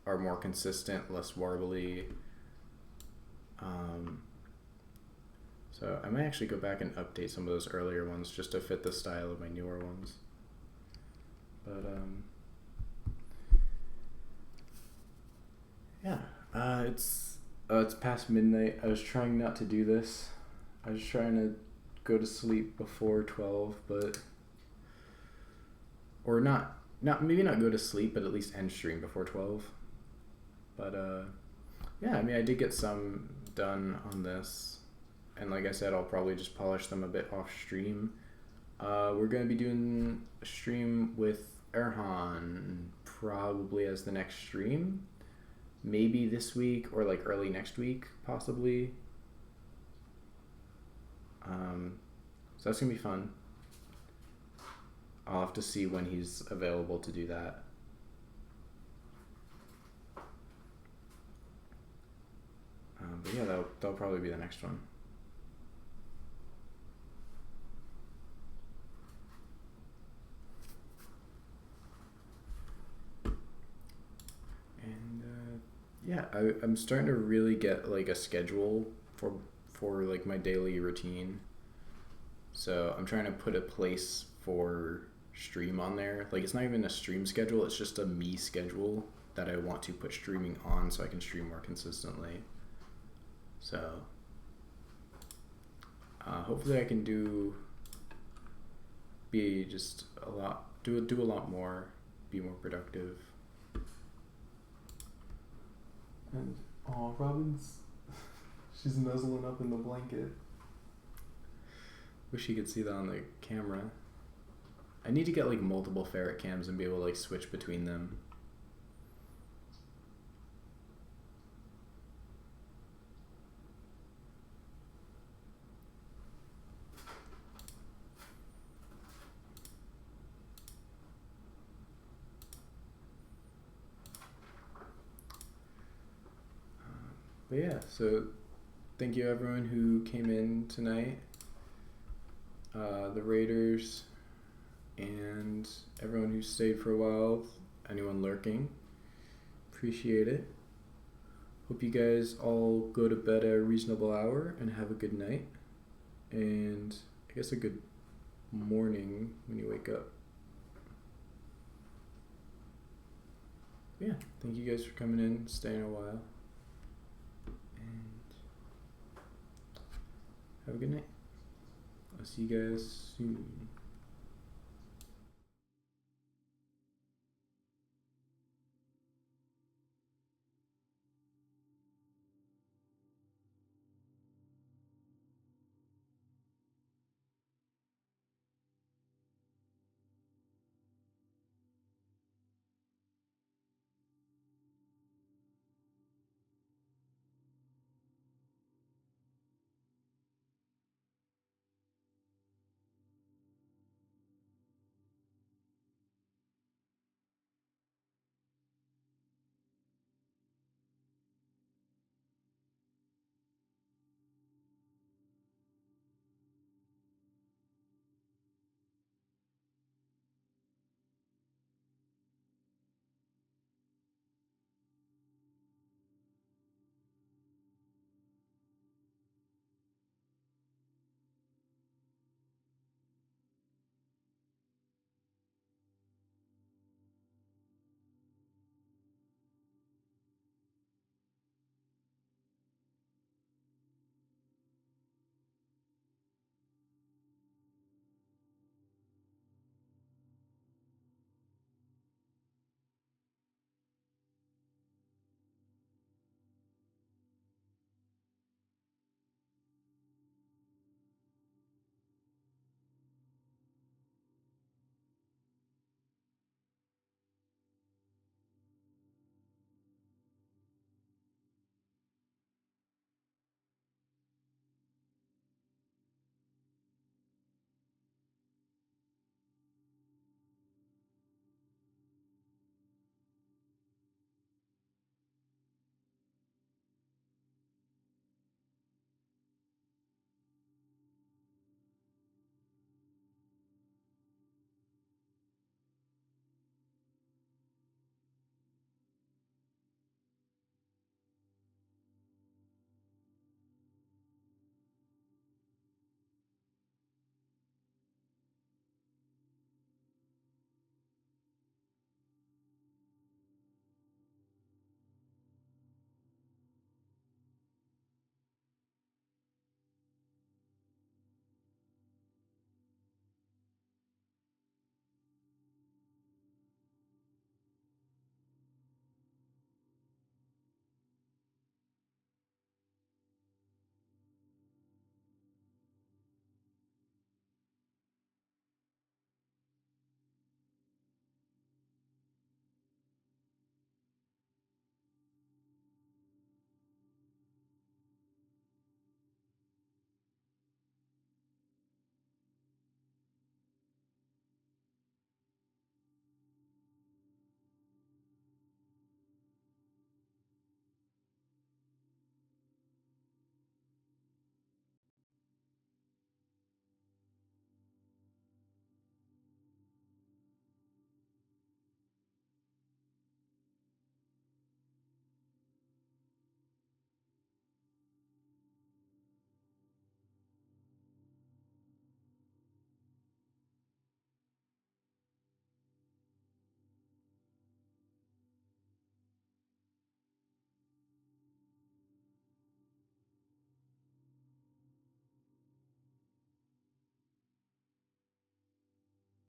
are more consistent, less warbly. So I might actually go back and update some of those earlier ones just to fit the style of my newer ones. But yeah, it's past midnight. I was trying not to do this. I was trying to go to sleep before 12, or not maybe not go to sleep, but at least end stream before 12. But yeah, I mean, I did get some done on this. And like I said, I'll probably just polish them a bit off stream. We're going to be doing a stream with Erhan probably as the next stream. Maybe this week or like early next week, possibly. So that's going to be fun. I'll have to see when he's available to do that. But yeah, that'll probably be the next one. Yeah, I'm starting to really get like a schedule for like my daily routine. So I'm trying to put a place for stream on there. Like it's not even a stream schedule, it's just a me schedule that I want to put streaming on so I can stream more consistently. So hopefully I can do a lot more, be more productive. And Robin's she's nuzzling up in the blanket. Wish you could see that on the camera. I need to get like multiple ferret cams and be able to like switch between them. But yeah, so thank you everyone who came in tonight. The Raiders and everyone who stayed for a while, anyone lurking. Appreciate it. Hope you guys all go to bed at a reasonable hour and have a good night. And I guess a good morning when you wake up. Yeah, thank you guys for coming in, staying a while. Have a good night. I'll see you guys soon.